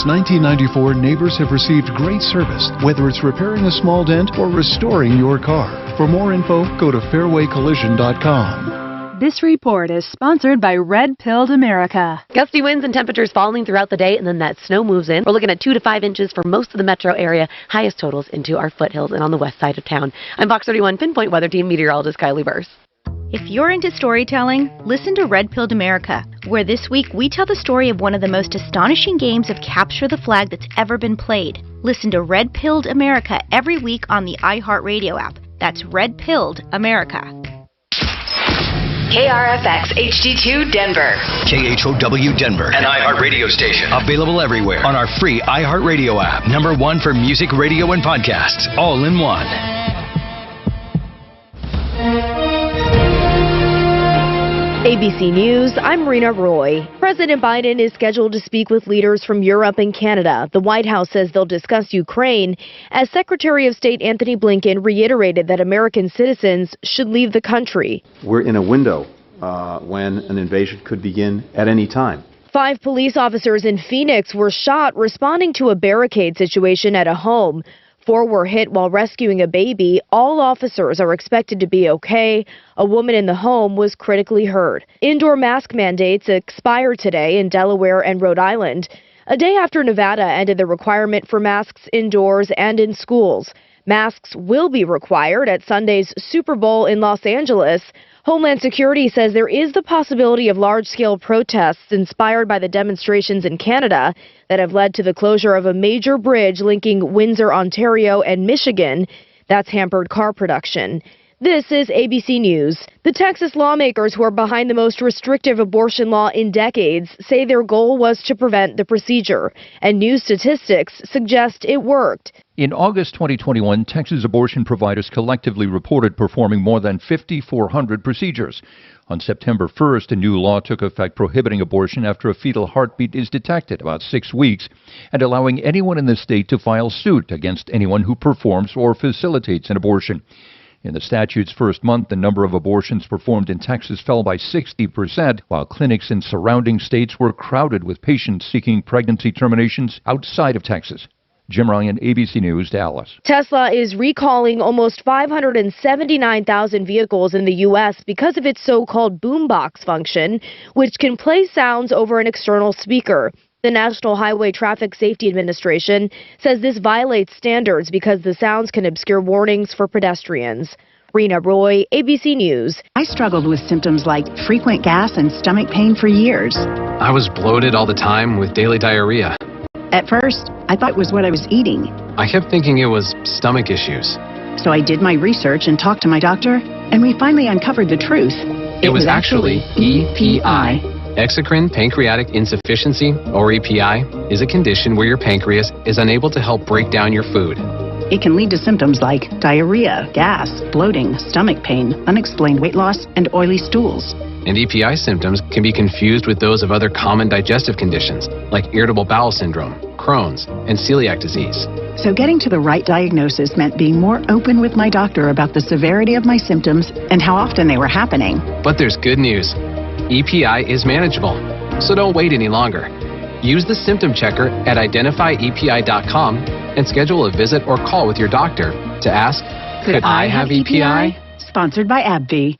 Since 1994, neighbors have received great service, whether it's repairing a small dent or restoring your car. For more info, go to fairwaycollision.com. This report is sponsored by Red Pilled America. Gusty winds and temperatures falling throughout the day, and then that snow moves in. We're looking at 2 to 5 inches for most of the metro area. Highest totals into our foothills and on the west side of town. I'm Fox 31 Pinpoint Weather Team meteorologist Kylie Burse. If you're into storytelling, listen to Red Pilled America, where this week we tell the story of one of the most astonishing games of capture the flag that's ever been played. Listen to Red Pilled America every week on the iHeartRadio app. That's Red Pilled America. KRFX HD2 Denver. KHOW Denver, an iHeartRadio station. Available everywhere on our free iHeartRadio app. #1 for music, radio, and podcasts. All in one. ABC News, I'm Rena Roy. President Biden is scheduled to speak with leaders from Europe and Canada. The White House says they'll discuss Ukraine, as Secretary of State Anthony Blinken reiterated that American citizens should leave the country. We're in a window when an invasion could begin at any time. 5 police officers in Phoenix were shot responding to a barricade situation at a home. 4 were hit while rescuing a baby. All officers are expected to be okay. A woman in the home was critically hurt. Indoor mask mandates expire today in Delaware and Rhode Island, a day after Nevada ended the requirement for masks indoors and in schools. Masks will be required at Sunday's Super Bowl in Los Angeles. Homeland Security says there is the possibility of large-scale protests inspired by the demonstrations in Canada that have led to the closure of a major bridge linking Windsor, Ontario, and Michigan. That's hampered car production. This is ABC News. The Texas lawmakers who are behind the most restrictive abortion law in decades say their goal was to prevent the procedure, and new statistics suggest it worked. In August 2021, Texas abortion providers collectively reported performing more than 5,400 procedures. On September 1st, a new law took effect prohibiting abortion after a fetal heartbeat is detected about 6 weeks and allowing anyone in the state to file suit against anyone who performs or facilitates an abortion. In the statute's first month, the number of abortions performed in Texas fell by 60%, while clinics in surrounding states were crowded with patients seeking pregnancy terminations outside of Texas. Jim Ryan, ABC News, Dallas. Tesla is recalling almost 579,000 vehicles in the U.S. because of its so-called boombox function, which can play sounds over an external speaker. The National Highway Traffic Safety Administration says this violates standards because the sounds can obscure warnings for pedestrians. Rena Roy, ABC News. I struggled with symptoms like frequent gas and stomach pain for years. I was bloated all the time with daily diarrhea. At first, I thought it was what I was eating. I kept thinking it was stomach issues. So I did my research and talked to my doctor, and we finally uncovered the truth. It was actually EPI. Exocrine pancreatic insufficiency, or EPI, is a condition where your pancreas is unable to help break down your food. It can lead to symptoms like diarrhea, gas, bloating, stomach pain, unexplained weight loss, and oily stools. And EPI symptoms can be confused with those of other common digestive conditions, like irritable bowel syndrome, Crohn's, and celiac disease. So getting to the right diagnosis meant being more open with my doctor about the severity of my symptoms and how often they were happening. But there's good news. EPI is manageable, so don't wait any longer. Use the symptom checker at identifyepi.com and schedule a visit or call with your doctor to ask, could I have EPI? Sponsored by AbbVie.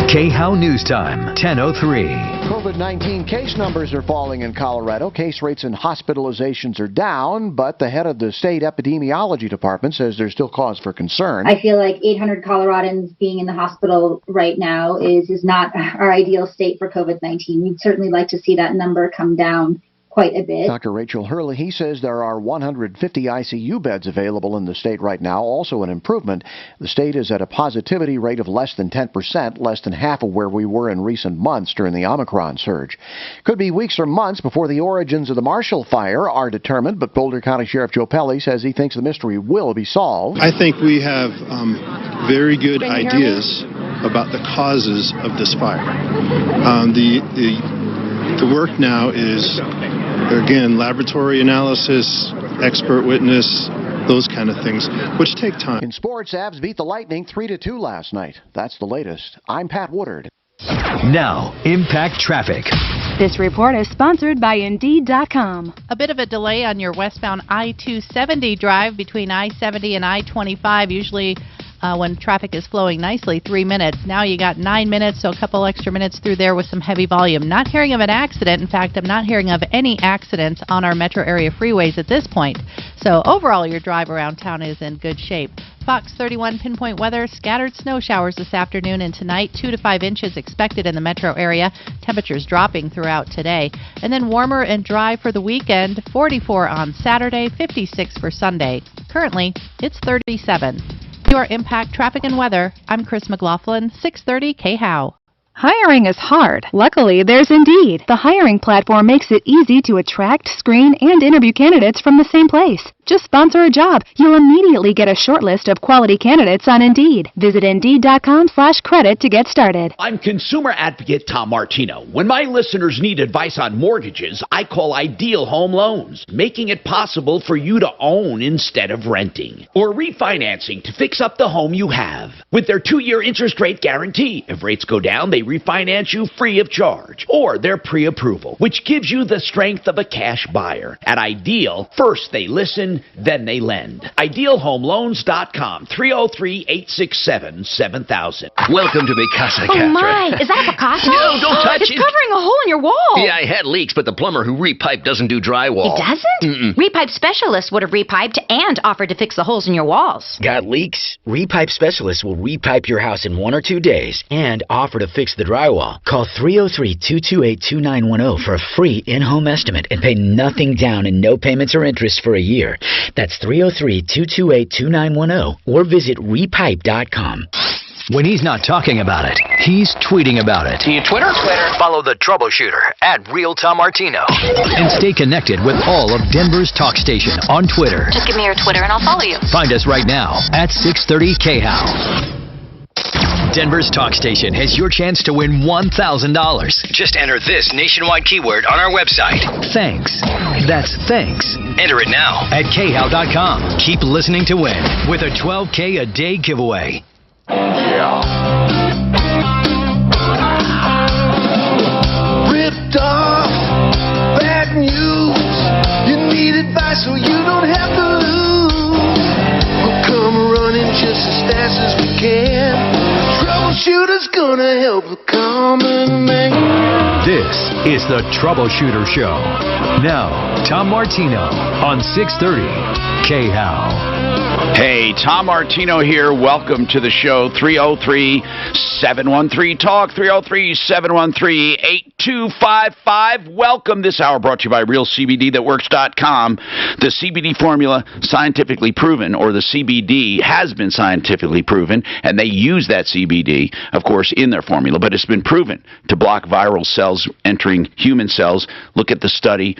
KHOW News Time, 10:03. COVID-19 case numbers are falling in Colorado. Case rates and hospitalizations are down, but the head of the state epidemiology department says there's still cause for concern. I feel like 800 Coloradans being in the hospital right now is not our ideal state for COVID-19. We'd certainly like to see that number come down quite a bit. Dr. Rachel Hurley, he says there are 150 ICU beds available in the state right now, also an improvement. The state is at a positivity rate of less than 10%, less than half of where we were in recent months during the Omicron surge. Could be weeks or months before the origins of the Marshall Fire are determined, but Boulder County Sheriff Joe Pelly says he thinks the mystery will be solved. I think we have very good ideas about the causes of this fire. The work now is, again, laboratory analysis, expert witness, those kind of things, which take time. In sports, Avs beat the Lightning 3-2 last night. That's the latest. I'm Pat Woodard. Now, Impact Traffic. This report is sponsored by Indeed.com. A bit of a delay on your westbound I-270 drive between I-70 and I-25, usually when traffic is flowing nicely, 3 minutes. Now you got 9 minutes, so a couple extra minutes through there with some heavy volume. Not hearing of an accident. In fact, I'm not hearing of any accidents on our metro area freeways at this point. So overall, your drive around town is in good shape. Fox 31 pinpoint weather, scattered snow showers this afternoon and tonight, 2 to 5 inches expected in the metro area. Temperatures dropping throughout today. And then warmer and dry for the weekend, 44 on Saturday, 56 for Sunday. Currently, it's 37. Your Impact Traffic and Weather. I'm Chris McLaughlin, 630 KHOW. Hiring is hard. Luckily, there's Indeed. The hiring platform makes it easy to attract, screen, and interview candidates from the same place. Just sponsor a job. You'll immediately get a short list of quality candidates on Indeed. Visit Indeed.com/credit to get started. I'm consumer advocate Tom Martino. When my listeners need advice on mortgages, I call Ideal Home Loans, making it possible for you to own instead of renting, or refinancing to fix up the home you have. With their 2-year interest rate guarantee, if rates go down, they refinance you free of charge, or their pre-approval, which gives you the strength of a cash buyer. At Ideal, first they listen, then they lend. IdealHomeLoans.com, 303-867-7000. Welcome to Mikasa, Oh Catherine. my, is that Picasso? No, don't touch it's it. covering a hole in your wall. Yeah, I had leaks, but the plumber who repiped doesn't do drywall. He doesn't? Repipe Specialist would have repiped and offered to fix the holes in your walls. Got leaks? Repipe Specialist will repipe your house in 1 or 2 days and offer to fix the drywall. Call 303-228-2910 for a free in-home estimate and pay nothing down and no payments or interest for a year. That's 303-228-2910 or visit repipe.com. When he's not talking about it, he's tweeting about it. You Twitter? Follow the Troubleshooter at Real Tom Martino. And stay connected with all of Denver's talk station on Twitter. Just give me your Twitter and I'll follow you. Find us right now at 630 KHOW. Denver's talk station has your chance to win $1,000. Just enter this nationwide keyword on our website. Thanks. That's thanks. Enter it now at khow.com. Keep listening to win with a $12K a day giveaway. Ripped off, bad news. You need advice so you don't have to lose. We'll come running just as fast as we can. Troubleshooter's gonna help the common man. This is the Troubleshooter Show. Now, Tom Martino on 630 KHOW. Hey, Tom Martino here. Welcome to the show. 303-713-TALK, 303-713-8255. Welcome. This hour brought to you by RealCBDThatWorks.com. The CBD formula, scientifically proven, or the CBD has been scientifically proven, and they use that CBD, of course, in their formula, but it's been proven to block viral cells entering human cells. Look at the study,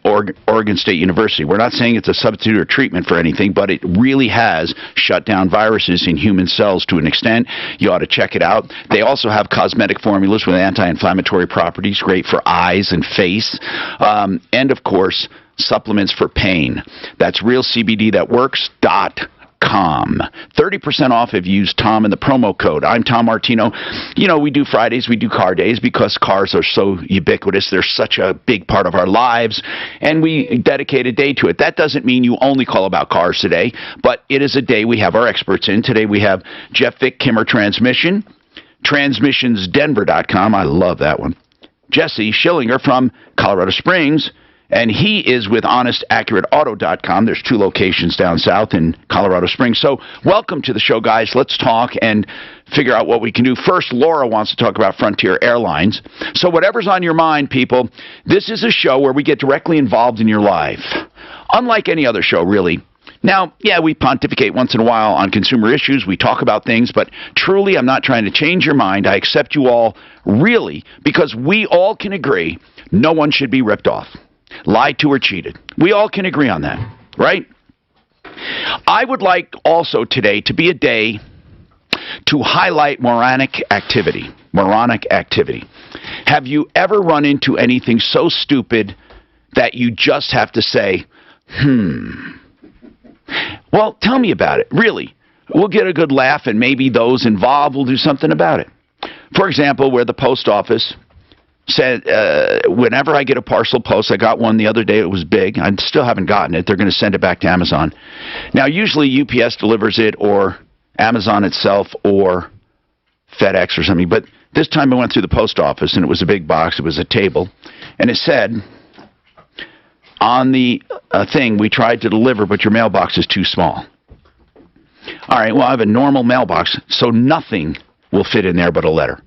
Oregon State University. We're not saying it's a substitute or treatment for anything, but it really has shut down viruses in human cells to an extent. You ought to check it out. They also have cosmetic formulas with anti-inflammatory properties, great for eyes and face, and of course supplements for pain. That's RealCBDThatWorks.com. 30% off if you use Tom in the promo code. I'm Tom Martino. You know, we do Fridays, we do car days because cars are so ubiquitous. They're such a big part of our lives, and we dedicate a day to it. That doesn't mean you only call about cars today, but it is a day we have our experts in. Today we have Jeff Vick, Kimmer Transmission, TransmissionsDenver.com. I love that one. Jesse Schillinger from Colorado Springs, and he is with HonestAccurateAuto.com. There's 2 locations down south in Colorado Springs. So welcome to the show, guys. Let's talk and figure out what we can do. First, Laura wants to talk about Frontier Airlines. So whatever's on your mind, people, this is a show where we get directly involved in your life. Unlike any other show, really. Now, yeah, we pontificate once in a while on consumer issues. We talk about things, but truly, I'm not trying to change your mind. I accept you all, really, because we all can agree no one should be ripped off, lied to, or cheated. We all can agree on that, right? I would like also today to be a day to highlight moronic activity. Moronic activity. Have you ever run into anything so stupid that you just have to say, Well, tell me about it, really. We'll get a good laugh, and maybe those involved will do something about it. For example, where the post office said, whenever I get a parcel post, I got one the other day, it was big. I still haven't gotten it. They're going to send it back to Amazon. Now, usually UPS delivers it, or Amazon itself, or FedEx or something. But this time I went through the post office, and it was a big box. It was a table. And it said, on the thing, we tried to deliver, but your mailbox is too small. All right, well, I have a normal mailbox, so nothing will fit in there but a letter.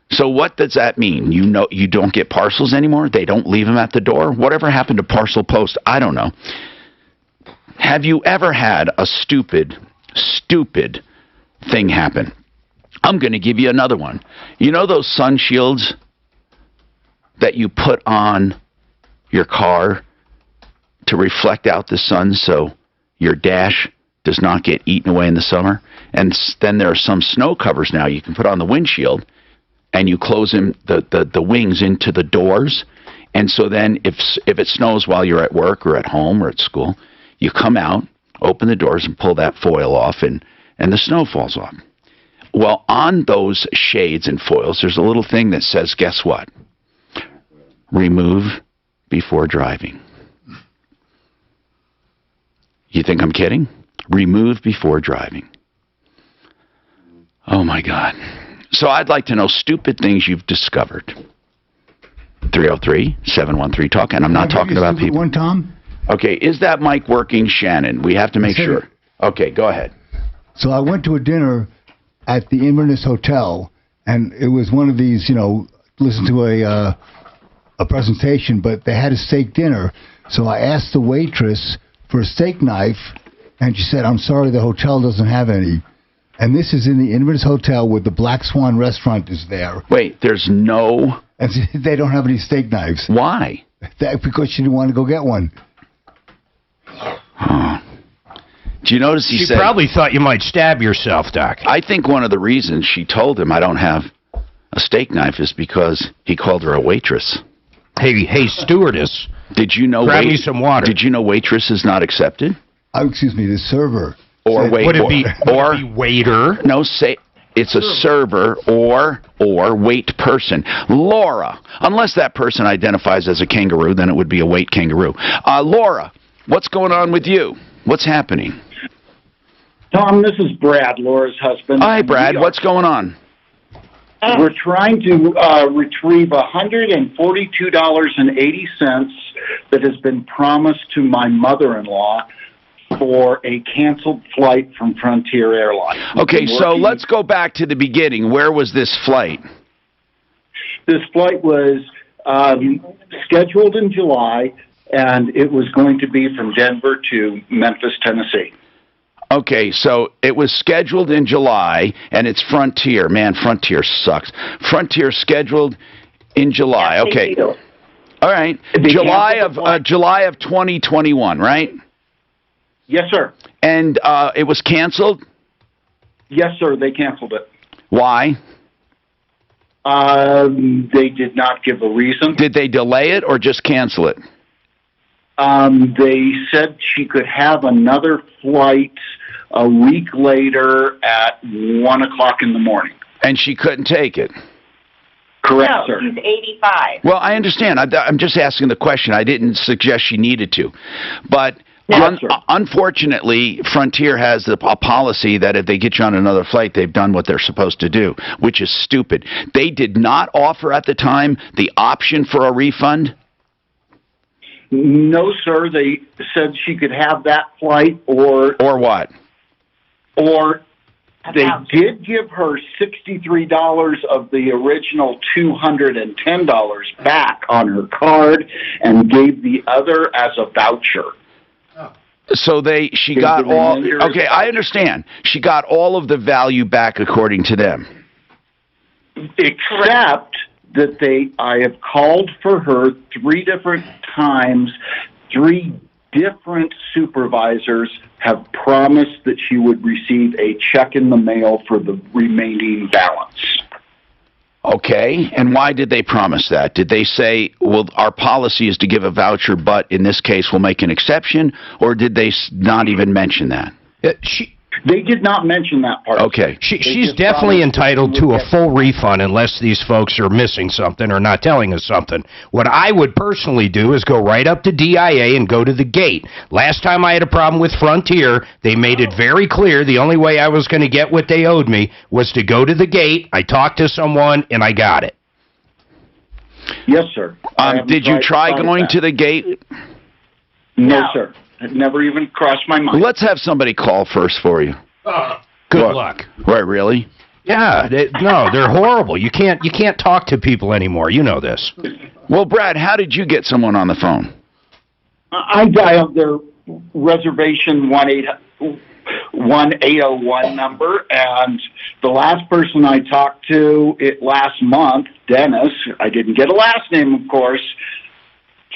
So what does that mean? You don't get parcels anymore? They don't leave them at the door? Whatever happened to parcel post? I don't know. Have you ever had a stupid thing happen? I'm going to give you another one. You know those sun shields that you put on your car to reflect out the sun so your dash does not get eaten away in the summer? And then there are some snow covers now you can put on the windshield, and you close in the wings into the doors. And so then if it snows while you're at work or at home or at school, you come out, open the doors, and pull that foil off, and the snow falls off. Well, on those shades and foils, there's a little thing that says, guess what? Remove before driving. You think I'm kidding? Remove before driving. Oh, my God. So I'd like to know stupid things you've discovered. 303-713-TALK, and I'm not talking about people. One, Tom? Okay, is that mic working, Shannon? We have to make sure. Okay, go ahead. So I went to a dinner at the Inverness Hotel, and it was one of these, listen to a presentation, but they had a steak dinner. So I asked the waitress for a steak knife, and she said, I'm sorry, the hotel doesn't have any. And this is in the Inverness Hotel where the Black Swan restaurant is there. Wait, there's no... And they don't have any steak knives. Why? Because she didn't want to go get one. Huh. Do you notice he said... She probably thought you might stab yourself, Doc. I think one of the reasons she told him I don't have a steak knife is because he called her a waitress. Hey, stewardess. Did you know... Grab me some water. Did you know waitress is not accepted? Oh, excuse me, the server. Or wait, would it be waiter? No, say it's a server or wait person. Laura, unless that person identifies as a kangaroo, then it would be a wait kangaroo. Laura, what's going on with you? What's happening? Tom, this is Brad, Laura's husband. Hi, Brad. What's going on? We're trying to retrieve $142.80 that has been promised to my mother-in-law for a canceled flight from Frontier Airlines. Okay, so let's go back to the beginning. Where was this flight? This flight was scheduled in July, and it was going to be from Denver to Memphis, Tennessee. Okay, so it was scheduled in July, and it's Frontier. Man, Frontier sucks. Frontier scheduled in July. Yes, okay. All right. July of 2021, right? Yes, sir. And it was canceled? Yes, sir. They canceled it. Why? They did not give a reason. Did they delay it or just cancel it? They said she could have another flight a week later at 1 o'clock in the morning. And she couldn't take it? Correct, no, sir. She's 85. Well, I understand. I'm just asking the question. I didn't suggest she needed to. But unfortunately, Frontier has a policy that if they get you on another flight, they've done what they're supposed to do, which is stupid. They did not offer at the time the option for a refund? No, sir. They said she could have that flight or... Or what? Or they did give her $63 of the original $210 back on her card and gave the other as a voucher. So she got all... Okay, I understand. She got all of the value back according to them. Except that I have called for her 3 different times. 3 different supervisors have promised that she would receive a check in the mail for the remaining balance. Okay, and why did they promise that? Did they say, well, our policy is to give a voucher, but in this case we'll make an exception, or did they not even mention that? They did not mention that part. Okay. She's definitely entitled to a full refund unless these folks are missing something or not telling us something. What I would personally do is go right up to DIA and go to the gate. Last time I had a problem with Frontier, they made it very clear the only way I was going to get what they owed me was to go to the gate, I talked to someone, and I got it. Yes, sir. Did you try going to the gate? No, sir. It never even crossed my mind. Let's have somebody call first for you. Good luck. Right, really? Yeah, no, they're horrible. You can't talk to people anymore. You know this. Well, Brad, how did you get someone on the phone? I dialed their reservation 1-801 number, and the last person I talked to last month, Dennis, I didn't get a last name, of course,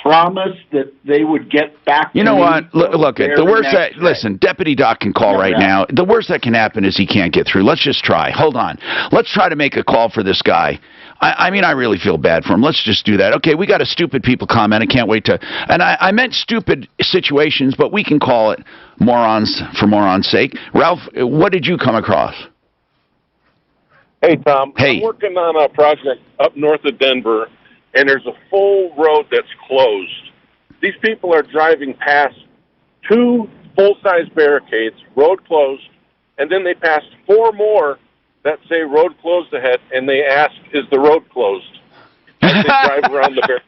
promised that they would get back to me. You know what? Look, the worst that, listen, Deputy Doc can call right now. The worst that can happen is he can't get through. Let's just try. Hold on. Let's try to make a call for this guy. I mean, I really feel bad for him. Let's just do that. Okay, we got a stupid people comment. I can't wait to... And I meant stupid situations, but we can call it morons for morons' sake. Ralph, what did you come across? Hey, Tom. Hey. I'm working on a project up north of Denver, and there's a full road that's closed. These people are driving past 2 full-size barricades, road closed, and then they passed 4 more that say road closed ahead, and they ask, is the road closed? As they drive around the barricade.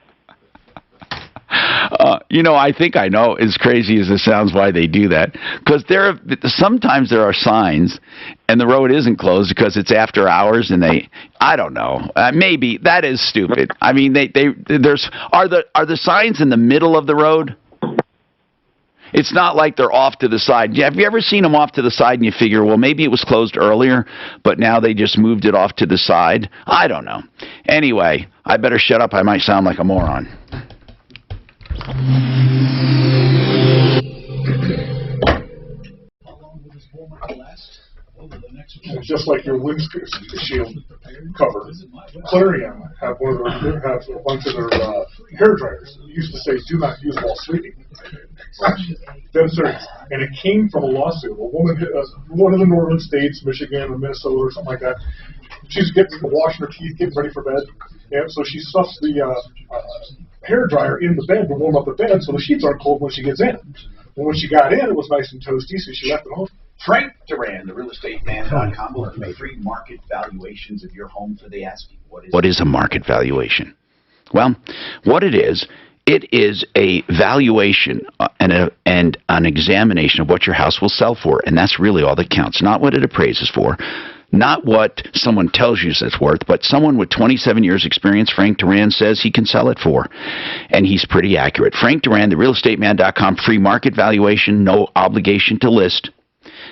You know, I think I know, as crazy as it sounds, why they do that. Because sometimes there are signs, and the road isn't closed because it's after hours, and I don't know. Maybe that is stupid. I mean, are the signs in the middle of the road? It's not like they're off to the side. Have you ever seen them off to the side and you figure, well, maybe it was closed earlier, but now they just moved it off to the side? I don't know. Anyway, I better shut up. I might sound like a moron. Just like your windshield cover, Clarion have a bunch of their hair dryers. It used to say, "Do not use while sleeping." Dead serious. And it came from a lawsuit. A woman hit one of the northern states, Michigan or Minnesota or something like that. She's washing her teeth, getting ready for bed, and so she stuffs the hair dryer in the bed to warm up the bed so the sheets aren't cold when she gets in. And when she got in, it was nice and toasty, so she left it home. Frank Duran, the realestateman.com, will make 3 market valuations of your home for the asking. What is a market valuation? Well, what it is a valuation and an examination of what your house will sell for, and that's really all that counts, not what it appraises for, not what someone tells you it's worth, but someone with 27 years experience, Frank Duran, says he can sell it for. And he's pretty accurate. Frank Duran, therealestateman.com, free market valuation, no obligation to list.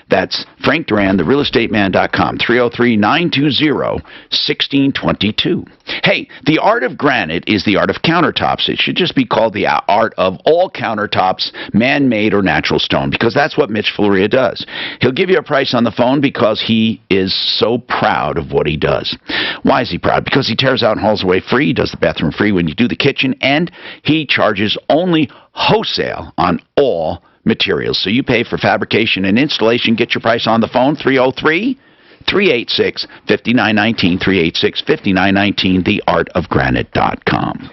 That's Frank Duran, therealestateman.com, 303-920-1622. Hey, the art of granite is the art of countertops. It should just be called the art of all countertops, man-made or natural stone, because that's what Mitch Floria does. He'll give you a price on the phone because he is so proud of what he does. Why is he proud? Because he tears out and hauls away free, he does the bathroom free when you do the kitchen, and he charges only wholesale on all materials. So you pay for fabrication and installation. Get your price on the phone, 303-386-5919, 386-5919, theartofgranite.com.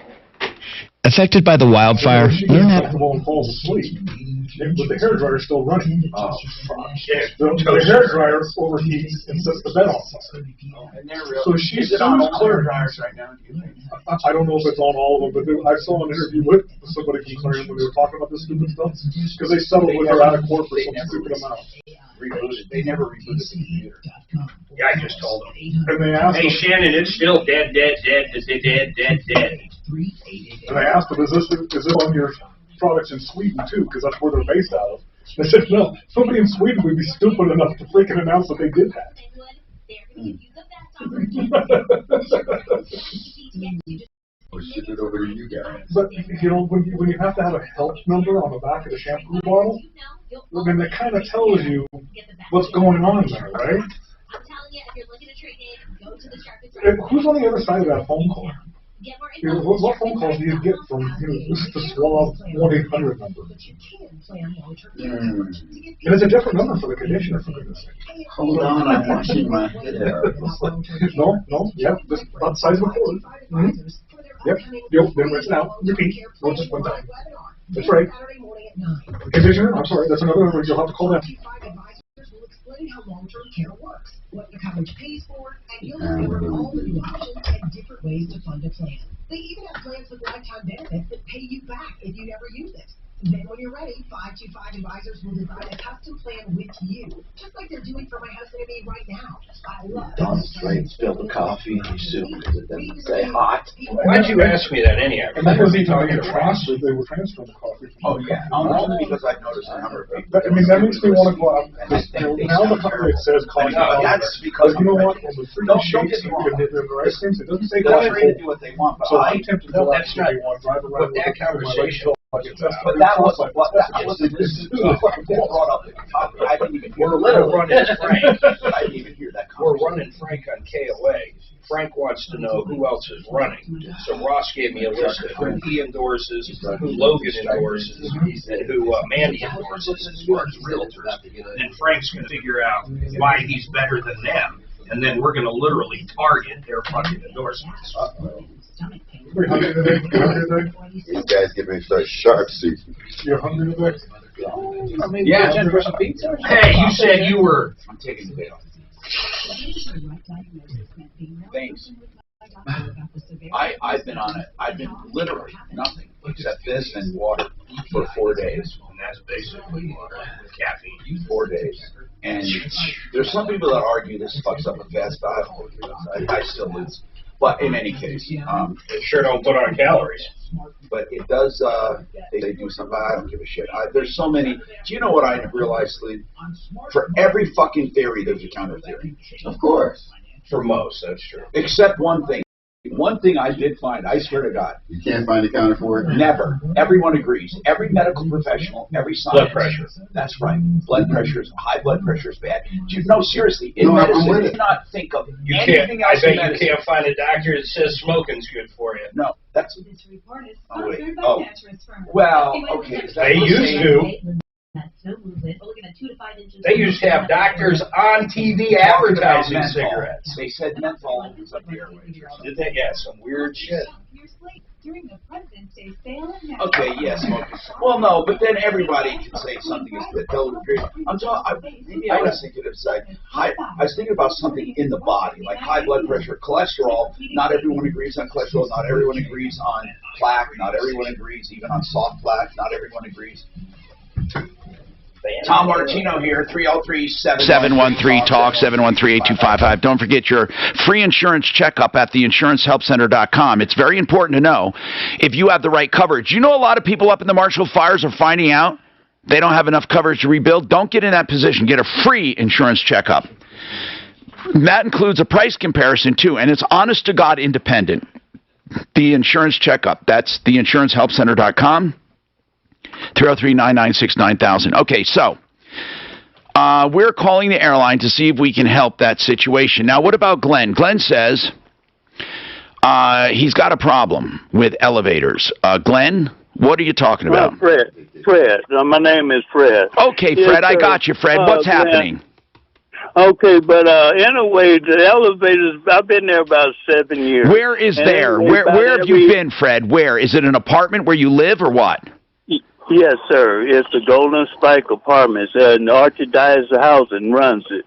Affected by the wildfire? She gets comfortable and falls asleep, but the hair dryer is still running. The hair dryer overheats and sets the bed on fire. So she's on all the dryers right now. I don't know if it's on all of them, but I saw an interview with somebody from Clarion when they were talking about this stupid stuff, because they settled with her out of court for some stupid amount. They never rebooted the computer. Yeah, I just told them. And they asked hey, Shannon, it's still dead. And I asked them, is this on your products in Sweden too? Because that's where they're based out of. They said, no, somebody in Sweden would be stupid enough to freaking announce that they did that. But you know, when you have to have a help number on the back of the shampoo bottle, well, then that kind of tells you what's going on there, right? And who's on the other side of that phone call? What phone calls do you get from the swell 1-800 number? And it's a different number for the conditioner, for goodness sake. Hold on, I'm watching my No, yeah, just about the size of a quarter. Yep, then rinse it out, repeat, not just one time. That's right. Conditioner, I'm sorry, that's another number, you'll have to call that. Explain how long-term care works, what the coverage pays for, and you'll discover all the new options and different ways to fund a plan. They even have plans with lifetime benefits that pay you back if you never use it. Then when you're ready, 525 Advisors will design a custom plan with you, just like they're doing for my husband and me right now. I love Don straight spilled the coffee and he assumed because it doesn't say hot. Why'd you ask me that anyhow? And that was even when they were transferring the coffee. Oh, yeah. Only because I've noticed a number of people. I mean, that makes me want to go out. Now the company says coffee. That's because you know what? On the freaking shakes and the rice things, it doesn't say coffee. They're free to do what they want, but so I'm tempted to go out and drive around with that conversation. But that wasn't what that wasn't. This is brought up at the top. I didn't even hear. We're running Frank. I didn't even hear that. We're running Frank on KOA. Frank wants to know who else is running. So Ross gave me a list of who he endorses, who Logan endorses, and who Mandy endorses as far as realtors. And Frank's going to figure out why he's better than them. And then we're going to literally target their fucking endorsements. These guys give me such sharp season. You're hungry today? Yeah, Jen, for some pizza? Hey, you said you were. I'm taking the bait off. Thanks. I've been on it. I've been literally nothing except this and water for 4 days. And that's basically water with caffeine. 4 days. And there's some people that argue this fucks up a fast diet. I still lose. But in any case, it sure don't put on calories. But it does. They do something. I don't give a shit. There's so many. Do you know what I realized, Lee? For every fucking theory, there's a counter theory. Of course. For most, that's true. Except one thing. One thing I did find, I swear to God. You can't find a counter for it? Never. Everyone agrees. Every medical professional, every scientist. Blood pressure. That's right. High blood pressure is bad. No, seriously. In medicine, you cannot think of anything else in medicine. I bet you can't find a doctor that says smoking's good for you. No, that's... Oh, wait. Oh. Well, okay. They used to. They used to have doctors on TV advertising cigarettes. They said menthol was up the airways. Did they? Yeah, some weird shit. Okay, yes. Well, no, but then everybody can say something is good. Maybe I was thinking of I was thinking about something in the body, like high blood pressure, cholesterol. Not everyone agrees on cholesterol. Not everyone agrees on plaque. Not everyone agrees even on soft plaque. Not everyone agrees. Tom Martino here, 303-713-TALK, 713-8255. Don't forget your free insurance checkup at theinsurancehelpcenter.com. It's very important to know if you have the right coverage. You know, a lot of people up in the Marshall fires are finding out they don't have enough coverage to rebuild. Don't get in that position. Get a free insurance checkup. That includes a price comparison, too, and it's honest-to-God independent. The insurance checkup. That's theinsurancehelpcenter.com. 303-996-9000. Okay, so we're calling the airline to see if we can help that situation. Now, what about Glenn? Glenn says he's got a problem with elevators. Glenn, what are you talking about? Fred. My name is Fred. Okay, Fred, I got you, Fred. What's happening? Okay, but anyway, the elevators, I've been there about 7 years. Where is there? Where have you been, Fred? Where? Is it an apartment where you live or what? Yes, sir. It's the Golden Spike Apartments, and Archdiocese Housing runs it.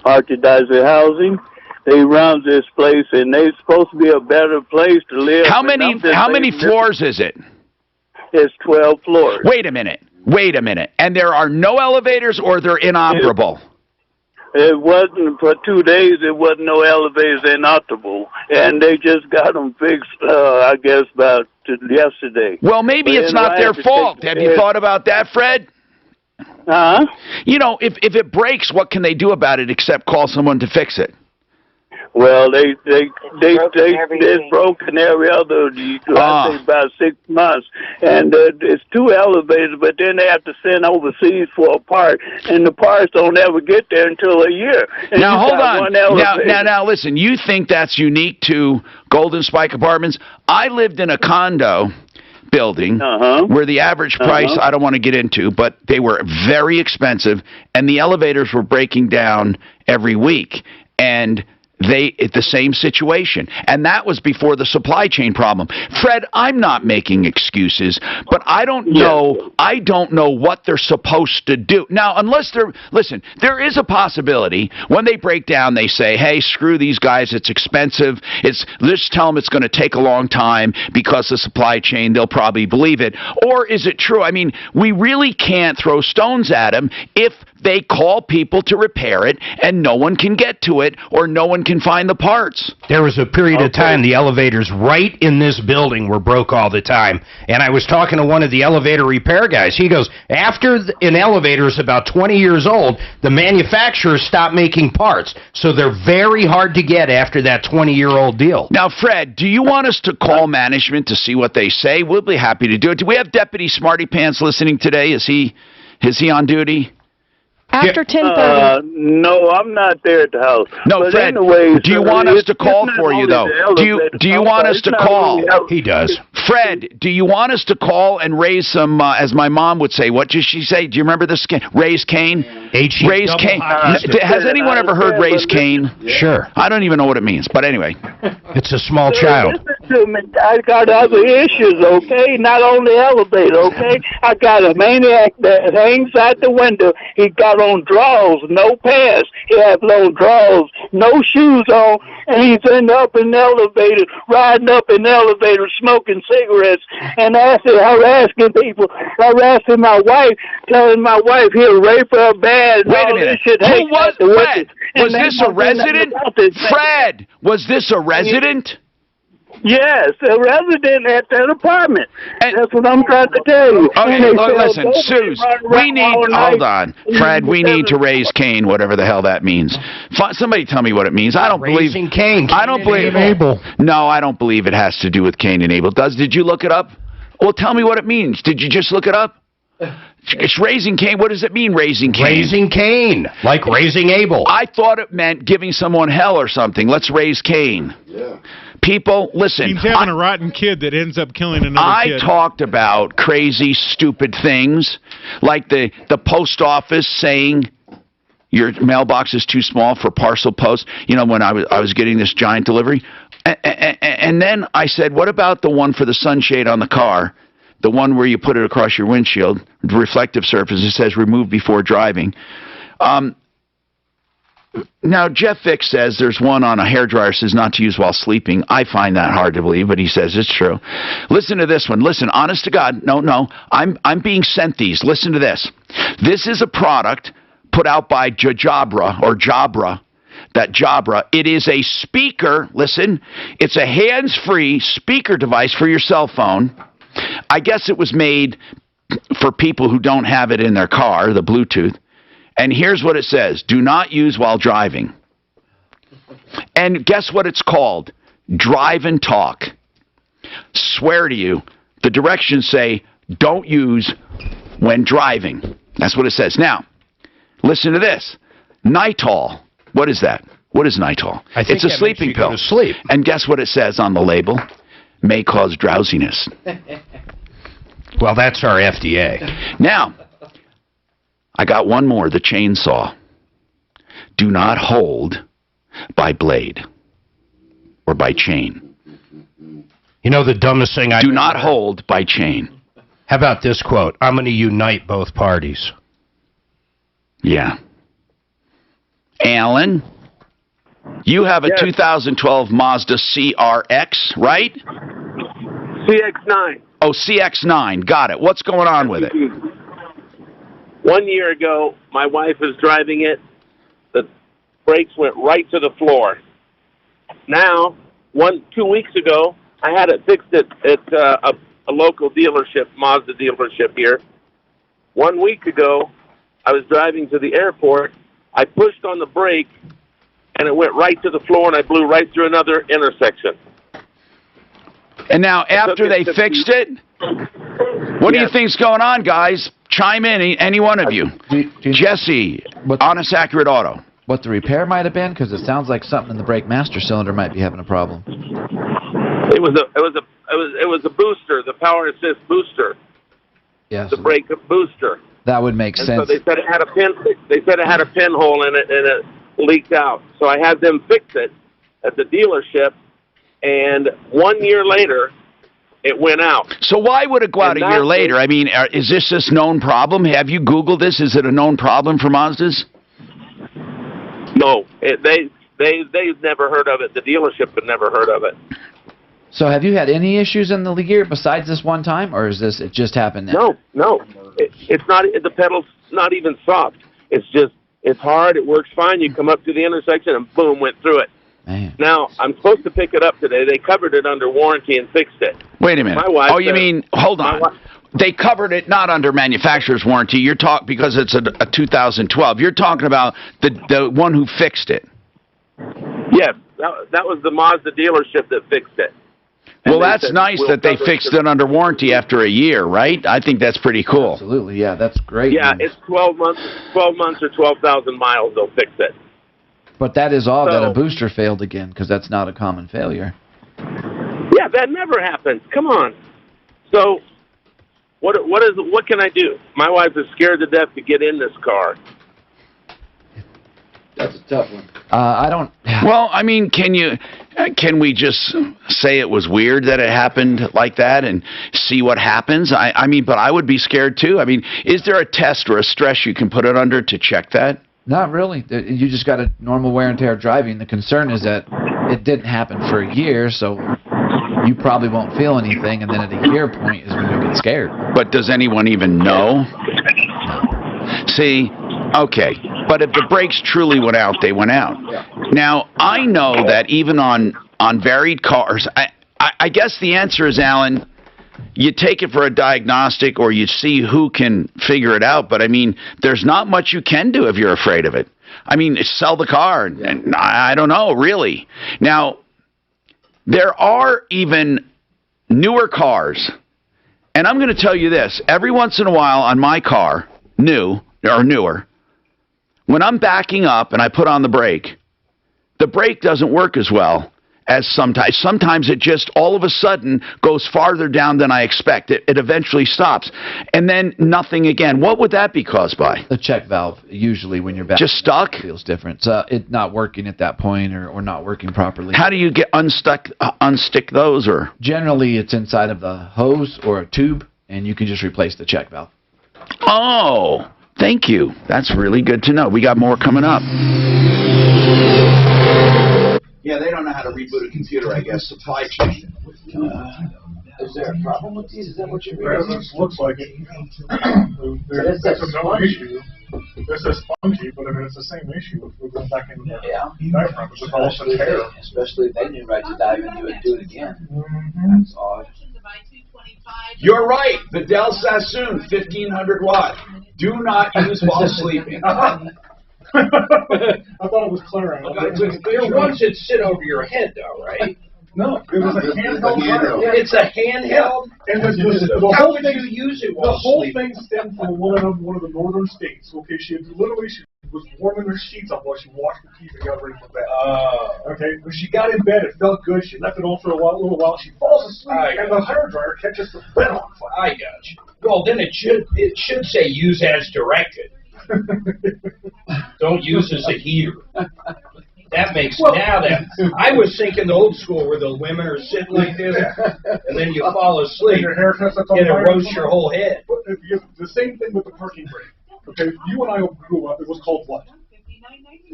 Archdiocese Housing, they run this place, and they're supposed to be a better place to live. How many floors is it? It's 12 floors. Wait a minute. And there are no elevators, or they're inoperable? It wasn't, for 2 days, there wasn't no elevators inoperable, and they just got them fixed, I guess, about yesterday. Well, maybe it's not their fault. Have you thought about that, Fred? Huh? You know, if it breaks, what can they do about it except call someone to fix it? Well, it's broken every other, I think about 6 months. And it's 2 elevators, but then they have to send overseas for a part, and the parts don't ever get there until a year. And now, hold on. Now, listen, you think that's unique to Golden Spike Apartments. I lived in a condo building where the average price, I don't want to get into, but they were very expensive, and the elevators were breaking down every week. And it's the same situation. And that was before the supply chain problem. Fred, I'm not making excuses, but I don't know what they're supposed to do. Now, unless listen, there is a possibility when they break down, they say, hey, screw these guys, it's expensive. Let's tell them it's going to take a long time because the supply chain, they'll probably believe it. Or is it true? I mean, we really can't throw stones at them if they call people to repair it and no one can get to it or no one can find the parts. There was a period of time the elevators right in this building were broke all the time. And I was talking to one of the elevator repair guys. He goes, after an elevator is about 20 years old, the manufacturers stop making parts. So they're very hard to get after that 20-year-old deal. Now, Fred, do you want us to call management to see what they say? We'll be happy to do it. Do we have Deputy Smarty Pants listening today? Is he on duty? After 10:30. No, I'm not there at the house. No, but Fred, anyways, do you want us to call for you, though? Do you want us to call? He does. Fred, do you want us to call and raise some, as my mom would say, what did she say? Do you remember this? Raise Cain? Raise Cain. Has anyone ever heard raise Cain? Sure. I don't even know what it means, but anyway. It's a small child. Listen to me. I got other issues, okay? Not on the elevator, okay? I got a maniac that hangs out the window. He got on drawers, no pants. He has on drawers, no shoes on, and he's up in the elevator, riding up in the elevator, smoking cigarettes, and harassing people, harassing my wife, telling my wife he'll rape her bad. Wait a minute. Who was Fred? Was this a resident? Fred, was this a resident? Yes, a resident at that apartment. That's what I'm trying to tell you. Okay, listen, Suze, hold on. Fred, we need to raise Cain, whatever the hell that means. Somebody tell me what it means. I don't believe... Raising Cain. I don't believe... Abel. No, I don't believe it has to do with Cain and Abel. Did you look it up? Well, tell me what it means. Did you just look it up? It's raising Cain. What does it mean, raising Cain? Raising Cain, like raising Abel. I thought it meant giving someone hell or something. Let's raise Cain. Yeah. People, listen. He's having a rotten kid that ends up killing another kid. I talked about crazy, stupid things, like the post office saying your mailbox is too small for parcel post. You know, when I was getting this giant delivery. And then I said, what about the one for the sunshade on the car? The one where you put it across your windshield, the reflective surface, it says remove before driving. Now, Jeff Vick says there's one on a hairdryer says not to use while sleeping. I find that hard to believe, but he says it's true. Listen to this one. Listen, honest to God, no, I'm being sent these. Listen to this. This is a product put out by Jabra or Jabra. That Jabra. It is a speaker. Listen, it's a hands-free speaker device for your cell phone. I guess it was made for people who don't have it in their car, the Bluetooth. And here's what it says. Do not use while driving. And guess what it's called? Drive and talk. Swear to you, the directions say don't use when driving. That's what it says. Now, listen to this. Nitol. What is that? What is Nitol? It's a sleeping pill. Sleep. And guess what it says on the label? May cause drowsiness. Well, that's our FDA. Now, I got one more, the chainsaw. Do not hold by blade or by chain. You know the dumbest thing I do not hold by chain. How about this quote? I'm going to unite both parties. Yeah. Alan, you have a 2012 Mazda CRX, right? CX-9. Oh, CX-9. Got it. What's going on with it? 1 year ago, my wife was driving it. The brakes went right to the floor. Now, 2 weeks ago, I had it fixed at a local dealership, Mazda dealership here. 1 week ago, I was driving to the airport. I pushed on the brake, and it went right to the floor, and I blew right through another intersection. And now, after they fixed it, what do you think's going on, guys? Chime in, any one of you. Jesse, Honest Accurate Auto. What the repair might have been? Because it sounds like something in the brake master cylinder might be having a problem. was a booster, the power assist booster. Yes. The brake booster. That would make And sense. so they said it had a pin. They said it had a pinhole in it, and it leaked out. So I had them fix it at the dealership, and 1 year later, it went out. So why would it go out a year later? I mean, is this known problem? Have you Googled this? Is it a known problem for Mazdas? No, they've never heard of it. The dealership had never heard of it. So have you had any issues in the year besides this one time, or is it just happened now? No. It's not. The pedal's not even soft. It's hard. It works fine. You come up to the intersection and boom, went through it. Man. Now I'm supposed to pick it up today. They covered it under warranty and fixed it. Wait a minute. My wife You mean, hold on. They covered it not under manufacturer's warranty. You're talking because it's a 2012. You're talking about the one who fixed it. Yes, that was the Mazda dealership that fixed it. Well, that's nice that they fixed it under warranty after a year, right? I think that's pretty cool. Absolutely, yeah, that's great. Yeah, news. it's 12 months or 12,000 miles. They'll fix it. But that is all that a booster failed again, because that's not a common failure. Yeah, that never happens. Come on. So, what can I do? My wife is scared to death to get in this car. That's a tough one. I don't. Well, I mean, can we just say it was weird that it happened like that and see what happens? I mean, but I would be scared too. I mean, is there a test or a stress you can put it under to check that? Not really. You just got a normal wear and tear driving. The concern is that it didn't happen for a year, so you probably won't feel anything, and then at a year point is when you'll get scared. But does anyone even know? See, okay. But if the brakes truly went out, they went out. Now, I know that even on varied cars, I guess the answer is, Alan, you take it for a diagnostic or you see who can figure it out. But, I mean, there's not much you can do if you're afraid of it. I mean, sell the car. And I don't know, really. Now, there are even newer cars. And I'm going to tell you this. Every once in a while on my car, new or newer, when I'm backing up and I put on the brake doesn't work as well as sometimes. Sometimes it just all of a sudden goes farther down than I expect. It eventually stops. And then nothing again. What would that be caused by? The check valve, usually when you're back. Just stuck? It feels different. So it not working at that point or not working properly. How do you get unstick those? Or generally it's inside of the hose or a tube, and you can just replace the check valve. Oh, thank you. That's really good to know. We got more coming up. Yeah, they don't know how to reboot a computer, I guess. Supply chain. Is there a problem with these? Is that what you're reading? This looks like it. That's another issue. This is spongy, but I mean, it's the same issue. We're going back into the diaphragm. It's also tear. Especially if they knew right to dive into it and do it again. That's odd. You're right. The Dell Sassoon, 1500 watt. Do not use while sleeping. I thought it was clear. Your one should sit over your head, though, right? No, it was a handheld. It's a handheld? And how would you use it while the whole sleeping? thing stemmed from one of the northern states. Okay, she was warming her sheets up while she washed her teeth and got ready for bed. Okay, when she got in bed, it felt good. She left it on for a little while. She falls asleep, and the hair dryer catches the bed on fire. I got you. Well, then it should say use as directed. Don't use as a heater. That makes I was thinking the old school where the women are sitting like this, and then you fall asleep, and your hair cuts up and it roasts your whole head. The same thing with the parking brake. Okay, you and I grew up. It was called what?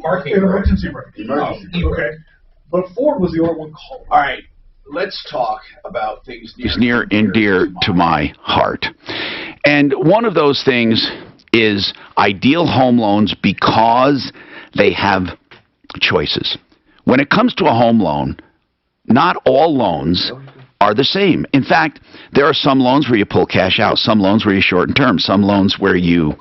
Parking An brake. emergency brake. Okay, but Ford was the only one called. All right, let's talk about things near and dear to my heart. And one of those things is Ideal Home Loans, because they have choices. When it comes to a home loan, not all loans are the same. In fact, there are some loans where you pull cash out, some loans where you shorten term, some loans where you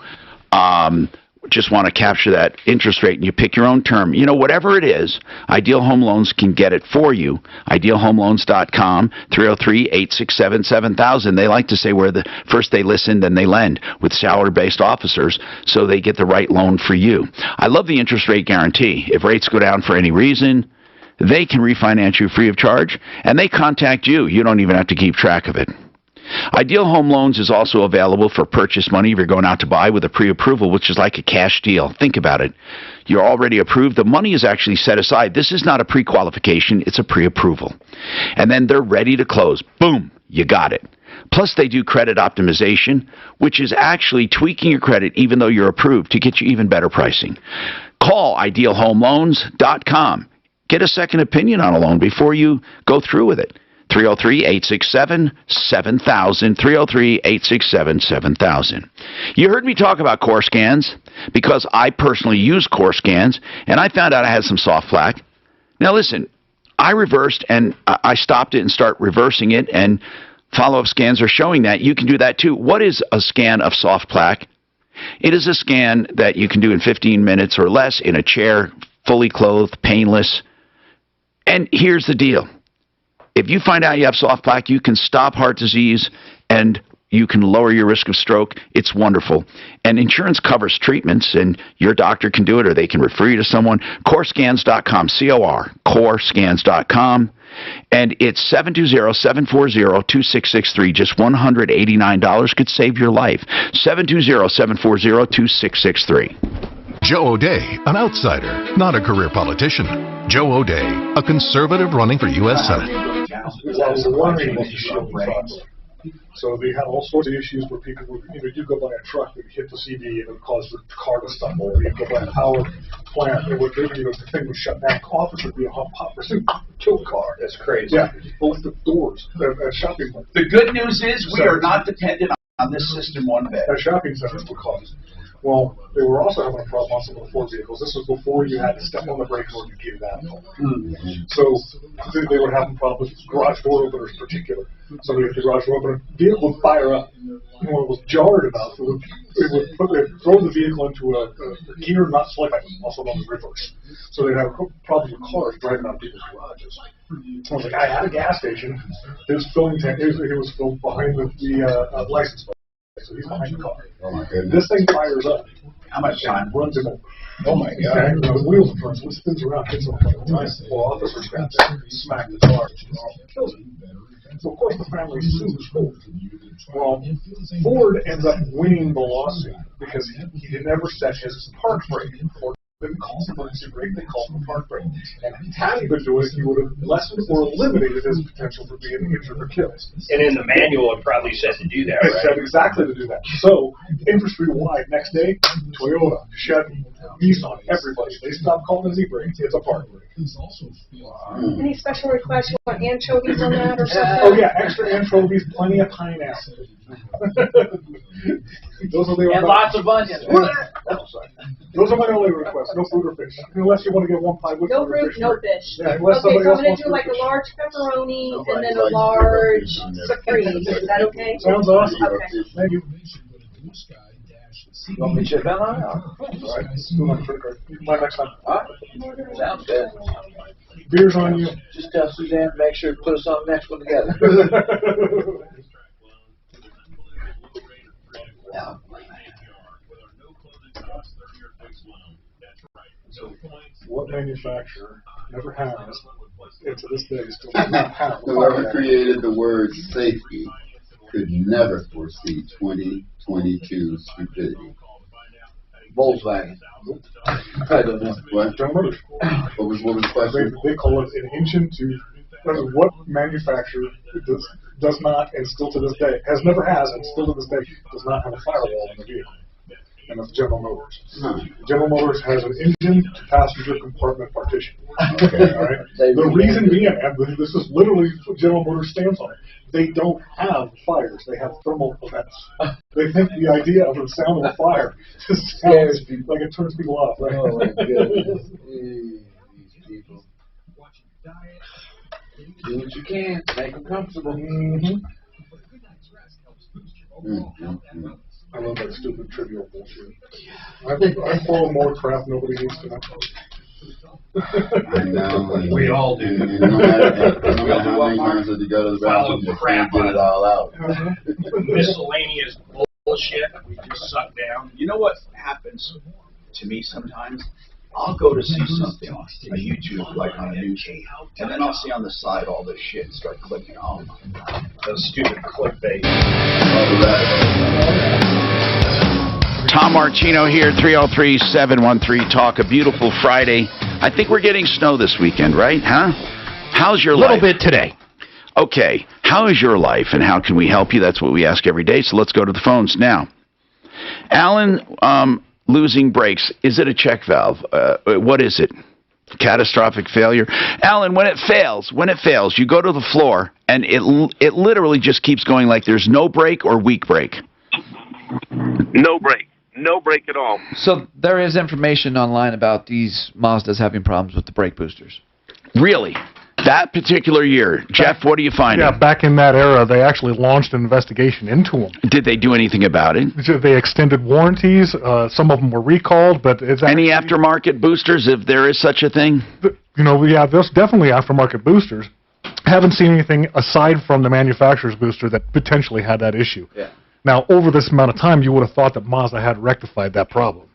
just want to capture that interest rate and you pick your own term. You know, whatever it is, Ideal Home Loans can get it for you. IdealHomeLoans.com, 303-867-7000. They like to say where first they listen, then they lend, with salary-based officers, so they get the right loan for you. I love the interest rate guarantee. If rates go down for any reason, They can refinance you free of charge, and they contact you. You don't even have to keep track of it. Ideal Home Loans is also available for purchase money if you're going out to buy with a pre-approval, which is like a cash deal. Think about it. You're already approved. The money is actually set aside. This is not a pre-qualification. It's a pre-approval. And then they're ready to close. Boom, you got it. Plus, they do credit optimization, which is actually tweaking your credit even though you're approved to get you even better pricing. Call idealhomeloans.com. Get a second opinion on a loan before you go through with it. 303-867-7000, 303-867-7000. You heard me talk about core scans because I personally use core scans, and I found out I had some soft plaque. Now listen, I reversed and I stopped it and start reversing it, and follow-up scans are showing that. You can do that too. What is a scan of soft plaque? It is a scan that you can do in 15 minutes or less in a chair, fully clothed, painless. And here's the deal. If you find out you have soft plaque, you can stop heart disease and you can lower your risk of stroke. It's wonderful. And insurance covers treatments, and your doctor can do it or they can refer you to someone. Corescans.com, C-O-R, corescans.com. And it's 720-740-2663. Just $189 could save your life. 720-740-2663. Joe O'Dea, an outsider, not a career politician. Joe O'Dea, a conservative running for U.S. Senate. So they had all sorts of issues where people would, you'd go by a truck that hit the CD and it would cause the car to stumble. Or you'd go by a power plant, it would, the thing would shut down. Office would be a hot pursuit, kill the car. That's crazy. Yeah, both the doors at shopping malls. The good news is we are not dependent on this system one bit. At shopping centers would cause. Well, they were also having a problem on some of the Ford vehicles. This was before you had to step on the brake in order to get it out. So they were having problems with garage door openers in particular. Somebody at the garage door opener, vehicle would fire up. When it was jarred enough, it would throw the vehicle into a gear not selected, also known as reverse. So they'd have problems with cars driving out people's garages. So the guy at a gas station, his filling tank, it was filled behind the license plate. So he's behind the car. Oh my goodness. This thing fires up. How much time? Runs him over. Oh my God. Okay? The wheels in front, so it spins around, hits him a couple times. Well, officers got there, smack the car, kills him. So of course the family sues Ford. Well, Ford ends up winning the lawsuit because he never set his park brake. Ford didn't call the emergency brake, they called the park brake. And had he been doing it, he would have lessened or eliminated his potential for being injured or killed. And in the manual, it probably said to do that, It said exactly to do that. So, industry-wide, next day, Toyota, Chevy, Nissan, everybody, they stopped calling it Z-brake, it's a park brake. Any special requests? You want anchovies on that or something? Oh yeah, extra anchovies, plenty of pineapple. Those are the And lots of onions. Those are my only requests. No fruit or fish, unless you want to get one pie with No fruit or fruit, fish. no fish. Yeah, unless Okay, somebody so I'm else going wants to do like fruit a or large pepperoni and then a large supreme. Is that okay? Sounds awesome. Okay. Thank you. You want me to chip in on it? All right, do my credit card. My next time. All right. Sounds good. Beer's on you. Just tell Suzanne to make sure to put us on the next one together. Yeah. What manufacturer never has, and to this day still does not have, Whoever created the word safety could never foresee 2022 stupidity. Volkswagen. I don't know. What? General Motors. What was the question? They call it an engine to. What manufacturer does not, and still to this day, and still to this day, does not have a firewall in the vehicle? And that's General Motors. General Motors has an engine to passenger compartment partition. Okay, all right. The reason being, and this is literally what General Motors stands on, they don't have fires. They have thermal events. They think the idea of the sound of a fire just sounds like it turns people off. Right? Oh my goodness. These people. Do what you can. Make them comfortable. I love that stupid trivial bullshit. I follow more crap nobody needs to know. I know. We all do. And no matter how many times that you go to the bathroom, you can't get it all out. Miscellaneous bullshit we just suck down. You know what happens to me sometimes? I'll go to see something on a YouTube, like on a news, and then I'll see on the side all this shit and start clicking. Oh my God, those stupid clickbait. Tom Martino here, 303-713-TALK. A beautiful Friday. I think we're getting snow this weekend, right? Huh? How's your life? A little bit today. Okay. How is your life, and how can we help you? That's what we ask every day, so let's go to the phones now. Alan, losing brakes. Is it a check valve? What is it? Catastrophic failure? Alan, when it fails, you go to the floor, and it literally just keeps going like there's no brake or weak brake. No brake. No brake at all. So there is information online about these Mazdas having problems with the brake boosters. Really? That particular year. Jeff, what are you finding? Yeah, back in that era, they actually launched an investigation into them. Did they do anything about it? They extended warranties. Some of them were recalled, but it's any aftermarket boosters, if there is such a thing? You know, yeah, there's definitely aftermarket boosters. Haven't seen anything aside from the manufacturer's booster that potentially had that issue. Yeah. Now, over this amount of time, you would have thought that Mazda had rectified that problem.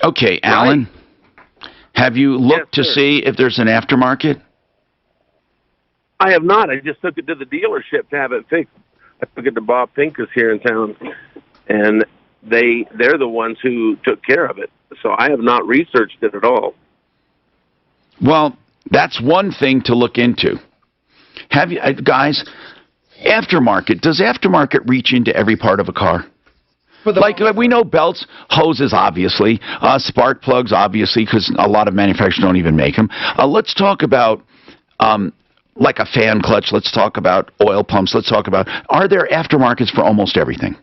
Okay, Alan, have you looked to see if there's an aftermarket? I have not. I just took it to the dealership to have it fixed. I took it to Bob Pincus here in town, and they're the ones who took care of it. So I have not researched it at all. Well, that's one thing to look into. Have you guys? Aftermarket. Does aftermarket reach into every part of a car? Like we know belts, hoses, obviously, spark plugs, obviously, because a lot of manufacturers don't even make them. Let's talk about like a fan clutch. Let's talk about oil pumps. Let's talk about, are there aftermarkets for almost everything?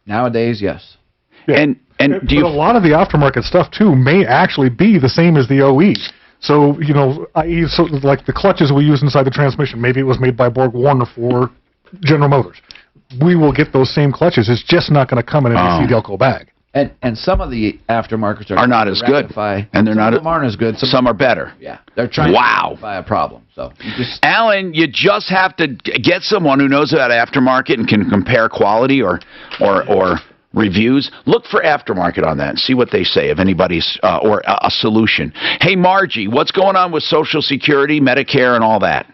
Nowadays, yes. Yeah. And do you, a lot of the aftermarket stuff too may actually be the same as the OE. So, you know, so like the clutches we use inside the transmission, maybe it was made by Borg Warner for General Motors. We will get those same clutches. It's just not going to come in a DC Delco bag. And some of the aftermarkets are not as good, and they're not. Some aren't as good. Some are better. Yeah, they're trying to rectify a problem. So, Alan, you just have to get someone who knows about aftermarket and can compare quality or reviews. Look for aftermarket on that and see what they say, if anybody's or a solution. Hey, Margie, what's going on with Social Security, Medicare, and all that?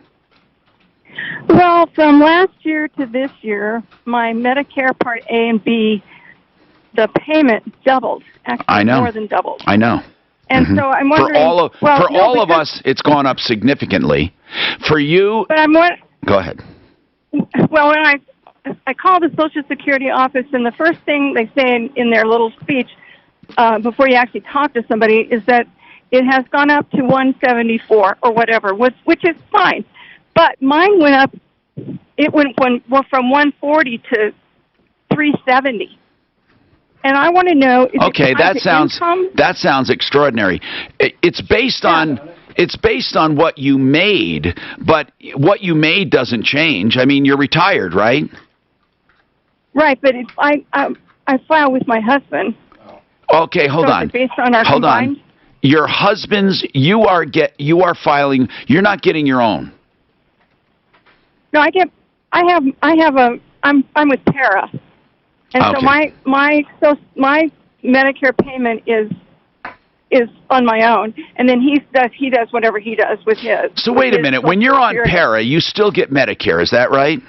Well, from last year to this year, my Medicare Part A and B, the payment doubled. Actually, I know. More than doubled. I know. And so I'm wondering... For all of us, it's gone up significantly. For you... But Go ahead. Well, when I called the Social Security office, and the first thing they say in their little speech before you actually talk to somebody is that it has gone up to $174 or whatever, which is fine. But mine went up. It went from $140 to $370, and I want to know. Okay, that sounds extraordinary. It's based on what you made, but what you made doesn't change. I mean, you're retired, right? Right, but I file with my husband. Okay, hold on. Based on our combined? Your husband's. You are filing. You're not getting your own. No, I'm with Para, and so my Medicare payment is on my own, and then he does whatever he does with his. So wait a minute, when you're on Para, you still get Medicare, is that right?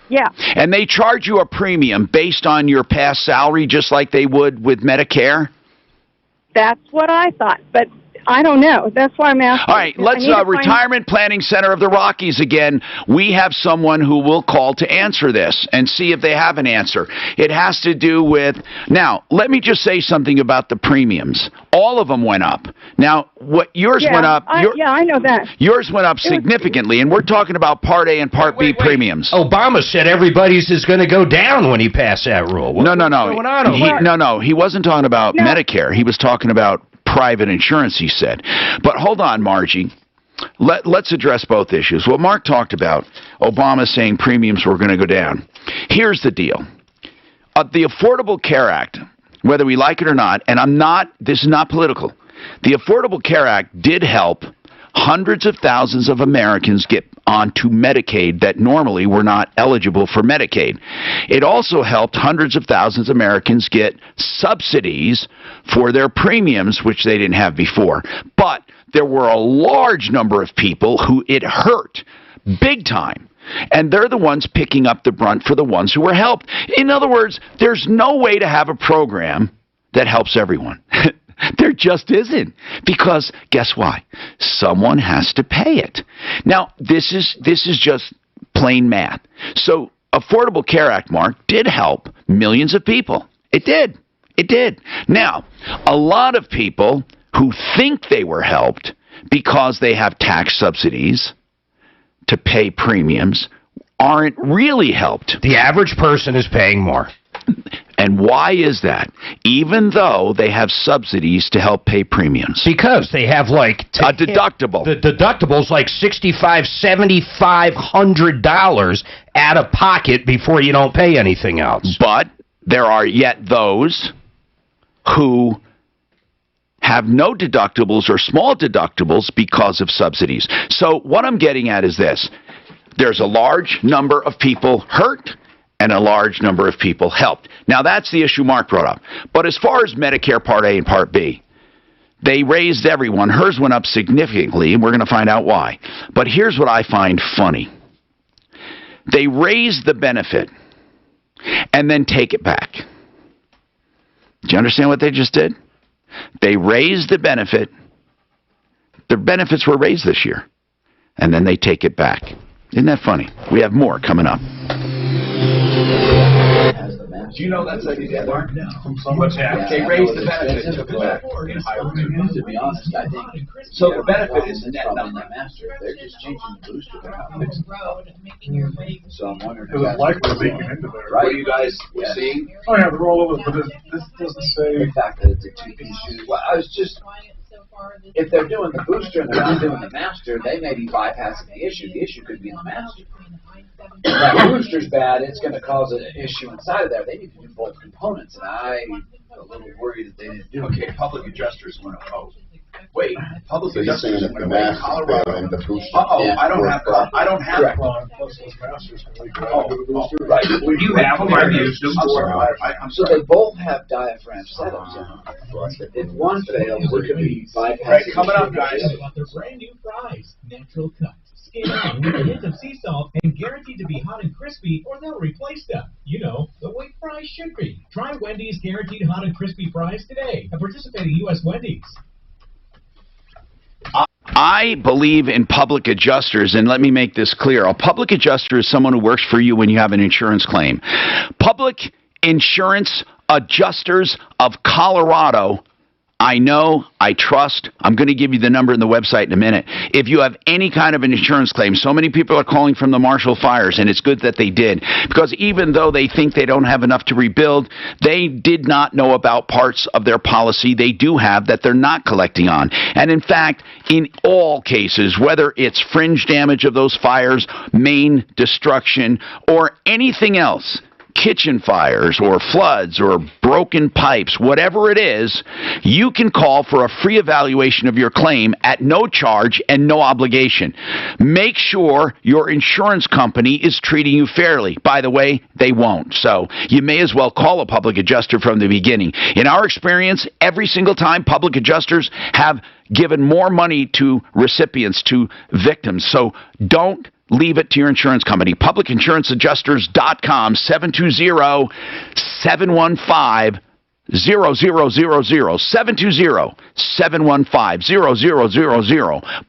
Yeah. And they charge you a premium based on your past salary, just like they would with Medicare? That's what I thought, but I don't know. That's why I'm asking. All right, let's Retirement Planning Center of the Rockies again. We have someone who will call to answer this and see if they have an answer. It has to do with, now, let me just say something about the premiums. All of them went up. Now, what yours went up. Yeah, I know that. Yours went up significantly, and we're talking about Part A and Part B premiums. Obama said everybody's is going to go down when he passed that rule. What's going on? He wasn't talking about Medicare. He was talking about private insurance, he said. But hold on, Margie. Let's address both issues. What Mark talked about, Obama saying premiums were going to go down. Here's the deal. The Affordable Care Act, whether we like it or not, and this is not political, the Affordable Care Act did help hundreds of thousands of Americans get onto Medicaid that normally were not eligible for Medicaid. It also helped hundreds of thousands of Americans get subsidies for their premiums, which they didn't have before. But there were a large number of people who it hurt big time. And they're the ones picking up the brunt for the ones who were helped. In other words, there's no way to have a program that helps everyone. There just isn't. Because guess why? Someone has to pay it. Now, this is just plain math. So, Affordable Care Act, Mark, did help millions of people. It did. It did. Now, a lot of people who think they were helped because they have tax subsidies to pay premiums aren't really helped. The average person is paying more. And why is that? Even though they have subsidies to help pay premiums. Because they have like a deductible. The deductible's like $7,500 out of pocket before you don't pay anything else. But there are yet those who have no deductibles or small deductibles because of subsidies. So what I'm getting at is this. There's a large number of people hurt and a large number of people helped. Now, that's the issue Mark brought up. But as far as Medicare Part A and Part B, they raised everyone. Hers went up significantly, and we're going to find out why. But here's what I find funny. They raise the benefit and then take it back. Do you understand what they just did? They raised the benefit. The benefits were raised this year. And then they take it back. Isn't that funny? We have more coming up. Do you know that's what they did, Mark? What's that? They raised the benefit and took it back in higher premiums. To be honest, I think so. The benefit is the net number. They're just changing the booster. They're not fixing it. So I'm wondering if that's likely leaking into there. Right? What are you guys seeing? Oh yeah, they're all over. But this doesn't say the fact that it's a two-piece shoe. Well, I was just. If they're doing the booster and they're not doing the master, they may be bypassing the issue. The issue could be in the master. If that booster's bad, it's going to cause an issue inside of there. They need to do both components, and I'm a little worried that they didn't do it. Okay, public adjusters went up. Wait, public adjusters went away. Colorado. I don't have that. Right. You have them. I've used them. So they both have diaphragm setups in them. If one fails, it could be bypassed. Right, coming up, guys. About their brand new fries, natural cut. Skin on with a hint of sea salt and guaranteed to be hot and crispy, or they'll replace them. You know, the way fries should be. Try Wendy's guaranteed hot and crispy fries today at participating U.S. Wendy's. I believe in public adjusters, and let me make this clear. A public adjuster is someone who works for you when you have an insurance claim. Public Insurance Adjusters of Colorado, I know, I trust. I'm going to give you the number in the website in a minute. If you have any kind of an insurance claim, so many people are calling from the Marshall fires, and it's good that they did. Because even though they think they don't have enough to rebuild, they did not know about parts of their policy they do have that they're not collecting on. And in fact, in all cases, whether it's fringe damage of those fires, main destruction, or anything else, kitchen fires or floods or broken pipes, whatever it is, you can call for a free evaluation of your claim at no charge and no obligation. Make sure your insurance company is treating you fairly. By the way, they won't. So you may as well call a public adjuster from the beginning. In our experience, every single time public adjusters have given more money to recipients, to victims. So don't leave it to your insurance company. PublicInsuranceAdjusters.com, 720-715-0000, 720-715-0000,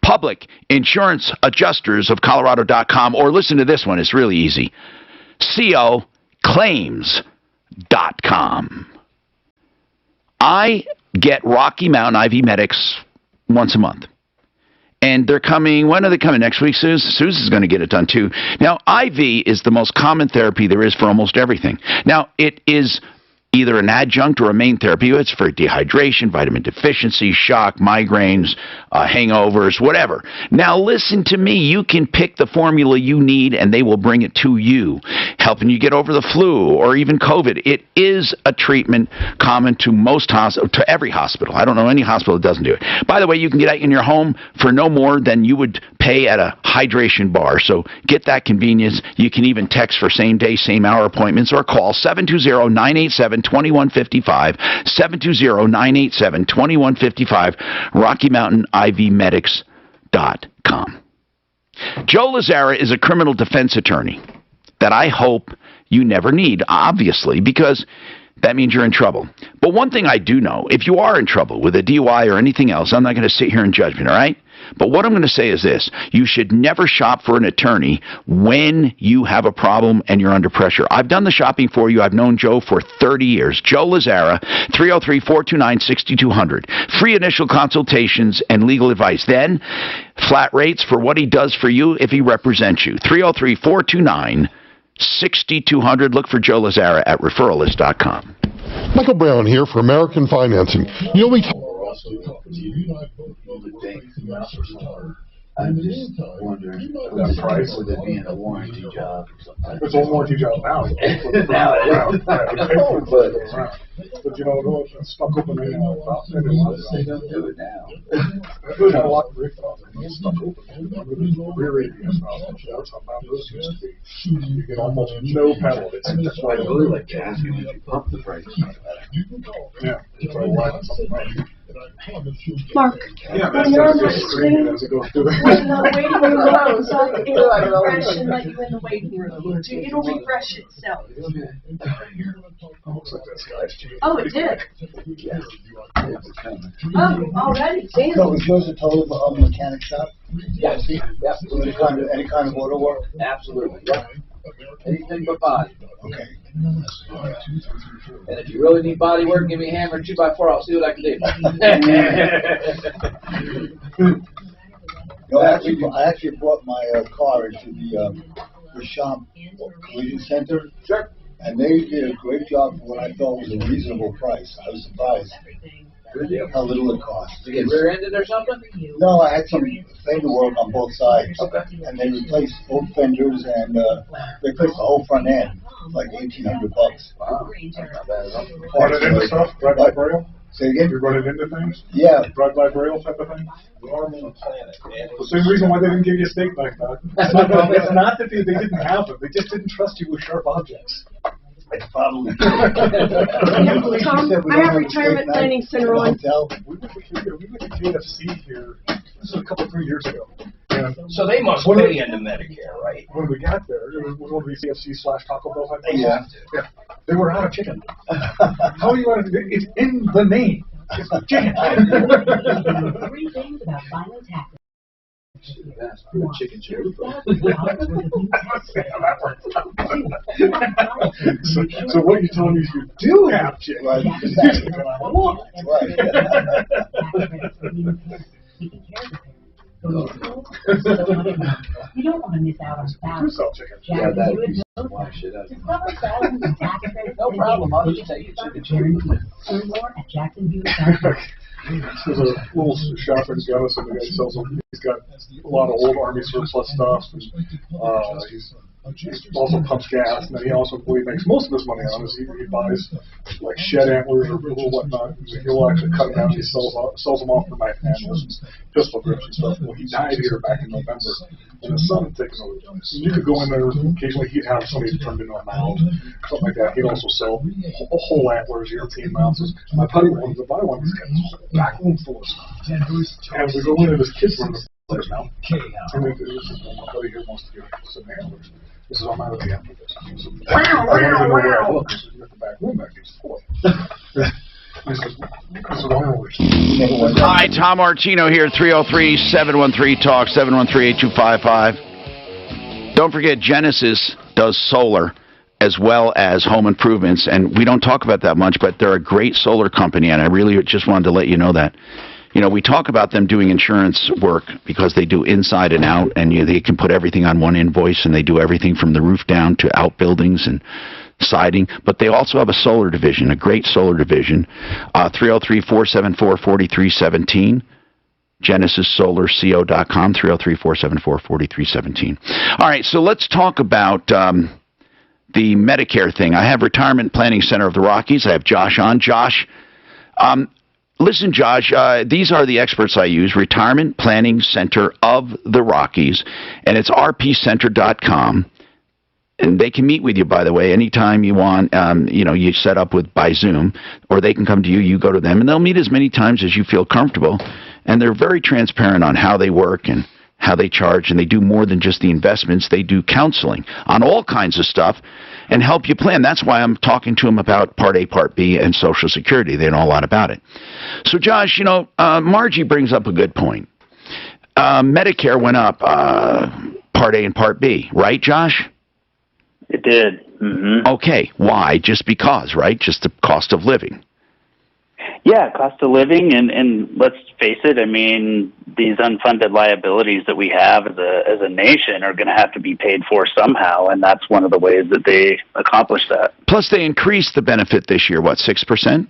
PublicInsuranceAdjusters of Colorado.com, or listen to this one, it's really easy, COClaims.com. I get Rocky Mountain IV Medics once a month. And they're coming, when are they coming? Next week, Susan's going to get it done too. Now, IV is the most common therapy there is for almost everything. Now, it is either an adjunct or a main therapy. It's for dehydration, vitamin deficiency, shock, migraines, hangovers, whatever. Now listen to me. You can pick the formula you need and they will bring it to you, helping you get over the flu or even COVID. It is a treatment common to to every hospital. I don't know any hospital that doesn't do it. By the way, you can get it in your home for no more than you would pay at a hydration bar. So get that convenience. You can even text for same day, same hour appointments or call 720-987-2155, 720-987-2155, RockyMountainIVMedics.com. Joe Lazzara is a criminal defense attorney that I hope you never need, obviously, because that means you're in trouble. But one thing I do know, if you are in trouble with a DUI or anything else, I'm not going to sit here in judgment, all right? But what I'm going to say is this. You should never shop for an attorney when you have a problem and you're under pressure. I've done the shopping for you. I've known Joe for 30 years. Joe Lazzara, 303-429-6200. Free initial consultations and legal advice. Then, flat rates for what he does for you if he represents you. 303-429-6200. Look for Joe Lazzara at referralist.com. Michael Brown here for American Financing. You know, I'm just wondering, the price would it be in a warranty job or something? It's a warranty job now. Now it is. But you know, it's stuck open in and out. They don't do it now. There's a lot of rift out there. It's stuck open. Rear ABS valve. That's how bad those used to be. You get almost no pedal. That's why I really like to ask you if you pump the brakes. Yeah. So I rely on something right. Mark, when you're on my screen, when the waiting room goes up, it'll refresh and let you in the waiting room. It'll refresh itself. Oh, it did. Oh, already? Damn. So was yours a total mechanic shop? Yes. Yep. Any kind of auto work? Absolutely. Yep. Anything but body. Okay. And if you really need body work, give me a hammer and 2x4. I'll see what I can do. No, I actually brought my car into the shop collision center. Sure. And they did a great job for what I thought was a reasonable price. I was surprised how little it cost. Did you get rear-ended or something? No, I had some fender work on both sides. Okay. And they replaced both fenders and they replaced the whole front end, like $1,800. Wow. That's not bad at all. Running into stuff? Drive by braille? Say again? You're running into things? Yeah. Drive by braille type of thing? Normal planet. The same reason why they didn't give you a steak knife back. It's not that they didn't have them. They just didn't trust you with sharp objects. It's probably Tom, I have retirement planning center on. We went to KFC here. This was a couple, 3 years ago. And so they must pay into Medicare, right? When we got there, it was one of these KFC/Taco Bell type things. Yeah. They were out of chicken. How do you want to? It's in the name. It's chicken. 3 things about final taxes. Chicken chili. So what you're telling me is you do have chicken. Right. You don't want to miss out on thousands. Yeah, that would be some wild shit out of it. No problem. I'll just take it. Learn more at Jacksonville. There's a little shop in Gunnison. The guy sells them. He's got a lot of old Army surplus stuff. And, he also pumps gas, and then he also, what he makes most of his money on is he buys like shed antlers or whatnot. He'll actually cut them out and he sells them off for knife handles and pistol grips and stuff. Well, he died here back in November, and his son takes over. You could go in there occasionally. He'd have somebody turned into a mount, something like that. He'd also sell whole antlers, European mounts. My buddy wanted to buy one. He's got a whole back room full of stuff. And we go into this kid's room. Now, and this is when my buddy here wants to get some antlers. This is on my way after this. I don't even know where I look. You got the back room back. It's full. This is antlers. Hi, Tom Martino here, 303-713-TALK, 713-8255. Don't forget, Genesis does solar as well as home improvements, and we don't talk about that much, but they're a great solar company, and I really just wanted to let you know that. You know, we talk about them doing insurance work because they do inside and out, and they can put everything on one invoice, and they do everything from the roof down to outbuildings, and siding, but they also have a solar division, a great solar division. 303-474-4317. GenesisSolarCO.com, 303-474-4317. All right, so let's talk about the Medicare thing. I have Retirement Planning Center of the Rockies. I have Josh on. Josh, listen, Josh, these are the experts I use, Retirement Planning Center of the Rockies, and it's rpcenter.com. And they can meet with you, by the way, anytime you want. You set up by Zoom, or they can come to you, you go to them, and they'll meet as many times as you feel comfortable. And they're very transparent on how they work and how they charge, and they do more than just the investments. They do counseling on all kinds of stuff and help you plan. That's why I'm talking to them about Part A, Part B, and Social Security. They know a lot about it. So, Josh, Margie brings up a good point. Medicare went up, Part A and Part B, right, Josh? It did. Mm-hmm. Okay. Why? Just because, right? Just the cost of living. Yeah, cost of living, and let's face it, I mean, these unfunded liabilities that we have as a nation are going to have to be paid for somehow, and that's one of the ways that they accomplish that. Plus, they increased the benefit this year, 6%?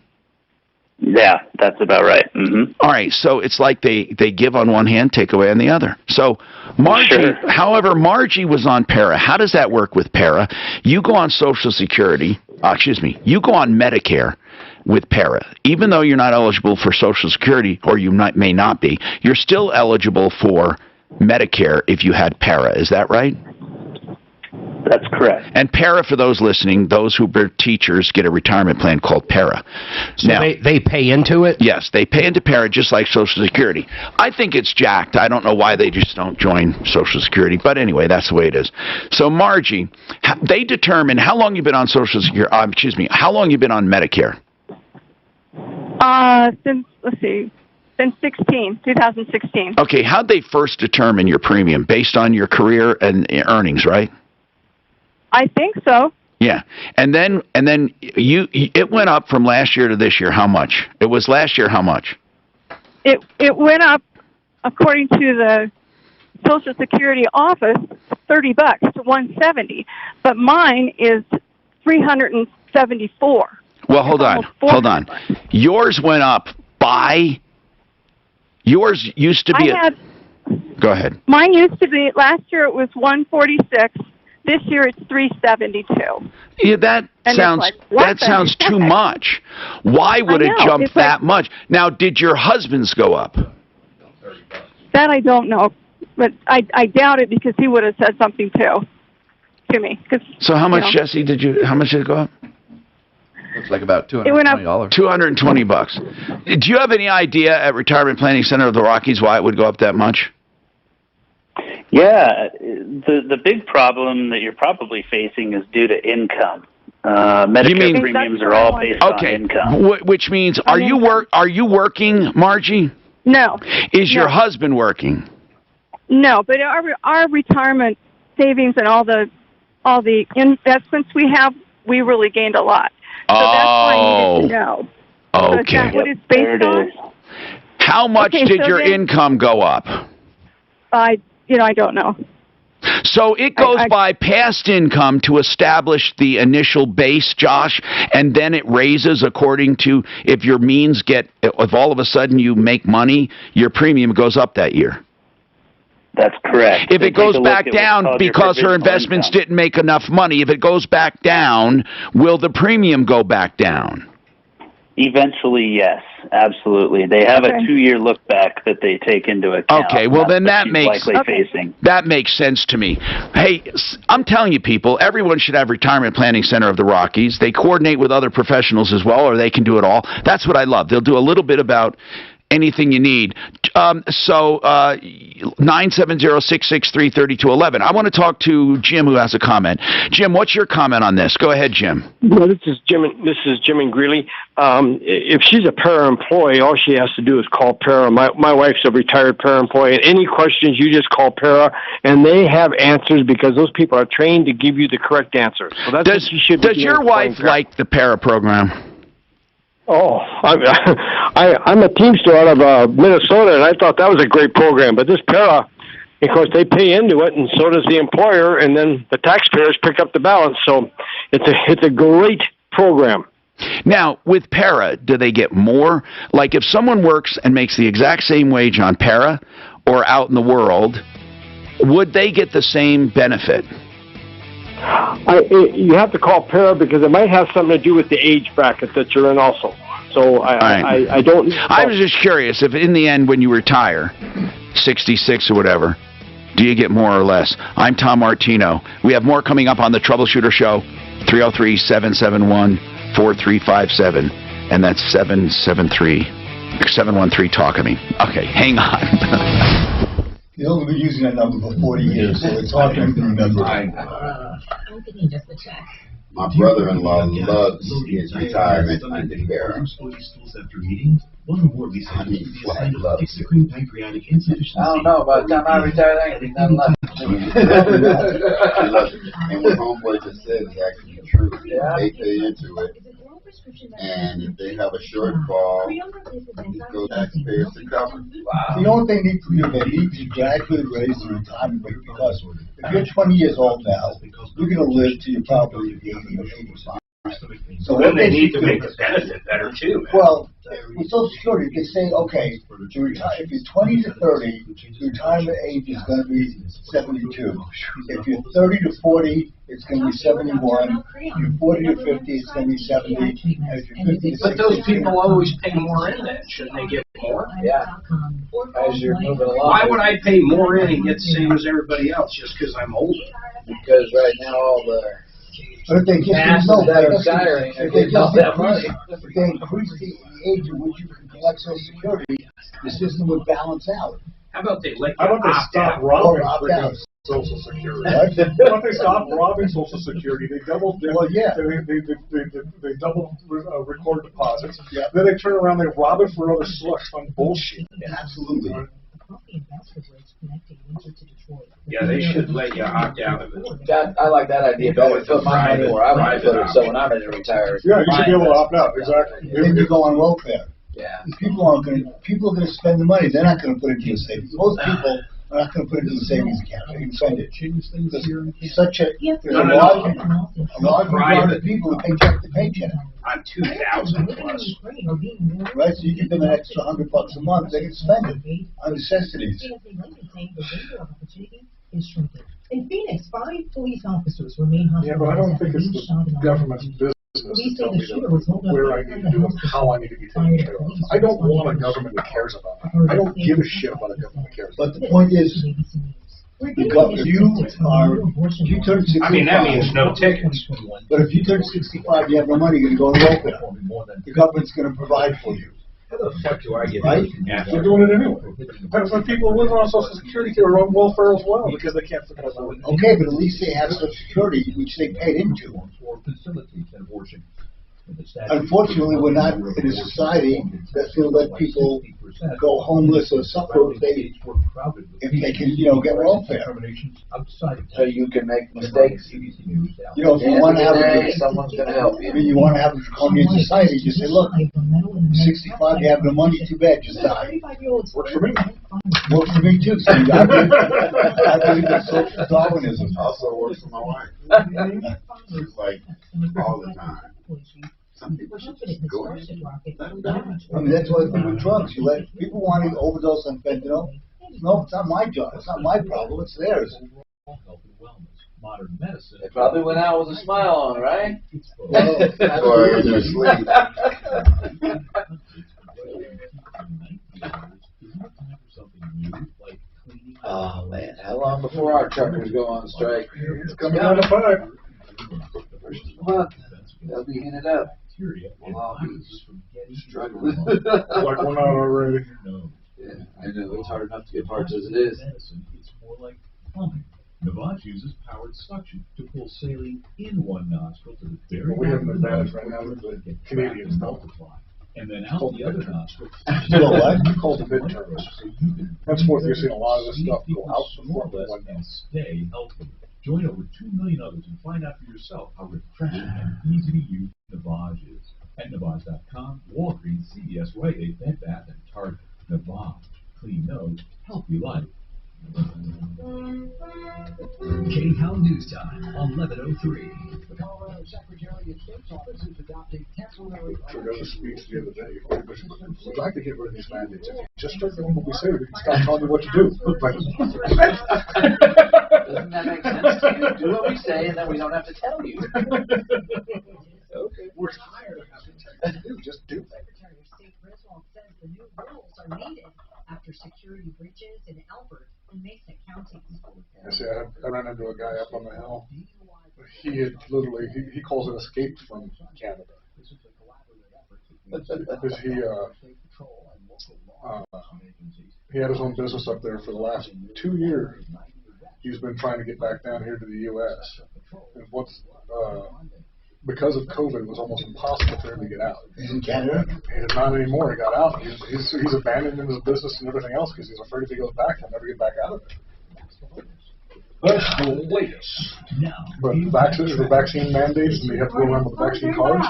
Yeah, that's about right. Mm-hmm. All right, so it's like they give on one hand, take away on the other. So Margie, however, Margie was on PARA. How does that work with PARA? You go on Social Security, you go on Medicare with PARA. Even though you're not eligible for Social Security, or you may not be, you're still eligible for Medicare if you had PARA. Is that right? That's correct. And PARA, for those listening, those who are teachers get a retirement plan called PARA. So now, they pay into it? Yes, they pay into PARA just like Social Security. I think it's jacked. I don't know why they just don't join Social Security, but anyway, that's the way it is. So, Margie, they determine how long you've been on Social Security. How long you've been on Medicare? Since 2016. Okay, how'd they first determine your premium? Based on your career and earnings, right? I think so. Yeah, and then it went up from last year to this year. How much? It was last year. How much? It went up, according to the Social Security office, $30 to $170, but mine is $374. Well, hold on. Yours went up by. Yours used to be. Go ahead. Mine used to be, last year it was $146. This year it's $372. Yeah, that sounds too much. Why would it jump that much? Now, did your husband's go up? That I don't know, but I doubt it, because he would have said something to me. So how much, Jesse? How much did it go up? Looks like about $220. $220. Do you have any idea at Retirement Planning Center of the Rockies why it would go up that much? Yeah, the big problem that you're probably facing is due to income. Medicare premiums are all based on income. Which means, are you working, Margie? No. Is your husband working? No, but our retirement savings and all the investments we have, we really gained a lot. So that's why I needed to know. Okay. So is that what it's based on? How much did your income go up? I don't know. So it goes by past income to establish the initial base, Josh, and then it raises according to if your means if all of a sudden you make money, your premium goes up that year. That's correct. If it goes back down because her investments didn't make enough money, if it goes back down, will the premium go back down? Eventually, yes, absolutely. They have a 2-year look back that they take into account. Okay, well then that makes sense to me. Hey, I'm telling you, people, everyone should have Retirement Planning Center of the Rockies. They coordinate with other professionals as well, or they can do it all. That's what I love. They'll do a little bit about anything you need. 970-663-3211. I want to talk to Jim, who has a comment. Jim, what's your comment on this? Go ahead, Jim. Well, this is Jim and Greeley. If she's a para-employee, all she has to do is call para. My wife's a retired para-employee, and any questions, you just call para, and they have answers because those people are trained to give you the correct answers. So that's what you should be doing. Does your wife like the para program? Oh, I'm a Teamster out of Minnesota, and I thought that was a great program. But this para, Of course, they pay into it, and so does the employer, and then the taxpayers pick up the balance. So it's a great program. Now, with para, do they get more? Like if someone works and makes the exact same wage on para or out in the world, would they get the same benefit? You have to call para because it might have something to do with the age bracket that you're in also. So I don't... I was just curious if in the end when you retire, 66 or whatever, do you get more or less? I'm Tom Martino. We have more coming up on the Troubleshooter Show, 303-771-4357, and that's 713-talk, Okay, hang on. He's only been using that number for 40 years, so it's hard to remember. My brother-in-law loves his retirement under care. I mean, flat loves it. I don't know. By the time I retire, there ain't nothing left. And what homeboy just said is actually true. They pay into it, and if they have a shortfall, it goes taxpayers to cover. You know what they need to do? They need to gradually raise the retirement rate, because if you're 20 years old now, you're going to live till you're probably 80 or 85. So what they need to make the benefit better too. Well, with Social Security, they say, okay, if you're 20 to 30, your retirement age is going to be 72. If you're 30 to 40, it's going to be 71. If you're 40 to 50, it's going to be 70. And if you're 50 to 60, But those people always pay more in then. Shouldn't they get more? Yeah. As you're moving along. Why would I pay more in and get the same as everybody else just because I'm older? Because right now all the but if they just masses that are retiring are getting all that money. If they increase the age at which you can collect Social Security, the system would balance out. How about they let How you about they opt stop out? robbing Opt out. Social Security? Why don't they stop robbing Social Security? They double, they double record deposits. Yeah. Then they turn around, they rob it for other slush fund bullshit. Yeah, absolutely. Yeah, they should let you opt out of it. I like that idea better. Put my money where I want to put it, so when I'm ready to retire. Yeah, you should be able to opt out. Exactly. Then you go on welfare. Yeah. People are going to spend the money. They're not going to put it into a savings. Most people are not going to put it into a savings account. They can spend it. There's such a large amount of people who paycheck to paycheck. I'm 2,000 plus. Right, so you give them an extra $100 a month, they can spend it on necessities. In Phoenix, 5 police officers remain hospitalized. Yeah, but I don't think it's the government's business to tell me where I need to do it, how I need to be taken care of. I don't want a government that cares about me. I don't give a shit about a government that cares about me. But the point is, if you turn 65, I mean, that means no tickets. But if you turn 65, you have no money, you're going to go to welfare. The government's going to provide for you. How the fuck do I get right? They're doing it anyway. When people live on Social Security, they're on welfare as well because they can't figure out what. Okay, but at least they have Social Security, which they paid into. Unfortunately, we're not in a society that's going to let people go homeless or suffer if they can, get welfare. So you can make mistakes. If you want to have someone's going to help you. I mean, you want to have a draconian society, just say, look, 65, you have no money, too bad, just die. Works for me. Works for me too. So I believe in social Darwinism. Also works for my wife. It's like all the time. Some people should just go ahead and let them die. I mean, that's why I think with drugs, you let people want to overdose on fentanyl. No, it's not my job. It's not my problem. It's theirs. Modern medicine. They probably went out with a smile on, right? Or in their sleep. Oh man, how long before our truckers go on strike? It's coming down the pipe. Month. They'll be in it up. Well, I'll be struggling. Like we're not already. Yeah, I know. It's hard enough to get parts as it is. It's more like plumbing. Navage uses powered suction to pull saline in one nostril to the very We have an advantage right now with the Canadians multiply. And then out the other nostril. You know what? You call the midterms. Henceforth, you're seeing a lot of this stuff go out before the one and stay healthy. Join over 2 million others and find out for yourself how refreshing and easy to use Navage is. At Navage.com, Walgreens, CVS, Rite Aid, Bed Bath, and Target. Navage. Clean nose, healthy life. K-Town News Time on 11:03. Sure, there was a speech the other day. We'd like to get rid of these mandates. If you just start doing what we say, we can stop telling you what to do. Doesn't that make sense to you? Do what we say, and then we don't have to tell you. Okay, we're tired of having to tell you what to do. Just do it. Secretary of State Griswold says the new rules are needed after security breaches in Albert and Mesa counties. I see, I ran into a guy up on the hill. He had literally, he calls it escaped from Canada. Because he had his own business up there for the last 2 years. He's been trying to get back down here to the U.S. And because of COVID, it was almost impossible for him to get out. He's in Canada? Not anymore. He got out. He's abandoning his business and everything else because he's afraid if he goes back, he'll never get back out of it. But the vaccine mandates, and you have to go around with the vaccine cards.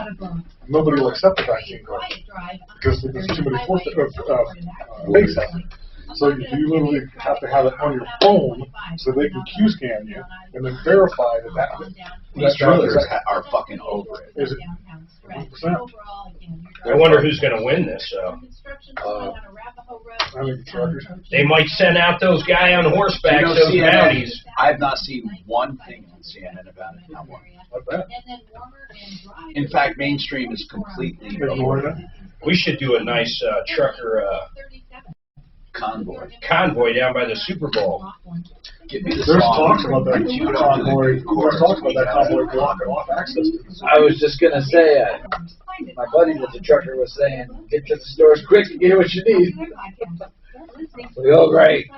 Nobody will accept the vaccine card because there's too many fakes out there. So you literally have to have it on your phone so they can Q-scan you and then verify that. These truckers are fucking over it. Is it 100%? I wonder who's going to win this. I think the truckers. They might send out those guy on horseback, You know, those CNN, bounties. I have not seen one thing on CNN about it. Not one. In fact, mainstream is completely ignored it. We should do a nice trucker convoy down by the Super Bowl. Give me the There's song. talks about that convoy. There's talks about that convoy blocking off access to the I was just gonna say, my buddy that's a trucker was saying, get to the stores quick and get what you need. Well, great.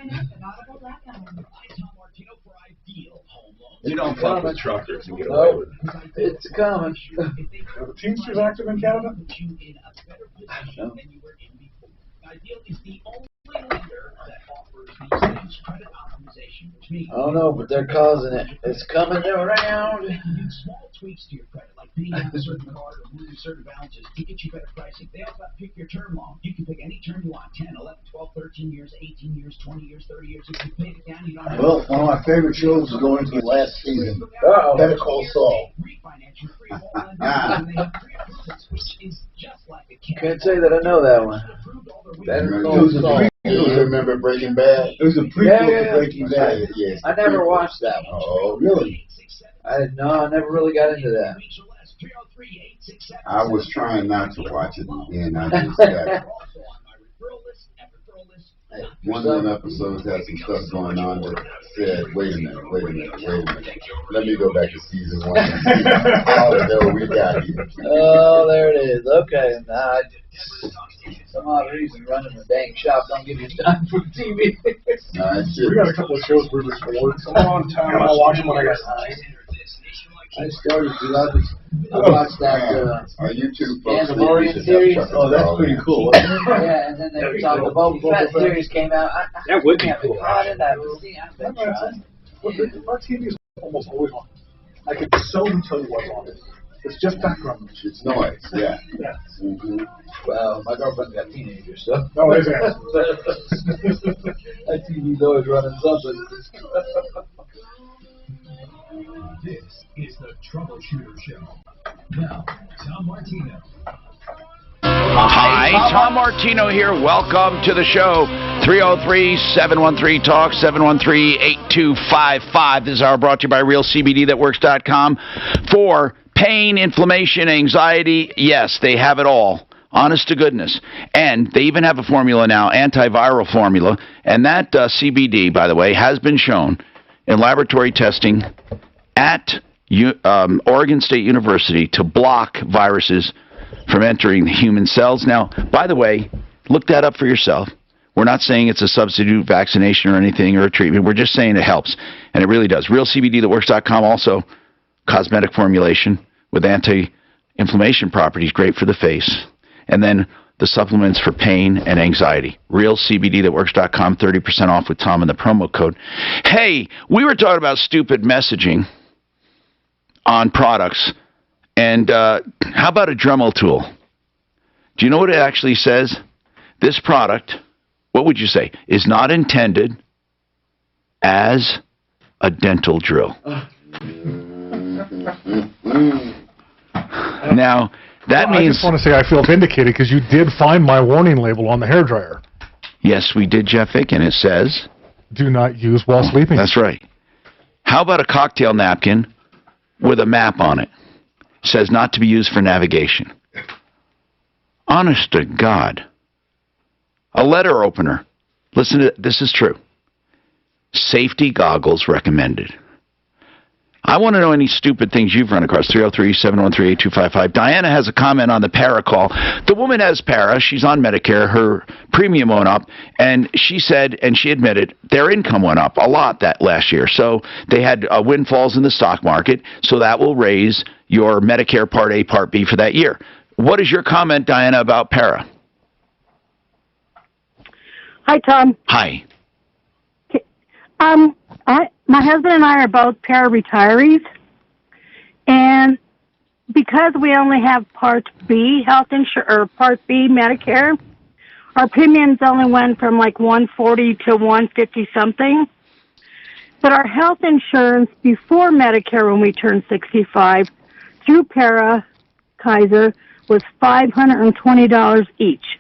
You don't fuck with truckers and get away with it. It's coming. Are the Teamsters active in Canada? No. I don't know, but they're causing it. It's coming around. Small tweaks to your credit, like paying off a certain card or moving certain balances to get you better pricing. They also pick your term loan. You can pick any term you want, 10, 11, 12, 13 years, 18 years, 20 years, 30 years. If you pay it down, you don't have Well, one of my favorite shows is going to last season. Better Call Saul. Can't say that I know that one. Better Call Saul. You remember Breaking Bad? It was a prequel to Breaking Bad. Yes. I never watched that one. Oh, really? I never really got into that. I was trying not to watch it, and I just got one of them episodes had some stuff going on that said, wait a minute. Let me go back to season 1 and see how the hell we got here. Oh, there it is. Okay. Nah, some odd reason running the dang shop don't give you time for TV. We got a couple of shows we record. So I'm on time. I watch them when I got time. I started to I watched that YouTube folks, Mandalorian series. Oh, that's pretty cool. Yeah, and then they talked the Boba Fett series came out. That would be cool. I've been trying. Our TV is almost always on. I can seldom tell you what's on it. It's just background noise. It's noise, yeah. Mm-hmm. Well, my girlfriend's got teenagers, so. No, it isn't. That TV's always running something. This is the Troubleshooter Show. Now, Tom Martino. Hi, Tom Martino here. Welcome to the show. 303-713-TALK, 713-8255. This hour brought to you by RealCBDThatWorks.com for pain, inflammation, anxiety. Yes, they have it all. Honest to goodness. And they even have a formula now, antiviral formula. And that CBD, by the way, has been shown in laboratory testing at Oregon State University to block viruses from entering the human cells. Now, by the way, look that up for yourself. We're not saying it's a substitute vaccination or anything or a treatment. We're just saying it helps, and it really does. RealCBDThatWorks.com, also cosmetic formulation with anti-inflammation properties, great for the face. And then the supplements for pain and anxiety. RealCBDThatWorks.com, 30% off with Tom and the promo code. Hey, we were talking about stupid messaging on products. And how about a Dremel tool? Do you know what it actually says? This product, what would you say, is not intended as a dental drill. Now, that means... I just want to say I feel vindicated because you did find my warning label on the hairdryer. Yes, we did, Jeff Vick, and it says... Do not use while sleeping. That's right. How about a cocktail napkin with a map on it? Says not to be used for navigation. Honest to God. A letter opener. Listen to this is true. Safety goggles recommended. I want to know any stupid things you've run across. 303-713-8255. Diana has a comment on the para call. The woman has para. She's on Medicare. Her premium went up. And she said, and she admitted, their income went up a lot that last year. So they had windfalls in the stock market. So that will raise your Medicare Part A, Part B for that year. What is your comment, Diana, about para? Hi, Tom. Hi. My husband and I are both para-retirees, and because we only have Part B health insurance or Part B Medicare, our premiums only went from like 140 to 150 something. But our health insurance before Medicare, when we turned 65, through Para Kaiser, was $520 each.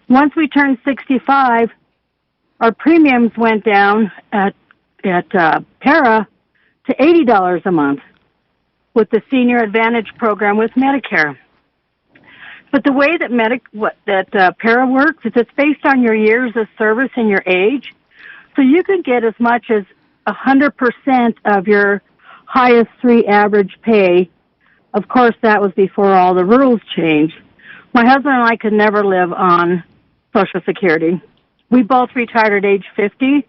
Once we turned 65, our premiums went down at Para to $80 a month with the Senior Advantage program with Medicare. But the way that Para works is it's based on your years of service and your age. So you can get as much as 100% of your highest 3 average pay. Of course, that was before all the rules changed. My husband and I could never live on Social Security. We both retired at age 50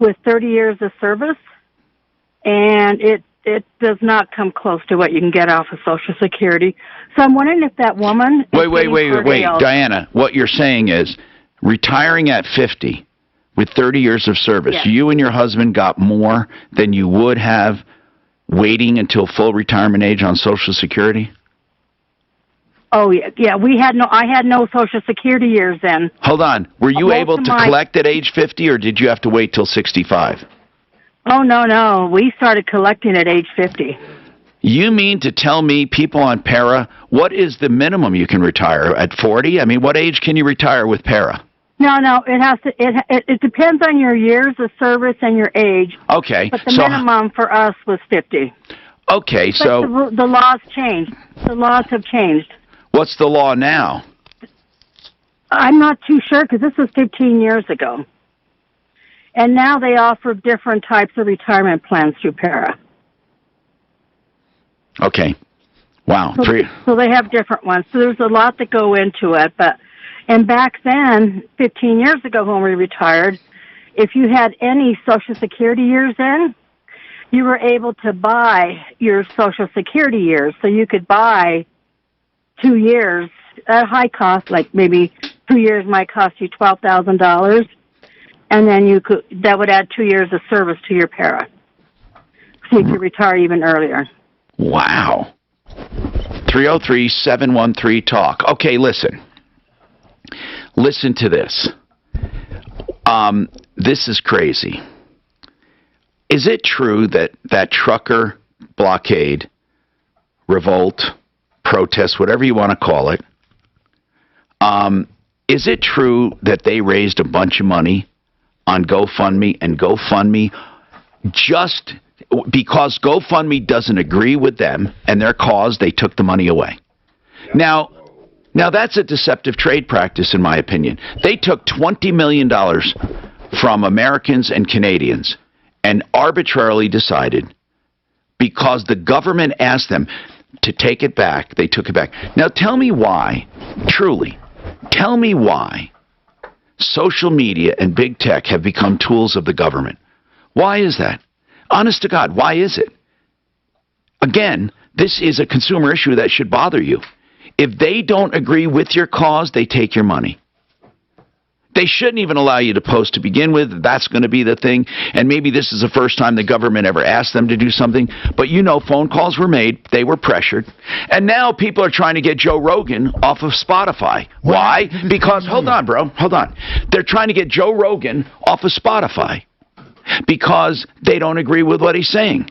with 30 years of service, and it does not come close to what you can get off of Social Security. So I'm wondering if that woman... Wait, Diana, what you're saying is retiring at 50 with 30 years of service, yes, you and your husband got more than you would have waiting until full retirement age on Social Security? Oh, yeah. I had no Social Security years then. Hold on. Were you able to collect at age 50, or did you have to wait till 65? Oh, no. We started collecting at age 50. You mean to tell me people on Para, what is the minimum you can retire? At 40? I mean, what age can you retire with Para? No. It depends on your years of service and your age. Okay. But the minimum for us was 50. Okay, but the laws changed. The laws have changed. What's the law now? I'm not too sure because this was 15 years ago. And now they offer different types of retirement plans through Para. Okay. Wow. So they have different ones. So there's a lot that go into it. And back then, 15 years ago when we retired, if you had any Social Security years in, you were able to buy your Social Security years. So you could buy 2 years at high cost, like maybe 2 years might cost you $12,000, and then that would add 2 years of service to your Para, so you could retire even earlier. Wow. 303-713-TALK. Okay, listen to this. This is crazy. Is it true that trucker blockade, revolt, protest, whatever you want to call it, is it true that they raised a bunch of money on GoFundMe, and GoFundMe, just because GoFundMe doesn't agree with them and their cause, they took the money away? Now that's a deceptive trade practice, in my opinion. They took $20 million from Americans and Canadians and arbitrarily decided, because the government asked them to take it back, they took it back. Now tell me why, truly, tell me why social media and big tech have become tools of the government. Why is that? Honest to God, why is it? Again, this is a consumer issue that should bother you. If they don't agree with your cause, they take your money. They shouldn't even allow you to post to begin with. That's going to be the thing. And maybe this is the first time the government ever asked them to do something. But phone calls were made. They were pressured. And now people are trying to get Joe Rogan off of Spotify. Why? Because, hold on, bro. Hold on. They're trying to get Joe Rogan off of Spotify because they don't agree with what he's saying.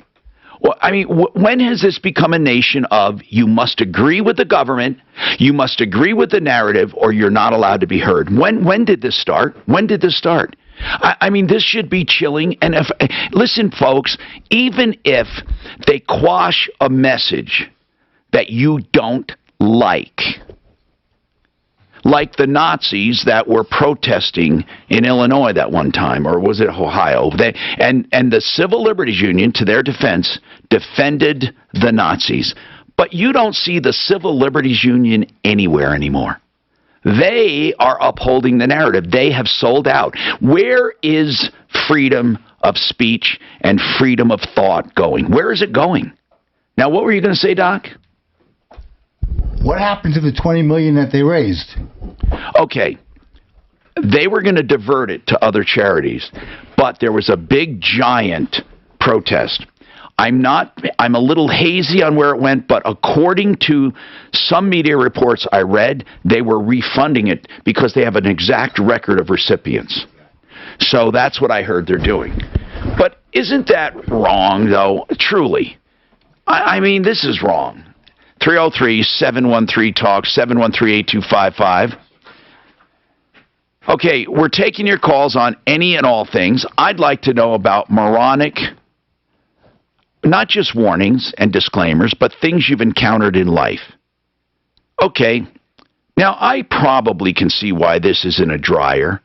Well, I mean, when has this become a nation of you must agree with the government, you must agree with the narrative, or you're not allowed to be heard? When did this start? When did this start? I mean, this should be chilling. And listen, folks, even if they quash a message that you don't like the Nazis that were protesting in Illinois that one time, or was it Ohio? And the Civil Liberties Union, to their defense, defended the Nazis. But you don't see the Civil Liberties Union anywhere anymore. They are upholding the narrative. They have sold out. Where is freedom of speech and freedom of thought going? Where is it going? Now, what were you going to say, Doc? What happened to the $20 million that they raised? Okay. They were going to divert it to other charities, but there was a big, giant protest. I'm a little hazy on where it went, but according to some media reports I read, they were refunding it because they have an exact record of recipients. So that's what I heard they're doing. But isn't that wrong, though? Truly. I mean, this is wrong. 303-713-TALK, 713-8255. Okay, we're taking your calls on any and all things. I'd like to know about moronic, not just warnings and disclaimers, but things you've encountered in life. Okay, now I probably can see why this is in a dryer,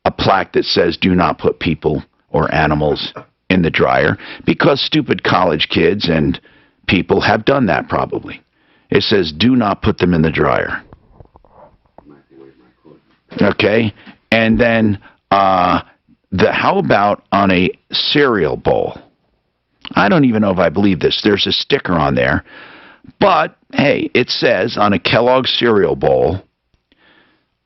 a plaque that says do not put people or animals in the dryer, because stupid college kids and people have done that probably. It says, do not put them in the dryer. Okay? And then, how about on a cereal bowl? I don't even know if I believe this. There's a sticker on there. But, hey, it says on a Kellogg's cereal bowl,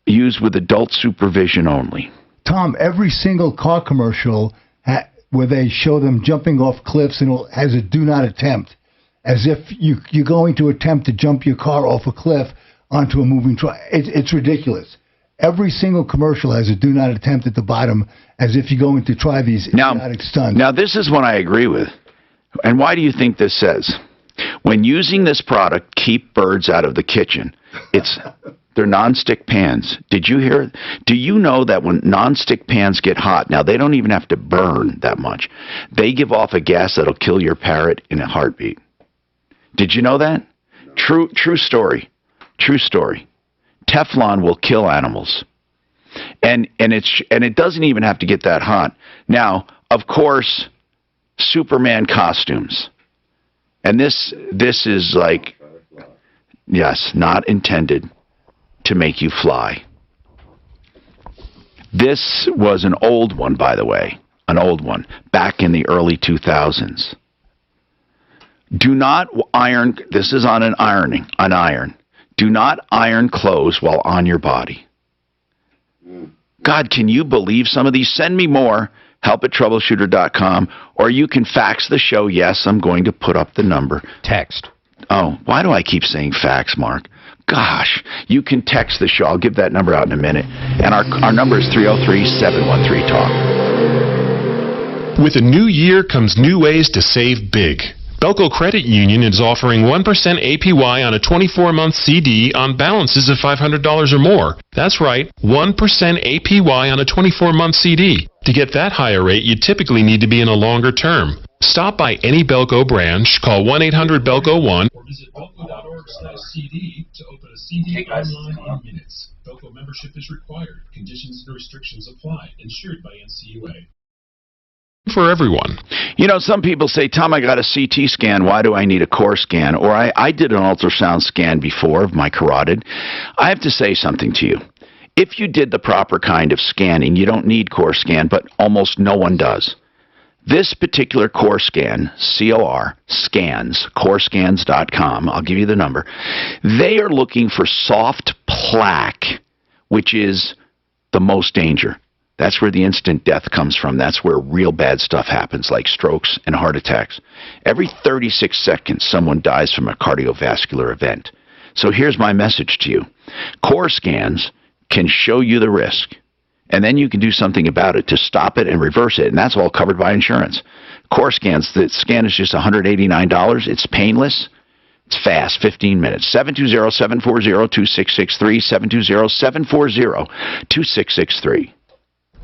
used with adult supervision only. Tom, every single car commercial where they show them jumping off cliffs and has a do not attempt. As if you're going to attempt to jump your car off a cliff onto a moving truck. It's ridiculous. Every single commercial has a do not attempt at the bottom, as if you're going to try these idiotic stunts. Now, this is what I agree with. And why do you think this says? When using this product, keep birds out of the kitchen. They're nonstick pans. Did you hear? Do you know that when nonstick pans get hot, now they don't even have to burn that much. They give off a gas that'll kill your parrot in a heartbeat. Did you know that? True story. True story. Teflon will kill animals. And it doesn't even have to get that hot. Now, of course, Superman costumes. And this is like, yes, not intended to make you fly. This was an old one, by the way. An old one. Back in the early 2000s. Do not iron, this is on an iron. Do not iron clothes while on your body. God, can you believe some of these? Send me more, help@troubleshooter.com, or you can fax the show. Yes, I'm going to put up the number. Text. Oh, why do I keep saying fax, Mark? Gosh, you can text the show. I'll give that number out in a minute. And our number is 303-713-TALK. With a new year comes new ways to save big. Belco Credit Union is offering 1% APY on a 24-month CD on balances of $500 or more. That's right, 1% APY on a 24-month CD. To get that higher rate, you typically need to be in a longer term. Stop by any Belco branch, call 1-800-BELCO-1, or visit belco.org/CD to open a CD online in minutes. Belco membership is required. Conditions and restrictions apply. Insured by NCUA. For everyone. You know, some people say, Tom, I got a CT scan. Why do I need a core scan? Or I did an ultrasound scan before of my carotid. I have to say something to you. If you did the proper kind of scanning, you don't need core scan, but almost no one does. This particular core scan, COR, scans, corescans.com, I'll give you the number. They are looking for soft plaque, which is the most danger. That's where the instant death comes from. That's where real bad stuff happens, like strokes and heart attacks. Every 36 seconds, someone dies from a cardiovascular event. So here's my message to you. Core scans can show you the risk, and then you can do something about it to stop it and reverse it, and that's all covered by insurance. Core scans, the scan is just $189. It's painless. It's fast, 15 minutes. 720-740-2663, 720-740-2663.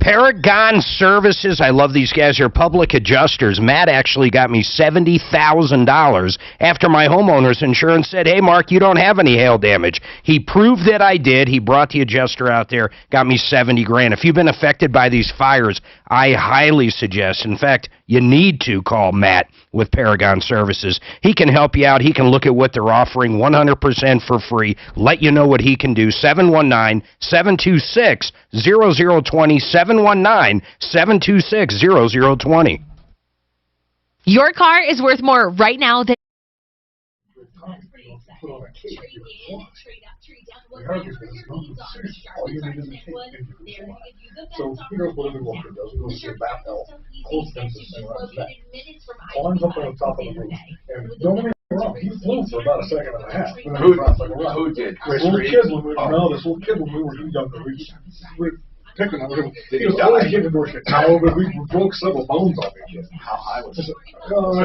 Paragon Services. I love these guys. They're public adjusters. Matt actually got me $70,000 after my homeowner's insurance said, hey, Mark, you don't have any hail damage. He proved that I did. He brought the adjuster out there, got me $70,000. If you've been affected by these fires, I highly suggest, in fact, you need to call Matt with Paragon Services. He can help you out. He can look at what they're offering 100% for free, let you know what he can do. 719-726-0020, 719-726-0020. Your car is worth more right now than... So here's what a new walker does. He goes to the back elf, holds things the same around his neck, climbs up on the top of the roof, and don't get me wrong, he flew for about a second and a half. Who did? This little kid when we were younger, we were picking on him. He was always getting into Chicago, but we broke several bones off each other. How high was it?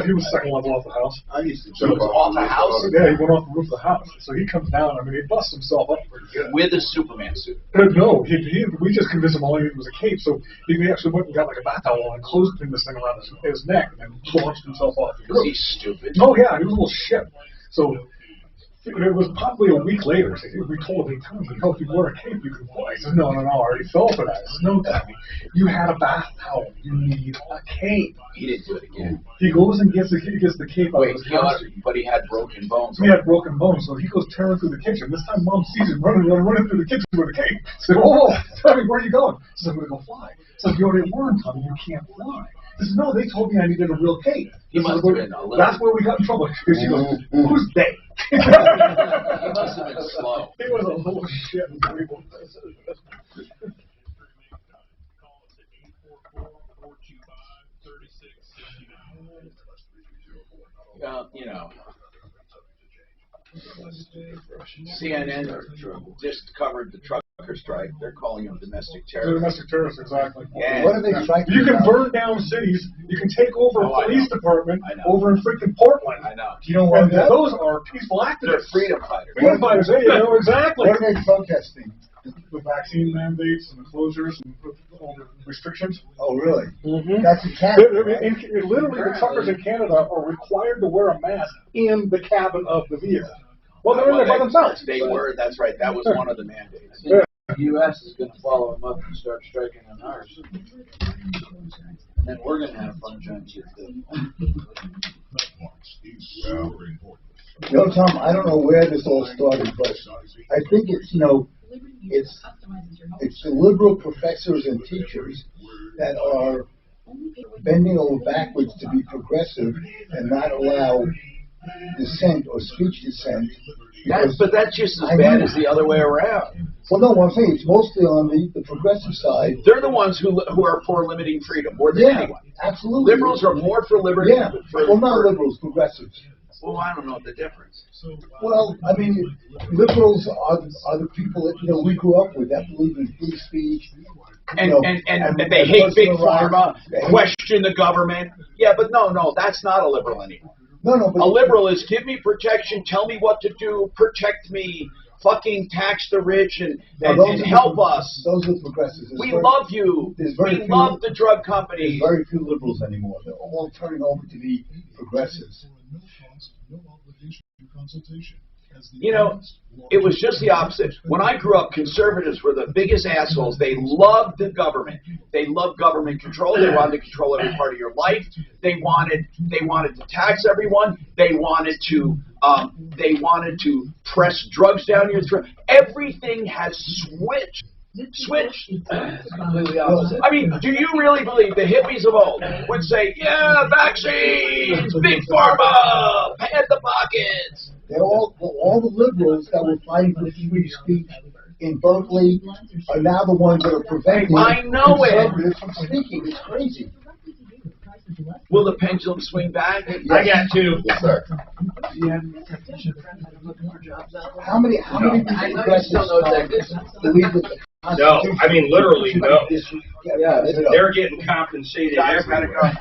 He was second level off the house. I used to jump off the house? Yeah, he went off the roof of the house. So he comes down, I mean, he busts himself up pretty good. With a Superman suit? No, we just convinced him all he needed was a cape. So he actually went and got like a bath towel and closed him this thing around his neck and then launched himself off the roof. Was he stupid? Oh, yeah, he was a little shit. So it was probably a week later. So we told him, if you wear a cape, you can fly. He said, no, I already fell for that. I said, no, Tommy, you had a bath towel. You need a cape. He didn't do it again. He goes and gets the cape out of his house. But he had broken bones. He had broken bones, so he goes tearing through the kitchen. This time, Mom sees him running through the kitchen with a cape. Said, "Oh, Tommy, where are you going?" He said, "I'm going to go fly." Said, "You already learned, Tommy. You can't fly." He said, "No, they told me I needed a real cape." He must have been a little. That's where we got in trouble. Because she goes, "Who's they?" He must have been slow. He was a little shit. You know, CNN just covered the trucker strike. They're calling them domestic terrorists. Domestic terrorists, exactly. Yeah. What are they striking? You can burn down cities. You can take over a police department over in freaking Portland. I know. You know what? Those are peaceful activists. They're freedom fighters. Freedom fighters. There you go. Exactly. What are they protesting? The vaccine mandates and the closures and all the restrictions. Oh, really? Mm-hmm. That's in Canada. Literally, the truckers in Canada are required to wear a mask in the cabin of the vehicle. Well, they're in there by themselves. They were. That's right. That was one of the mandates. Yeah. The U.S. is going to follow them up and start striking on ours. And then we're going to have fun trying to You know, Tom, I don't know where this all started, but I think it's, it's the liberal professors and teachers that are bending over backwards to be progressive and not allow dissent or speech dissent. But that's just as bad as the other way around. Well, no, what I'm saying, it's mostly on the progressive side. They're the ones who are for limiting freedom more than anyone. Absolutely. Liberals are more for liberty. Yeah, well, not liberals, progressives. Well, I don't know the difference. Well, I mean, liberals are the people that, we grew up with that believe in free speech. And they hate big pharma, question the government. Yeah, but no, that's not a liberal anymore. No, but a liberal is give me protection, tell me what to do, protect me, fucking tax the rich and help us. Those are progressives. We love you. We love the drug companies. There's very few liberals anymore. They're all turning over to the progressives. You know, it was just the opposite. When I grew up, conservatives were the biggest assholes. They loved the government. They loved government control. They wanted to control every part of your life. They wanted to tax everyone. They wanted to press drugs down your throat. Everything has switched. Completely opposite. I mean, do you really believe the hippies of old would say, yeah, vaccines, big pharma, pad the pockets? They're all the liberals that were fighting for free speech in Berkeley are now the ones that are preventing I know it. conservatives from speaking. It's crazy. Will the pendulum swing back? I got two. Yes, sir. How many I know you still know that. believe that the No, I mean literally no. Yeah, They're getting compensated everywhere.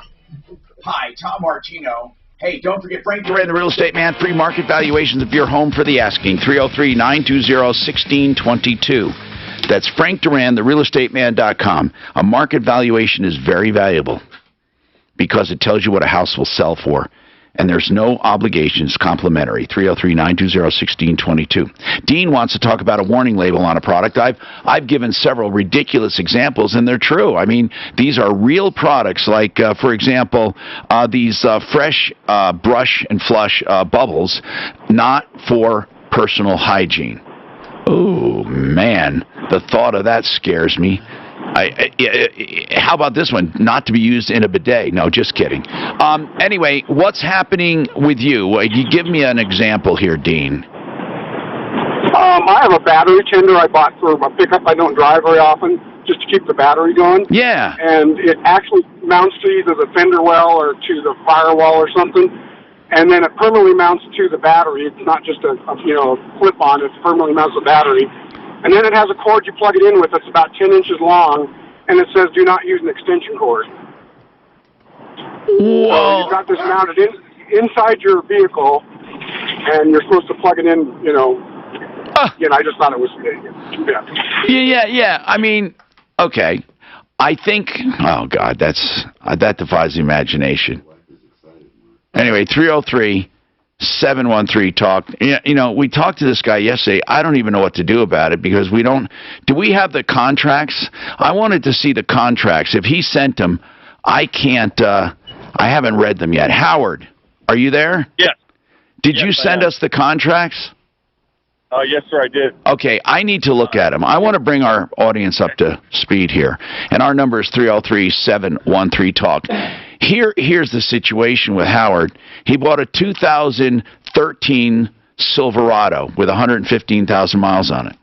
Hi, Tom Martino. Hey, don't forget Frank Duran, the real estate man, free market valuations of your home for the asking. 303-920-1622. That's Frank Duran, therealestateman.com. A market valuation is very valuable because it tells you what a house will sell for. And there's no obligations, complimentary. 303-920-1622. Dean wants to talk about a warning label on a product. I've given several ridiculous examples, and they're true. I mean, these are real products like, for example, these fresh brush and flush bubbles, not for personal hygiene. Oh, man, the thought of that scares me. How about this one? Not to be used in a bidet. No, just kidding. Anyway, what's happening with you? You give me an example here, Dean. I have a battery tender I bought for a pickup I don't drive very often, just to keep the battery going. Yeah. And it actually mounts to either the fender well or to the firewall or something. And then it permanently mounts to the battery. It's not just a clip-on. It permanently mounts the battery. And then it has a cord you plug it in with that's about 10 inches long, and it says do not use an extension cord. Whoa. So you've got this mounted inside your vehicle, and you're supposed to plug it in, I just thought it was, Yeah. I mean, okay. I think, oh, God, that defies the imagination. Anyway, 303-713-TALK. We talked to this guy yesterday. I don't even know what to do about it because do we have the contracts? I wanted to see the contracts. If he sent them, I haven't read them yet. Howard, are you there? Yes. Did you send us the contracts? Yes, sir, I did. Okay, I need to look at them. I want to bring our audience up to speed here. And our number is 303-713-TALK. Here's the situation with Howard. He bought a 2013 Silverado with 115,000 miles on it.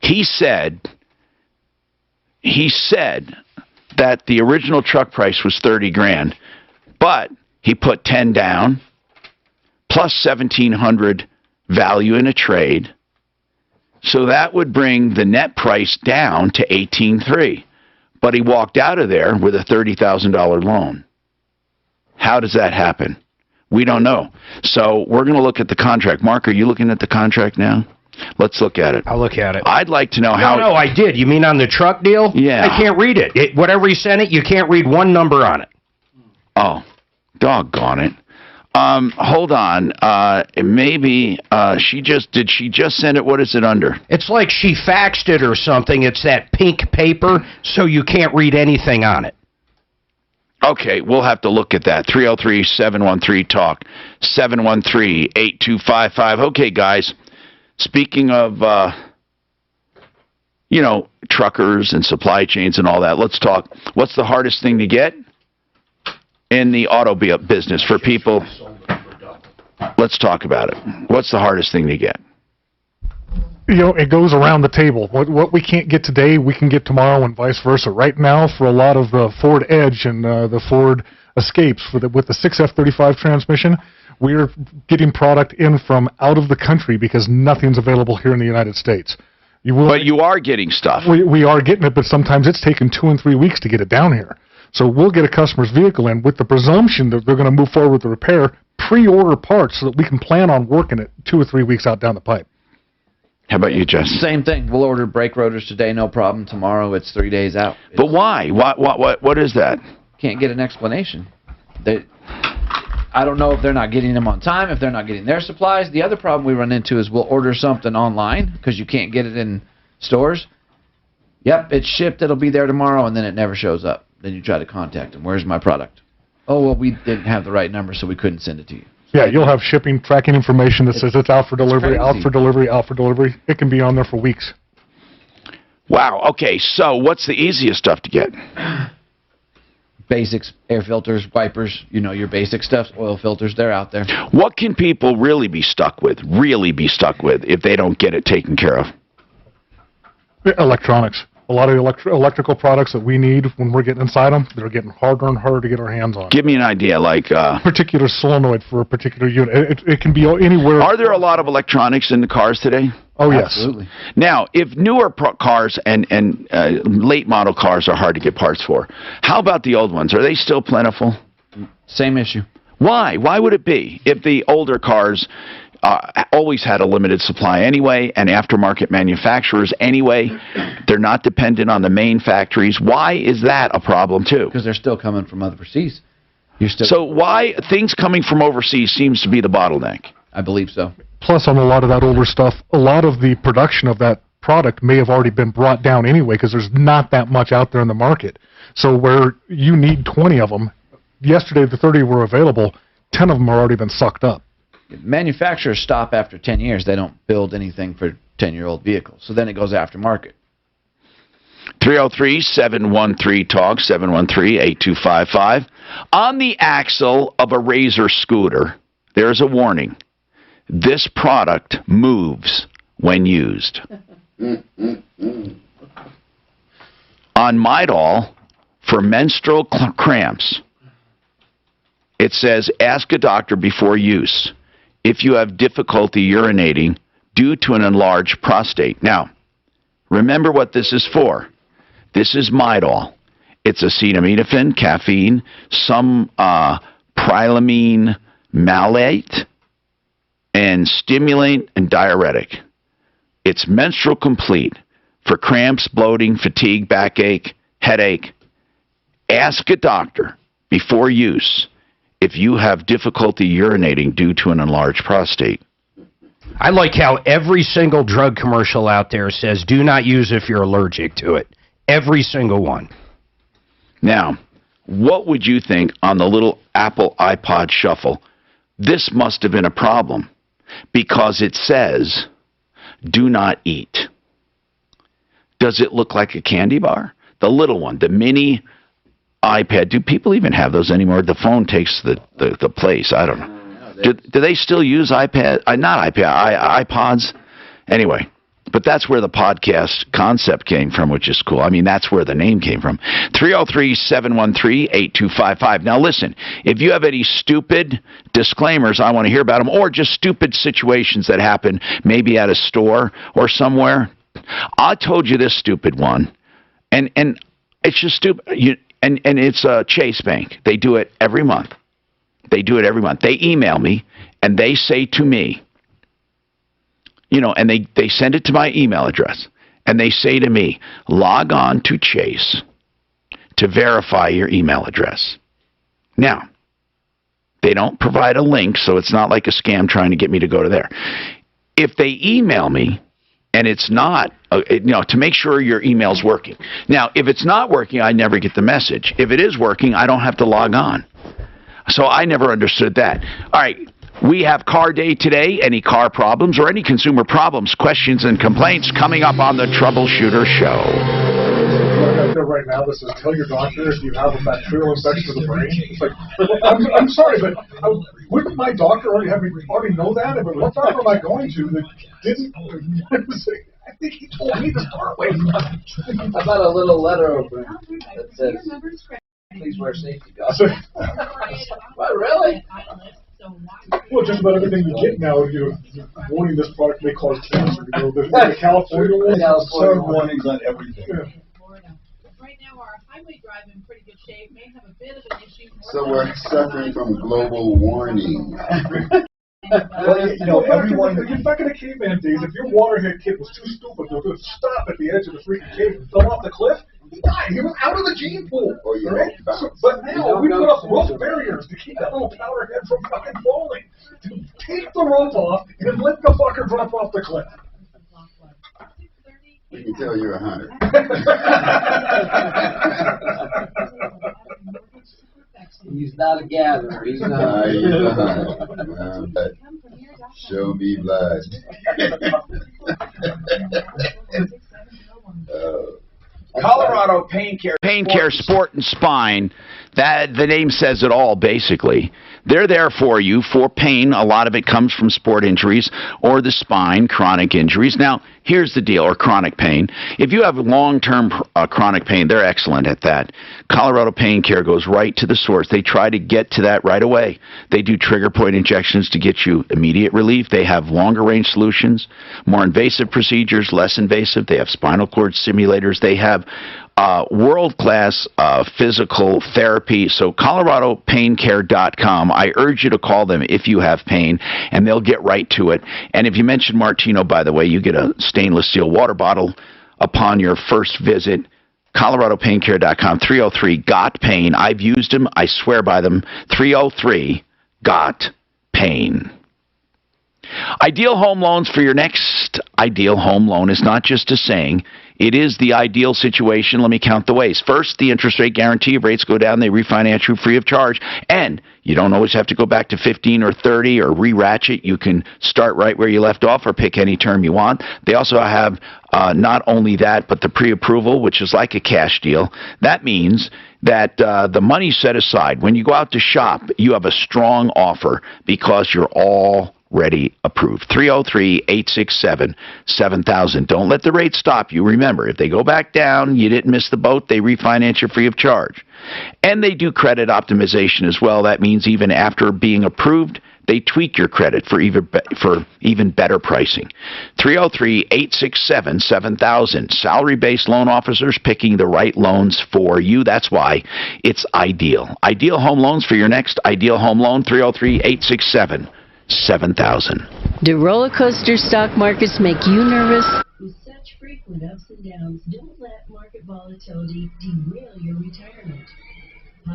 He said that the original truck price was $30,000, but he put 10 down plus 1,700 value in a trade. So that would bring the net price down to 18,300. But he walked out of there with a $30,000 loan. How does that happen? We don't know. So we're going to look at the contract. Mark, are you looking at the contract now? Let's look at it. I'll look at it. I'd like to know how... No, I did. You mean on the truck deal? Yeah. I can't read it. Whatever he sent it, you can't read one number on it. Oh, doggone it. Hold on. Maybe did she just send it? What is it under? It's like she faxed it or something. It's that pink paper, so you can't read anything on it. Okay, we'll have to look at that. 303-713-TALK, 713-8255. Okay, guys, speaking of, truckers and supply chains and all that, let's talk. What's the hardest thing to get in the auto business for people? Let's talk about it. What's the hardest thing to get? It goes around the table. What we can't get today, we can get tomorrow, and vice versa. Right now, for a lot of the Ford Edge and the Ford Escapes with the 6F35 transmission, we're getting product in from out of the country because nothing's available here in the United States. But you are getting stuff. We are getting it, but sometimes it's taken 2 and 3 weeks to get it down here. So we'll get a customer's vehicle in with the presumption that they're going to move forward with the repair, pre-order parts so that we can plan on working it 2 or 3 weeks out down the pipe. How about you, Jess? Same thing. We'll order brake rotors today, no problem. Tomorrow, it's 3 days out. But why? What is that? Can't get an explanation. I don't know if they're not getting them on time, if they're not getting their supplies. The other problem we run into is we'll order something online because you can't get it in stores. Yep, it's shipped. It'll be there tomorrow, and then it never shows up. Then you try to contact them. Where's my product? Oh, well, we didn't have the right number, so we couldn't send it to you. Yeah, you'll have shipping tracking information that says it's out for delivery, out for delivery, out for delivery. It can be on there for weeks. Wow. Okay, so what's the easiest stuff to get? Basics, air filters, wipers, your basic stuff, oil filters, they're out there. What can people really be stuck with, if they don't get it taken care of? Electronics. A lot of electrical products that we need when we're getting inside them, they're getting harder and harder to get our hands on. Give me an idea, like... particular solenoid for a particular unit. It can be anywhere. Are there a lot of electronics in the cars today? Oh, yes. Absolutely. Now, if newer cars and late model cars are hard to get parts for, how about the old ones? Are they still plentiful? Same issue. Why? Why would it be? If the older cars always had a limited supply anyway, and aftermarket manufacturers anyway, they're not dependent on the main factories. Why is that a problem too? Because they're still coming from overseas. So why things coming from overseas seems to be the bottleneck? I believe so. Plus, on a lot of that older stuff, a lot of the production of that product may have already been brought down anyway because there's not that much out there in the market. So where you need 20 of them, yesterday the 30 were available, 10 of them are already been sucked up. Manufacturers stop after 10 years. They don't build anything for 10-year-old vehicles. So then it goes aftermarket. 303-713-TALK, 713-8255. On the axle of a Razor scooter, there's a warning. This product moves when used. On Midol, for menstrual cramps, it says, ask a doctor before use if you have difficulty urinating due to an enlarged prostate. Now, remember what this is for. This is Midol. It's acetaminophen, caffeine, some prylamine malate, and stimulant and diuretic. It's menstrual complete for cramps, bloating, fatigue, backache, headache. Ask a doctor before use if you have difficulty urinating due to an enlarged prostate. I like how every single drug commercial out there says do not use if you're allergic to it. Every single one. Now, what would you think on the little Apple iPod Shuffle? This must have been a problem because it says do not eat. Does it look like a candy bar? The little one, the mini iPad. Do people even have those anymore? The phone takes the place. I don't know. Do they still use iPods? Anyway, but that's where the podcast concept came from, which is cool. I mean, that's where the name came from. 303-713-8255. Now, listen, if you have any stupid disclaimers, I want to hear about them, or just stupid situations that happen, maybe at a store or somewhere. I told you this stupid one, and it's just stupid. And it's Chase Bank. They do it every month. They email me, and they say to me, and they send it to my email address, and they say to me, log on to Chase to verify your email address. Now, they don't provide a link, so it's not like a scam trying to get me to go to there. If they email me, and it's not, to make sure your email's working. Now, if it's not working, I never get the message. If it is working, I don't have to log on. So I never understood that. All right, we have car day today. Any car problems or any consumer problems, questions, and complaints coming up on the Troubleshooter Show. Right now, this is tell your doctor if you have a bacterial infection of the brain. It's like, I'm sorry, but wouldn't my doctor already know that? But what doctor am I going to that didn't? I think he told me to start with. How about a little letter opener that says, please wear safety goggles? What, really? Well, just about everything you get now, warning this product may cause cancer. The California one, warnings on everything. Yeah. Right now, our highway drive in pretty good shape. May have a bit of an issue. So we're suffering from global warning. Well, everyone. Back in the caveman days, if your waterhead kid was too stupid to stop at the edge of the freaking cave and fell off the cliff, he died. He was out of the gene pool. Right? But now we put up rope barriers to keep that little powderhead from fucking falling. Take the rope off and let the fucker drop off the cliff. We can tell you're a hunter. He's not a gatherer. He's not. He's a hunter. Show me blood. Colorado Pain Care Sport and Spine. That the name says it all. Basically, They're there for you for pain. A lot of it comes from sport injuries or the spine, chronic injuries. Now, here's the deal, or chronic pain. If you have long-term chronic pain, they're excellent at that. Colorado Pain Care goes right to the source. They try to get to that right away. They do trigger point injections to get you immediate relief. They have longer-range solutions, more invasive procedures, less invasive. They have spinal cord simulators. They have world-class physical therapy. So ColoradoPainCare.com. I urge you to call them if you have pain, and they'll get right to it. And if you mention Martino, by the way, you get a stainless steel water bottle upon your first visit. ColoradoPainCare.com, 303-GOT-PAIN. I've used them. I swear by them. 303-GOT-PAIN. Ideal home loans for your next ideal home loan is not just a saying. It is the ideal situation. Let me count the ways. First, the interest rate guarantee. If rates go down, they refinance you free of charge. And you don't always have to go back to 15 or 30 or re-ratchet. You can start right where you left off or pick any term you want. They also have not only that, but the pre-approval, which is like a cash deal. That means that the money set aside. When you go out to shop, you have a strong offer because you're already approved. 303-867-7000. Don't let the rate stop you. Remember, if they go back down, you didn't miss the boat, they refinance you free of charge. And they do credit optimization as well. That means even after being approved, they tweak your credit for even better pricing. 303-867-7000. Salary-based loan officers picking the right loans for you. That's why it's ideal. Ideal home loans for your next ideal home loan. 303-867-7000. Do roller coaster stock markets make you nervous? With such frequent ups and downs, don't let market volatility derail your retirement.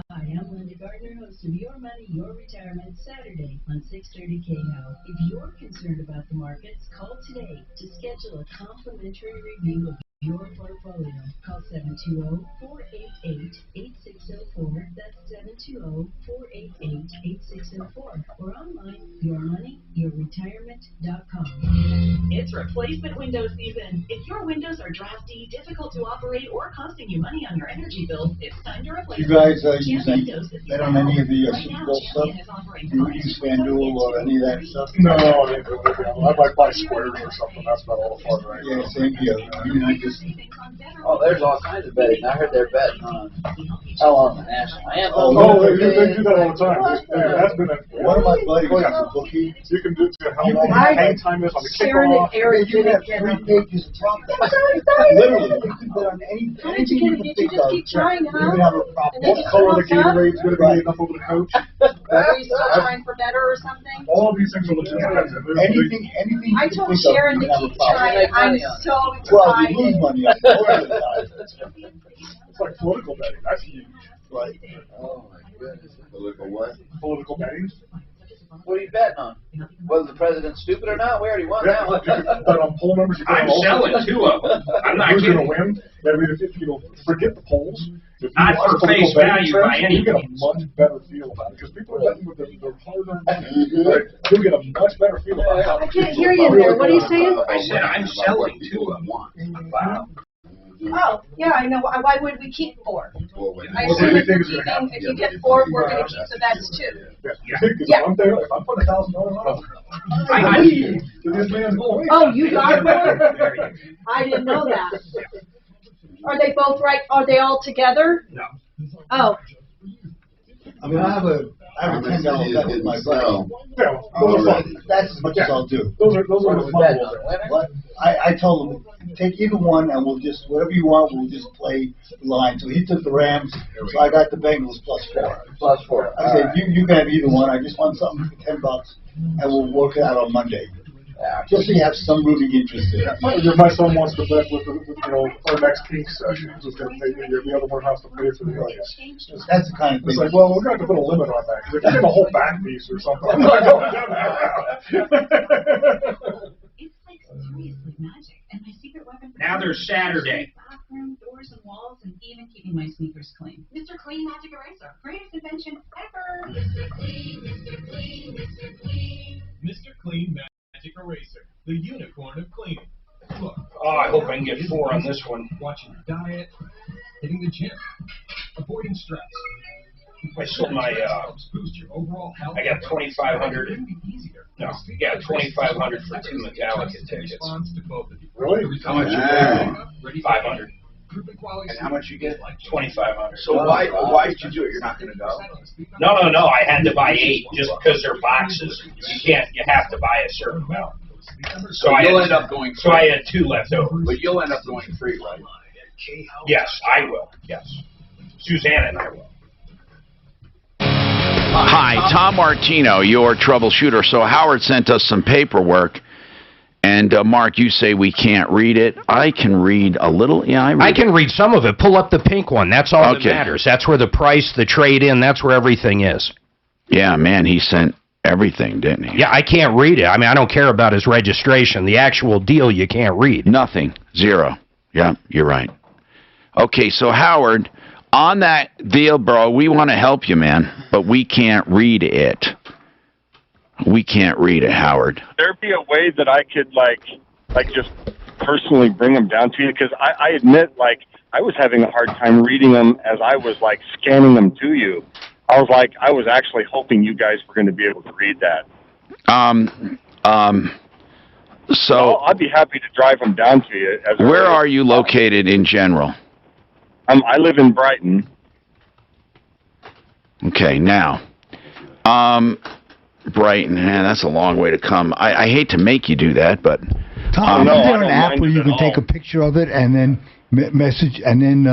Hi, I'm Linda Gardner, host of Your Money, Your Retirement, Saturday on 6:30 KO. If you're concerned about the markets, call today to schedule a complimentary review of your portfolio. Call 720-488-8604. That's 720-488-8604. Or online, yourmoneyyourretirement.com. It's replacement window season. If your windows are drafty, difficult to operate, or costing you money on your energy bill, it's time to replace You guys them. use that on any of the Super Bowl stuff? Do you use FanDuel or any of that stuff? No, I might buy squares or something. That's about all the fun, right? Yeah, same here. I mean, I just... Oh, there's all kinds of betting. I heard they're betting on the national anthem. Oh, they do that all the time. That's been one of my buddies is a bookie. You can do to how long hang time is on the kickoff. You have 3 pages of prop bets. Literally, you can bet on anything you can think of. You can have a prop bet. What color the Gatorade's going to be enough over the coach? Are you still trying for better or something? All of these things are legitimate. Anything. I told Sharon to keep trying. I'm so well, you lose money on it. It's like political betting. That's huge. Right. Oh my goodness. Political what? Political betting. What are you betting on? Whether the president's stupid or not? We already won that one. But on poll numbers, you I'm selling 2 of them. I'm not who's kidding. going to win? I mean, if you forget the polls. If you Not watch for face political betting value trends, by any you get a means. much better feel about it because people are betting with their hard-earned money. Right? You'll get a much better feel about it. I can't hear you in there. What are you saying? I said I'm selling 2 of them. Wow. Oh, yeah, I know. Why would we keep 4? I assume if you get 4, we're going to keep, so that's 2. Yeah. If I put $1,000 on I leave to this man's going. Oh, you got 4? I didn't know that. Are they both right? Are they all together? No. Oh. I mean, I have a $10 bet with my buddy. Yeah, that's as much as I'll do. Those are the fun ones. But I told him, take either one and we'll just, whatever you want, we'll just play the line. So he took the Rams, so I got the Bengals +4. +4. I said, you can have either one. I just want something for $10 and we'll work it out on Monday. Just so you have some rooting interest in it. My son wants to bet with our next pink session. Who's going to pay the other one has to pay for the other. That's the kind of thing. It's like, well, we're going to have to put a limit on that because if you get a whole back piece or something, I'm not going down that route. It's like seriously magic. And my secret weapon for Now there's Saturday. bathroom, doors and walls, and even keeping my sneakers clean. Mr. Clean Magic Eraser. Greatest invention ever. Mr. Clean, Mr. Clean, Mr. Clean. Mr. Clean Magic Eraser, the unicorn of cleaning. Look. Oh, I hope I can get 4 on this one. Watching your diet, hitting the gym, avoiding stress. I sold my, I got 2,500. No, yeah, 2,500 for 2 Metallica tickets. Really? How much you get? 500. And how much you get? 2,500. So why did you do it? You're not going to go? No. I had to buy 8 just because they're boxes. You have to buy a certain amount. So you'll end up going So I had 2 left over. But you'll end up going free, right? Yes, I will. Yes. Suzanne and I will. Hi, Tom Martino, your troubleshooter. So Howard sent us some paperwork, and Mark, you say we can't read it. I can read a little. Yeah, I can read some of it. Pull up the pink one. That's all that matters. That's where the price, the trade-in, that's where everything is. Yeah, man, he sent everything, didn't he? Yeah, I can't read it. I mean, I don't care about his registration. The actual deal you can't read. Nothing. 0. Yeah, you're right. Okay, so Howard, on that deal, bro, we want to help you, man, but we can't read it. We can't read it, Howard. There be a way that I could, like just personally bring them down to you? Because I admit, I was having a hard time reading them as I was, scanning them to you. I was actually hoping you guys were going to be able to read that. So I'd be happy to drive them down to you. Where are you located in general? I live in Brighton. Okay, now, Brighton, man, that's a long way to come. I hate to make you do that, but... Tom, is there an app where you can take a picture of it and then message, and then,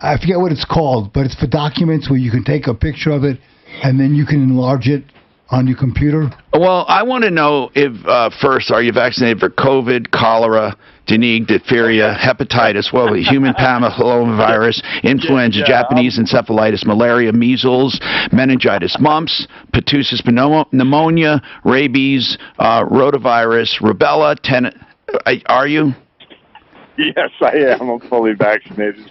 I forget what it's called, but it's for documents where you can take a picture of it and then you can enlarge it on your computer? Well, I want to know if, first, are you vaccinated for COVID, cholera, dengue, diphtheria, hepatitis, human papillomavirus, influenza, Japanese encephalitis, malaria, measles, meningitis, mumps, pertussis pneumonia, rabies, rotavirus, rubella, are you? Yes, I am. I'm fully vaccinated.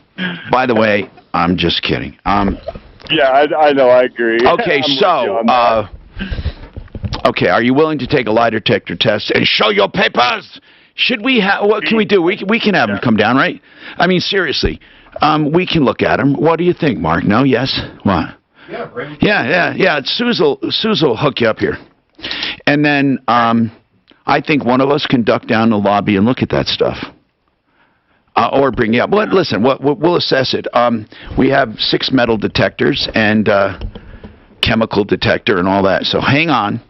By the way, I'm just kidding. Yeah, I know. I agree. Okay, okay, are you willing to take a lie detector test and show your papers? Should we have, what can we do? We can have them come down, right? I mean, seriously, we can look at them. What do you think, Mark? No? Yes? What? Yeah. Suze will hook you up here. And then I think one of us can duck down the lobby and look at that stuff. Or bring you up. Well, listen, we'll assess it. We have 6 metal detectors and chemical detector and all that. So hang on.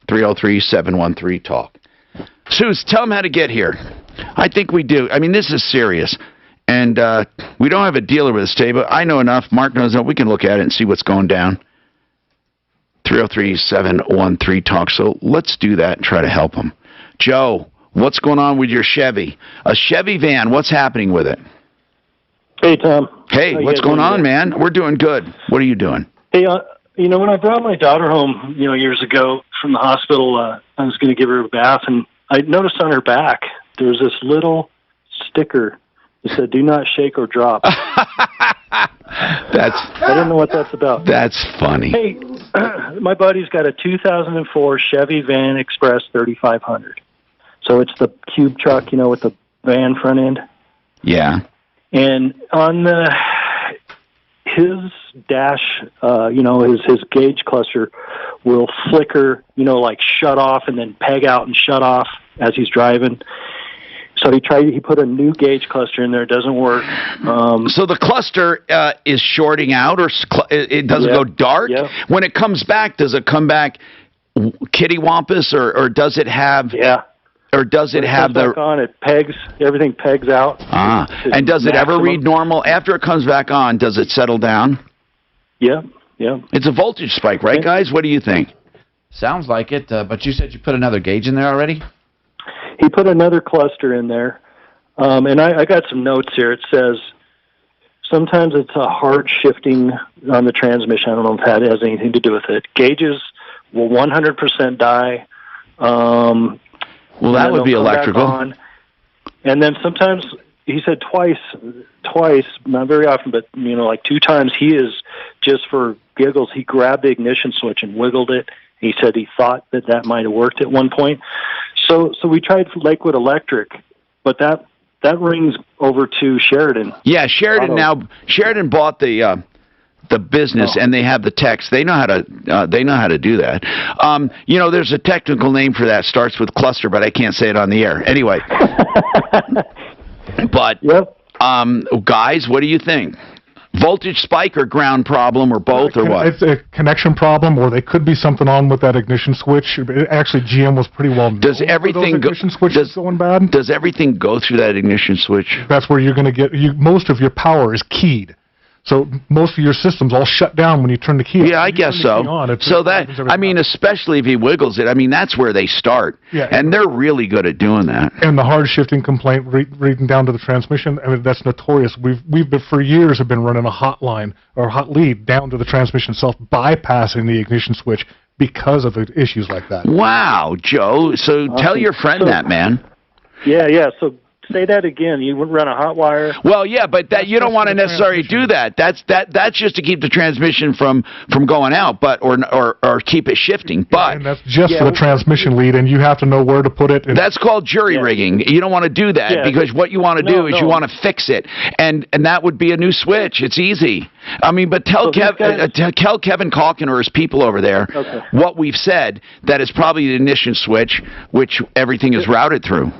303-713-TALK. Suze, tell them how to get here. I think we do. I mean, this is serious. And we don't have a dealer with us today, but I know enough. Mark knows enough. We can look at it and see what's going down. 303-713-TALK. So let's do that and try to help them. Joe, what's going on with your Chevy? A Chevy van, what's happening with it? Hey, Tom. Hey, what's going on, man? We're doing good. What are you doing? Hey, when I brought my daughter home, years ago from the hospital, I was going to give her a bath, and I noticed on her back there was this little sticker that said, "Do not shake or drop." I don't know what that's about. That's funny. Hey, my buddy's got a 2004 Chevy Van Express 3500. So it's the cube truck, with the van front end. Yeah. And on his dash, his gauge cluster will flicker, shut off and then peg out and shut off as he's driving. So he put a new gauge cluster in there. It doesn't work. So the cluster is shorting out, or it doesn't go dark? Yeah. When it comes back, does it come back kittywampus, or does it have... Yeah. Or does it have the... Back on, it pegs, everything pegs out. And does it ever read normal? After it comes back on, does it settle down? Yeah. It's a voltage spike, right, guys? What do you think? Sounds like it, but you said you put another gauge in there already? He put another cluster in there, and I got some notes here. It says, sometimes it's a hard shifting on the transmission. I don't know if that has anything to do with it. Gauges will 100% die. Well, that would be electrical. And then sometimes, he said twice, not very often, but, 2 times, he is, just for giggles, he grabbed the ignition switch and wiggled it. He said he thought that might have worked at one point. So we tried Lakewood Electric, but that rings over to Sheridan. Yeah, Sheridan bought the the business, and they have the text. They know how to do that. You know, there's a technical name for that. Starts with cluster, but I can't say it on the air. Anyway. But guys, what do you think? Voltage spike or ground problem or both or what? It's a connection problem, or they could be something on with that ignition switch. Actually, GM was pretty well known. Does everything going bad? Does everything go through that ignition switch? That's where you're going to get most of your power is keyed. So most of your systems all shut down when you turn the key on. Yeah, I guess so. So that, I mean, especially if he wiggles it, I mean, that's where they start. Yeah, and they're really good at doing that. And the hard shifting complaint reading down to the transmission, I mean, that's notorious. We've been, for years have been running a hotline or hot lead down to the transmission itself, bypassing the ignition switch because of the issues like that. Wow, Joe. So tell your friend that, man. Yeah. So say that again. You would run a hot wire. Well, yeah, but that you don't want to necessarily do that. That's just to keep the transmission from going out, but or keep it shifting. But and that's just for the transmission lead, and you have to know where to put it. That's called jury rigging. You don't want to do that because what you want to do is you want to fix it, and that would be a new switch. It's easy. I mean, but tell Kevin Calkin or his people over there what we've said. That is probably the ignition switch, which everything is routed through.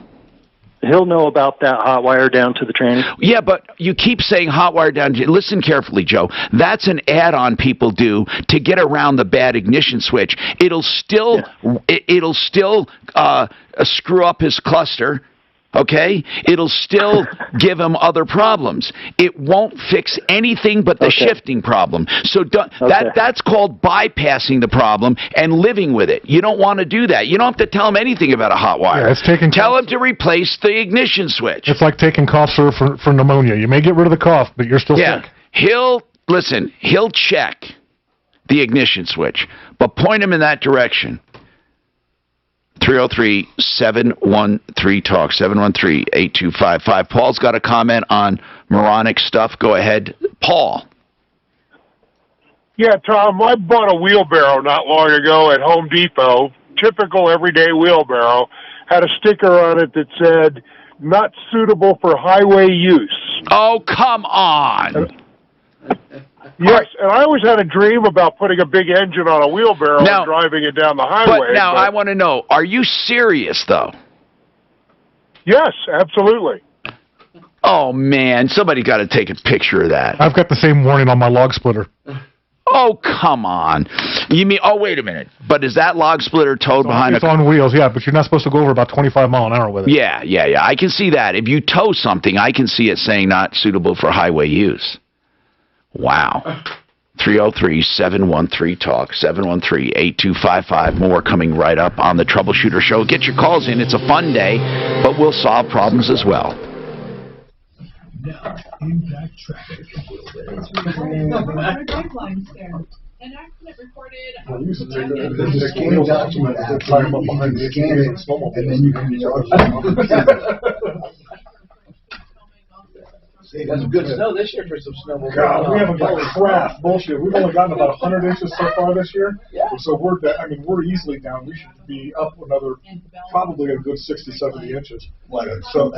He'll know about that hot wire down to the tranny. Yeah, but you keep saying hot wire down. Listen carefully, Joe. That's an add-on people do to get around the bad ignition switch. It'll still screw up his cluster. Okay? It'll still give him other problems. It won't fix anything but the shifting problem. So that's called bypassing the problem and living with it. You don't want to do that. You don't have to tell him anything about a hot wire. Yeah, tell him to replace the ignition switch. It's like taking cough syrup for pneumonia. You may get rid of the cough, but you're still sick. He'll check the ignition switch, but point him in that direction. 303-713-TALK, 713-8255. Paul's got a comment on moronic stuff. Go ahead, Paul. Yeah, Tom, I bought a wheelbarrow not long ago at Home Depot, typical everyday wheelbarrow, had a sticker on it that said, not suitable for highway use. Oh, come on. Yes, and I always had a dream about putting a big engine on a wheelbarrow and driving it down the highway. But I want to know, are you serious, though? Yes, absolutely. Oh, man, somebody got to take a picture of that. I've got the same warning on my log splitter. Oh, come on. You mean, oh, wait a minute. But is that log splitter towed behind It's on wheels, yeah, but you're not supposed to go over about 25 mile an hour with it. Yeah. I can see that. If you tow something, I can see it saying not suitable for highway use. Wow. 303-713-TALK, 713-8255. More coming right up on the Troubleshooter Show. Get your calls in. It's a fun day, but we'll solve problems as well. Now, impact traffic. An accident reported. Got some good snow this year for some snowmobile. God, we haven't got crap. Bullshit. We've only gotten about 100 inches so far this year. Yeah. So we're easily down. We should be up another, probably a good 60, 70 inches. So,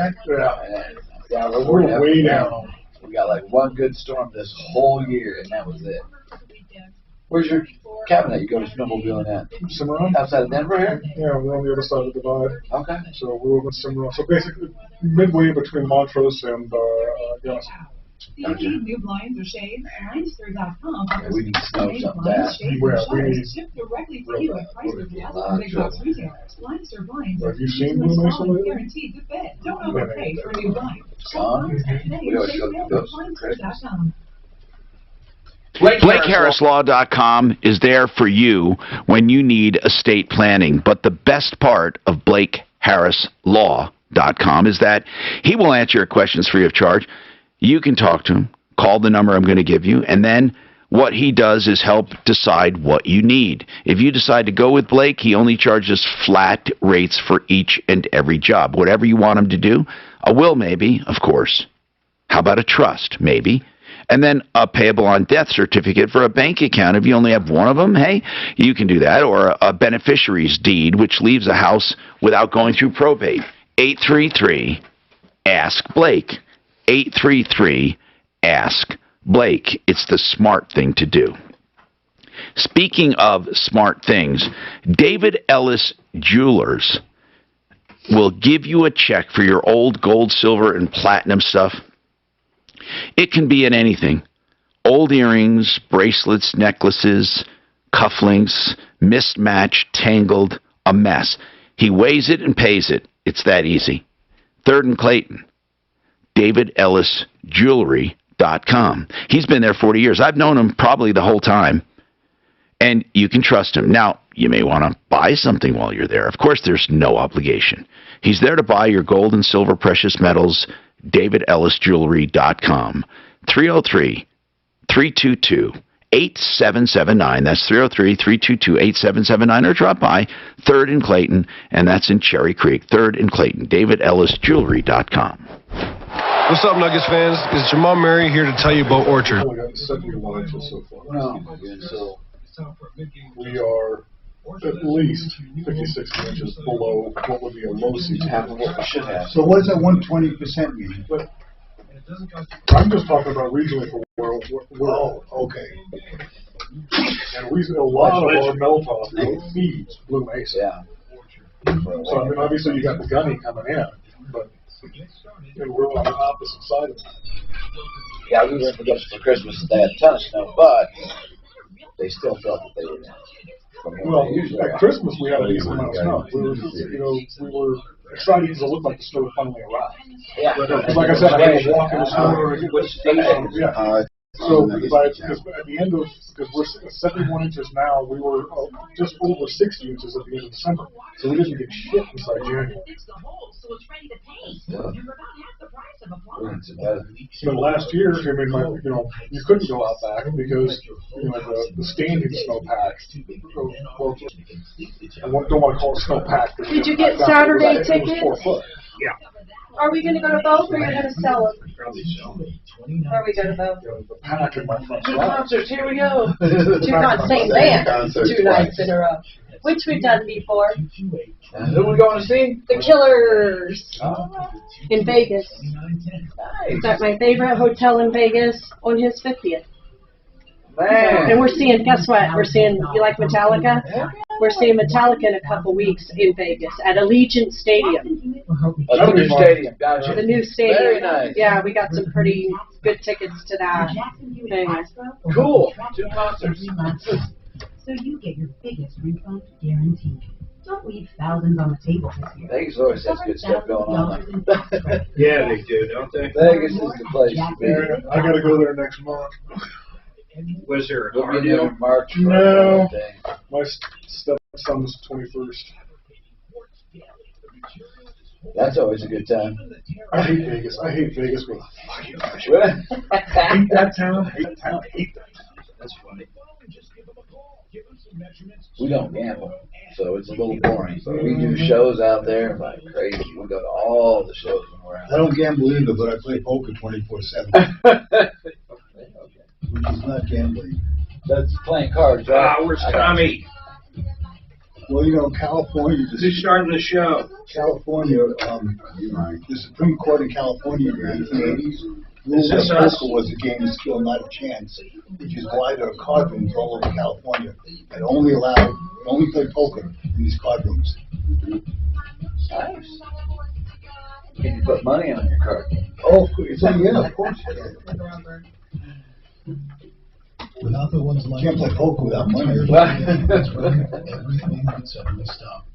we're way down. We got like one good storm this whole year, and that was it. Where's your cabin that you go to snowmobiling at? Cimarron. Outside of Denver here? Yeah, we're on the other side of the divide. Okay. So we're over Cimarron. So basically, midway between Montrose and Gunnison. Do you need new blinds or shades? Blinds3.com offers we need snow something bad. shipped directly to you at prices less than big box retailers. Blinds3 blinds. Have you seen Blue Mason lately? Guaranteed to fit. Don't overpay for a new blind. We always go to those. Blinds3.com. BlakeHarrisLaw.com is there for you when you need estate planning. But the best part of BlakeHarrisLaw.com is that he will answer your questions free of charge. You can talk to him, call the number I'm going to give you, and then what he does is help decide what you need. If you decide to go with Blake, he only charges flat rates for each and every job. Whatever you want him to do, a will maybe, of course. How about a trust? Maybe. And then a payable on death certificate for a bank account. If you only have one of them, hey, you can do that. Or a beneficiary's deed, which leaves a house without going through probate. 833-ASK-BLAKE. 833-ASK-BLAKE. Blake, it's the smart thing to do. Speaking of smart things, David Ellis Jewelers will give you a check for your old gold, silver, and platinum stuff. It can be in anything. Old earrings, bracelets, necklaces, cufflinks, mismatched, tangled, a mess. He weighs it and pays it. It's that easy. 3rd and Clayton. DavidEllisJewelry.com. He's been there 40 years. I've known him probably the whole time. And you can trust him. Now, you may want to buy something while you're there. Of course, there's no obligation. He's there to buy your gold and silver precious metals. DavidEllisJewelry.com. 303-322-8779. That's 303-322-8779. Or drop by 3rd and Clayton, and that's in Cherry Creek. 3rd and Clayton. DavidEllisJewelry.com. What's up, Nuggets fans? It's Jamal Murray here to tell you about Orchard. We got 71 inches so far. So we are at least 56 inches below what would be a low season. Half of what we should have. So what does that 120% mean? But I'm just talking about regionally for where. Oh, okay. And a lot of our melt-off feeds Blue Mesa. Yeah. So, I mean, obviously you got the gunny coming in, but we're on the opposite side of that. Yeah, we were for Christmas and they had a ton of snow, but they still felt that they were down. Well, at Christmas we had a decent amount of snow. We were excited because it looked like the snow finally arrived. Yeah. Like I said, I had to walk in the snow. So, because at the end of, because we're 71 inches now, we were just over 60 inches at the end of December. So we didn't get shit inside January. So last year, I mean, you couldn't go out back because, the standing snowpack. I don't want to call it snowpack. Did you get Saturday tickets? It was 4 foot. Yeah. Are we going to go to both, or are you going to sell them? Are we going to both? Two concerts, here we go. Same band. 2 nights in a row. Which we've done before. Who are we going to see? The Killers in Vegas. It's at my favorite hotel in Vegas on his 50th. Man. And we're seeing, guess what? We're seeing, you like Metallica? We're seeing Metallica in a couple weeks in Vegas at Allegiant Stadium. The new stadium, gotcha. The new stadium. Very nice. Yeah, we got some pretty good tickets to that thing. Cool. 2 concerts. So you get your biggest refund guaranteed. Don't leave thousands on the table this year. Vegas always has good stuff going on. Yeah, they do, don't they? Vegas is the place to be. I got to go there next month. Was there a We'll car be there deal? in March. No. My stepson's 21st. That's always a good time. I hate Vegas. I hate Vegas with a fucking passion. Hate that town. Hate that town. Hate that town. That's funny. We don't gamble, so it's a little boring. But we do shows out there like crazy. We go to all the shows when we're out. I don't gamble either, but I play poker 24/7. Which is not gambling. That's playing cards, right? Where's Tommy? Well, California. Who's starting the show? California, the Supreme Court in California in the 1980s ruled Is that this us? poker was a game of skill, not a chance, which is why there are card rooms all over California that only play poker in these card rooms. Nice. Can you put money on your card? Oh, yeah, of course you can. Without the ones like You can't play poker without money. everything could suddenly stop.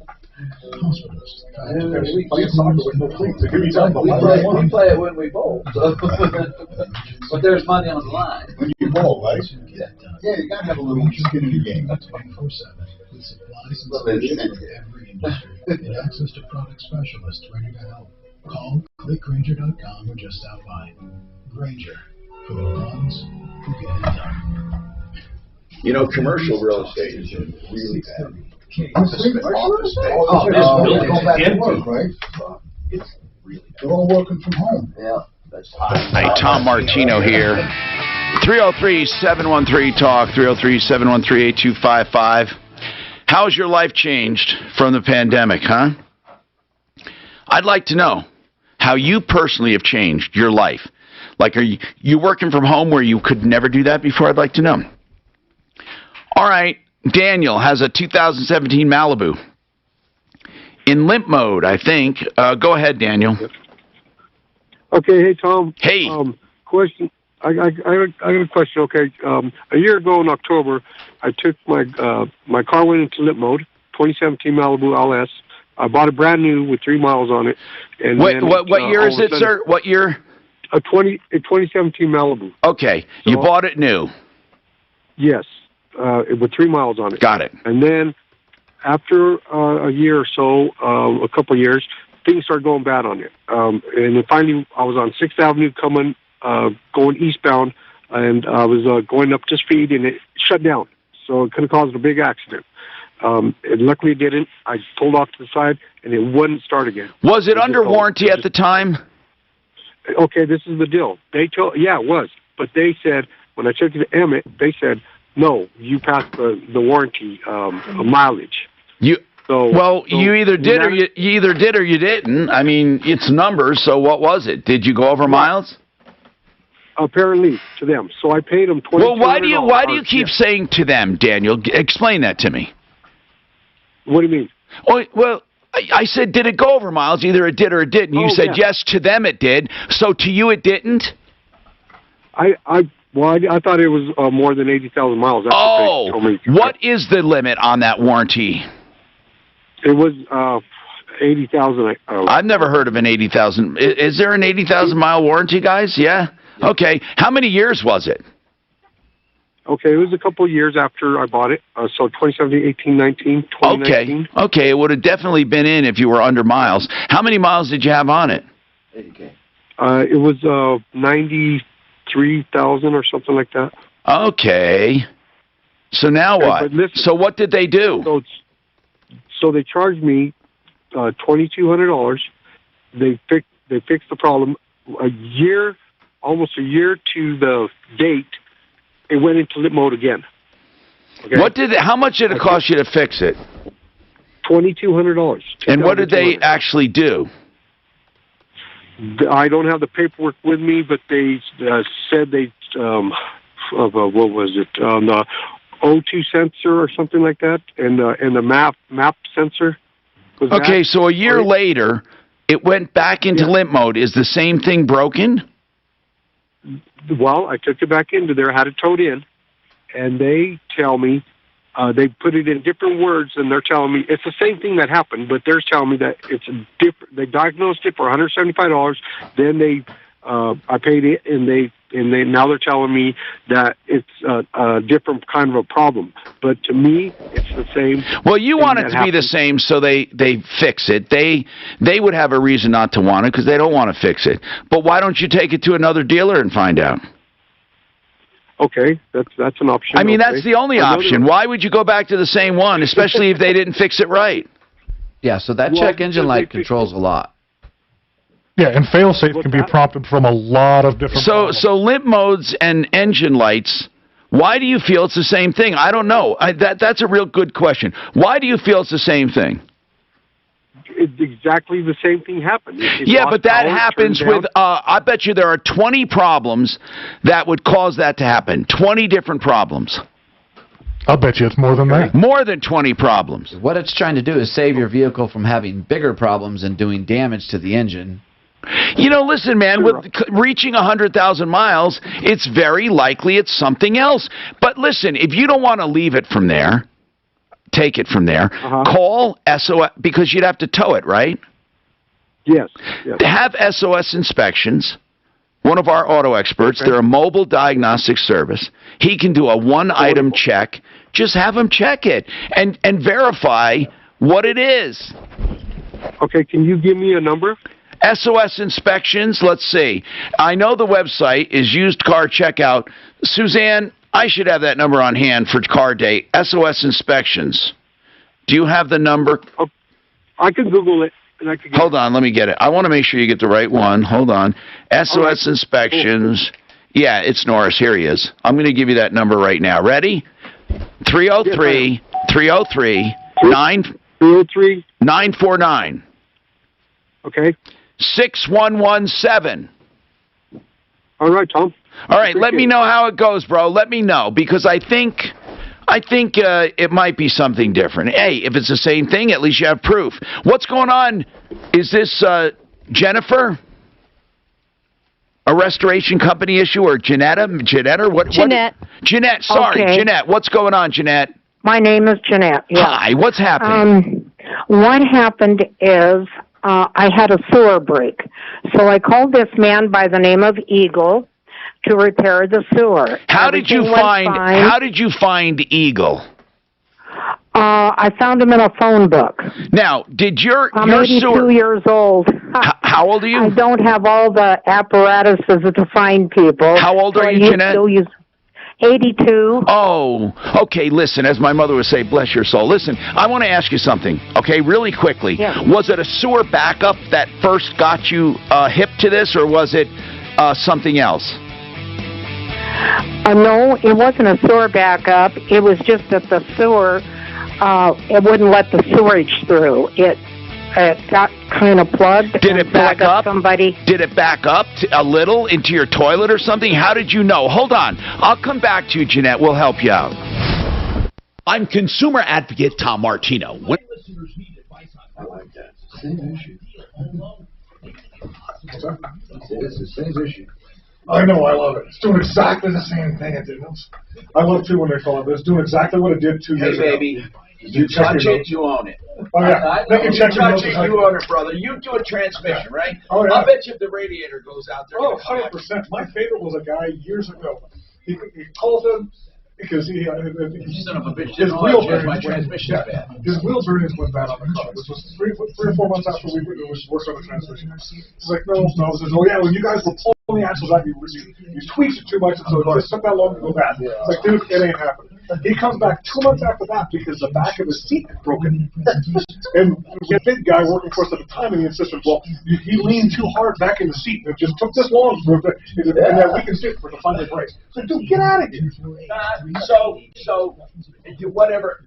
Hospitals. We play soccer with no cleats. It could be done, but We play it when we bowl. So. But there's money on the line. When you bowl, right? Yeah. Yeah, you gotta have a little skin in the game. 24/7 with supplies and solutions for every industry and access to product specialists ready to help. Call clickgranger.com or just stop by. Granger, for the ones who get it done. Commercial real estate is really bad. Office space. Oh, this Go back to building's work, empty. right? It's really They're all working from home. Yeah. That's Hey, Tom Martino here. 303-713-TALK, 303-713-8255. How's your life changed from the pandemic, huh? I'd like to know. how you personally have changed your life. Like, are you working from home where you could never do that before? I'd like to know. All right, Daniel has a 2017 Malibu. In limp mode, I think. Go ahead, Daniel. Okay, hey, Tom. Hey. Question. I got a question. Okay, a year ago in October, I took my car went into limp mode. 2017 Malibu LS. I bought it brand new with 3 miles on it. And what year is it, sir? What year? A 2017 Malibu. Okay, so, you bought it new. Yes, with 3 miles on it. Got it. And then after a year or so, a couple of years, things started going bad on it. And then finally, I was on 6th Avenue going eastbound, and I was going up to speed, and it shut down. So it could have caused a big accident. And luckily it didn't. I pulled off to the side, and it wouldn't start again. Was it under warranty at the time? Okay, this is the deal. Yeah, it was. But they said, when I took it to Emmett, they said, no, you passed the warranty mileage. You either did or you didn't. I mean, it's numbers. So what was it? Did you go over miles? Apparently, to them. So I paid them $2,200. Well, why do you keep saying to them, Daniel? Explain that to me. What do you mean? Oh, well, I said, did it go over miles? Either it did or it didn't. You said yes, to them it did. So to you it didn't? I thought it was more than 80,000 miles. That's what they told me. What is the limit on that warranty? It was 80,000. I've never heard of an 80,000. Is there an 80,000 mile warranty, guys? Yeah? Okay. How many years was it? Okay, it was a couple of years after I bought it. So 2017, 18, 19, 2019. Okay, it would have definitely been in if you were under miles. How many miles did you have on it? It was 93,000 or something like that. Okay. So now what? So what did they do? So they charged me $2,200. They fixed the problem. Almost a year to the date, it went into limp mode again. Okay? How much did it cost you to fix it? $2,200. And what did they actually do? I don't have the paperwork with me, but they said they what was it? The O2 sensor or something like that, and the map sensor. Okay, so a year later, it went back into limp mode. Is the same thing broken? Well, I took it back into there, had it towed in, and they tell me they put it in different words, and they're telling me it's the same thing that happened, but they're telling me that it's a different. They diagnosed it for $175. Then I paid it, and they now they're telling me that it's a different kind of a problem. But to me, it's the same. Well, you want it to be the same, so they fix it. They would have a reason not to want it because they don't want to fix it. But why don't you take it to another dealer and find out? Okay, that's an option. I mean, that's the only option. Why would you go back to the same one, especially if they didn't fix it right? Yeah, so that check engine light controls a lot. Yeah, and fail-safe can be prompted from a lot of different problems. So limp modes and engine lights, why do you feel it's the same thing? I don't know. That's a real good question. Why do you feel it's the same thing? It's exactly the same thing happened. Yeah, but that happens with, I bet you there are 20 problems that would cause that to happen. 20 different problems. I'll bet you it's more than that. More than 20 problems. What it's trying to do is save your vehicle from having bigger problems and doing damage to the engine. You know, listen, man, with reaching 100,000 miles, it's very likely it's something else. But listen, if you don't want to leave it from there, take it from there, call SOS, because you'd have to tow it, right? Yes. Have SOS inspections. One of our auto experts, they're a mobile diagnostic service. He can do a one-item check. Just have him check it and verify what it is. Okay, can you give me a number? SOS inspections, let's see. I know the website is Used Car Checkout. Suzanne, I should have that number on hand for car day. SOS inspections. Do you have the number? Oh, I can Google it. And I can Hold on, let me get it. I want to make sure you get the right one. Hold on. SOS inspections. Yeah, it's Norris. Here he is. I'm going to give you that number right now. Ready? 303-949. Okay. 6117. All right, Tom. All right, let me know how it goes, bro. Let me know, because I think it might be something different. Hey, if it's the same thing, at least you have proof. What's going on? Is this Jennifer? A restoration company issue, or Jeanette? What? Jeanette. Jeanette, sorry. Okay. Jeanette, what's going on, Jeanette? My name is Jeanette. Yeah. Hi, what's happening? What happened is I had a sewer break. So I called this man by the name of Eagle to repair the sewer. How did you find Eagle? I found him in a phone book. Now, did your I'm your 82 sewer... years old. How old are you? I don't have all the apparatuses to find people. How old are you, Jeanette? 82. Oh, okay, listen, as my mother would say, bless your soul. Listen, I want to ask you something, okay, really quickly. Yeah. Was it a sewer backup that first got you hip to this, or was it something else? No, it wasn't a sewer backup. It was just that the sewer, it wouldn't let the sewage through. It got kind of plugged. Did it back up? Did it back up a little into your toilet or something? How did you know? Hold on. I'll come back to you, Jeanette. We'll help you out. I'm consumer advocate Tom Martino. I like that. Same issue. It's the same issue. I know, I love it. It's doing exactly the same thing it did. I love too when they call it, but it's doing exactly what it did 2 years ago. Hey, baby. You touch it, you own it. Oh, yeah. You touch it, you own it, brother. You do a transmission, right? Oh, yeah. I bet you if the radiator goes out there. Oh, 100%. My favorite was a guy years ago. He called him because he son of a bitch, his wheel bearings my went transmission bad. His wheel bearings went bad on the car. This was three or 4 months after we worked on the transmission. He's like, no. He says, oh yeah, when you guys were pulling the axles out, you tweaked it too much, and so it just took that long to go bad. It's like, dude, it ain't happening. He comes back 2 months after that because the back of his seat had broken. And we had a big guy working for us at the time, and he insisted, well, he leaned too hard back in the seat, and it just took this long for it, and then we can see it for the final break. So, dude, get out of here. So,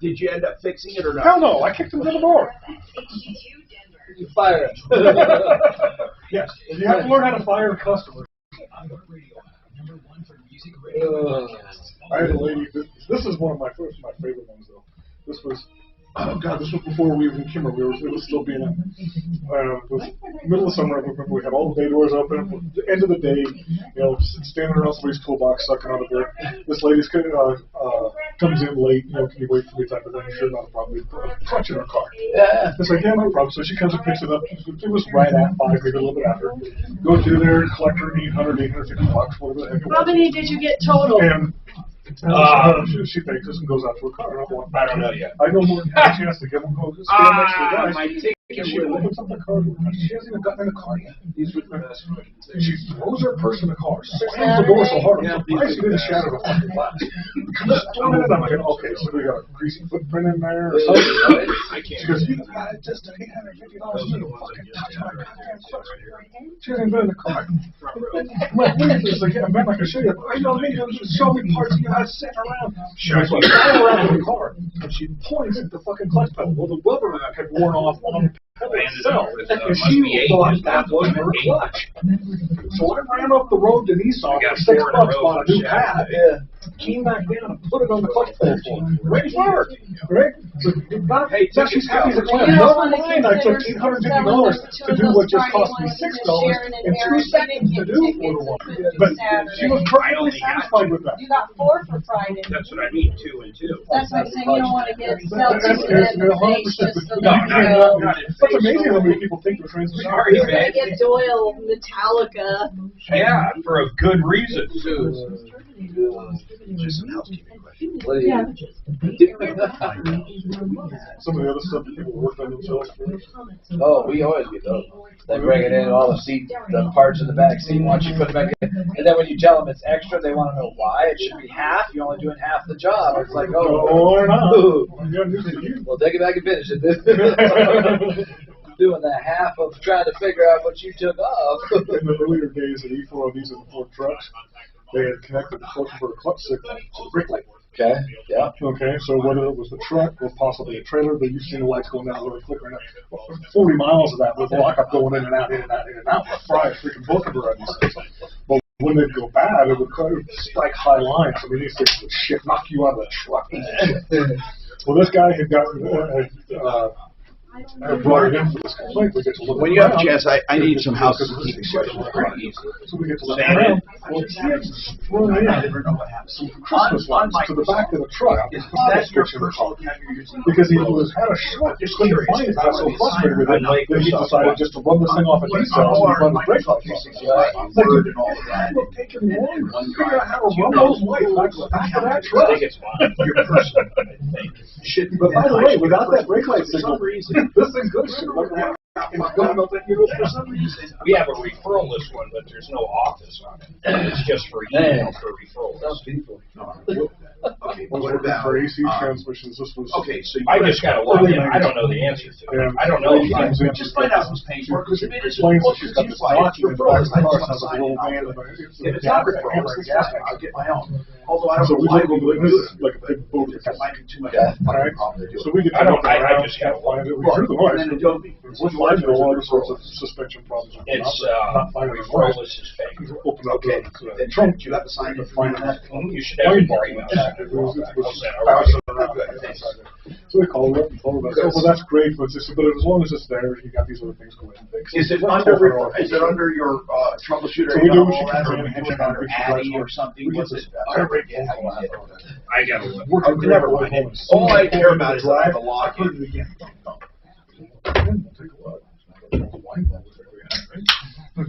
did you end up fixing it or not? Hell no, I kicked him to the door. You fire him. Yes, you have to learn how to fire a customer. I had a lady. This is one of my favorite ones though. This was this was before we were in Kimmer. It was still being it was middle of summer. I remember we had all the bay doors open. At the end of the day, standing around somebody's toolbox sucking on a bit. This lady's comes in late. Can you wait for me? Type of thing. Sure, not a problem. Clutch in her car. Yeah. It's like, yeah, no problem. So she comes and picks it up. It was right at 5, maybe a little bit after. Go through there, collect her $850, whatever the heck it was. How many did you get total? And she thanks us and goes out to her car. I don't know yet. I know more than a chance to get one. Go stand next to the guy. My ticket She opens up the car. She hasn't even gotten in the car yet. She throws her purse in the car, slams the door so hard, I'm surprised she didn't shatter the fucking glass. I'm like, okay, so we got a greasy footprint in there or something. She goes, you got it just $850. You don't fucking touch my goddamn foot. She hasn't been in the car. My it's like, yeah, man, I can show you. I know me, just show me parts you had sitting around. She goes, all around the car, and she points at the fucking clutch pedal. Well, the rubber had worn off on the pedal itself, and she thought that was her clutch. So I ran up the road to Nissan for $6 bought a new pad. Came back down and put it on the clutch pedal for her. Great work, right? So now she's happy as a clam. Never mind, I took $850 to do what just cost me $6 in 2 seconds to do for the one. But she was perfectly satisfied with that. You got 4 for Friday. That's what I need, 2 and 2. That's what I'm saying. You don't want to get sell 2 and then That's amazing how many people think the transmission. you're going to get Doyle Metallica. Yeah, for a good reason. Just some housekeeping questions. Yeah. Some of the other stuff that people work on themselves. Oh, we always get those. They bring it in, all the parts of the back seat, once you put it back in. And then when you tell them it's extra, they want to know why. It should be half. You're only doing half the job. It's like, or not. Well, take it back and finish it. Doing the half of trying to figure out what you took off. In the earlier days of E4 on these Ford trucks, they had connected the clutch converter clutch signal to the brake light. Okay, yeah. Okay, so whether it was the truck or possibly a trailer, but you've seen the lights going down, really flickering up. 40 miles of that with the lockup going in and out, in and out, in and out, would fry a freaking book converter on these things. But when they'd go bad, it would strike high lines. I mean, these things would shit, knock you out of the truck. Well, this guy had gotten, I brought it in for this complaint. We get to look when you have a chance, I need some housekeeping questions. So we get to look around. Well, he had thrown in some Christmas lights to the back of the truck. Because he had a short, just couldn't find it. Got so frustrated with it, then he decided just to run this thing off a detail and run the brake lights off. We're taking long to figure out how to run those lights back to the back of that truck. But by the way, without that brake light signal, this thing goes shit. For some reason, we have a referral list one, but there's no office on it. It's just for email for referral list. Okay, what about for AC transmissions? This was okay. So I just got to log in. I don't know the answer to it. I don't know. Just find out who's paying for it. Because if it is she's got this document has a little van. If it's not referral, I'll get my own. Although I don't know why we would do it. Like a big boat. That might be too much. So we get. I just got to find it. We drew the noise. We're finding all sorts of suspension problems. It's not finding referral list is fake. Okay. Then Trump, you have to sign to find that. You should have your email. So they call it up and told us, oh, well, that's great, but as long as it's there, you got these other things going and fix. Is it under your troubleshooter? So we do what you can under Addy or something? Was it? I got to never mind. All I care about is that I have a login.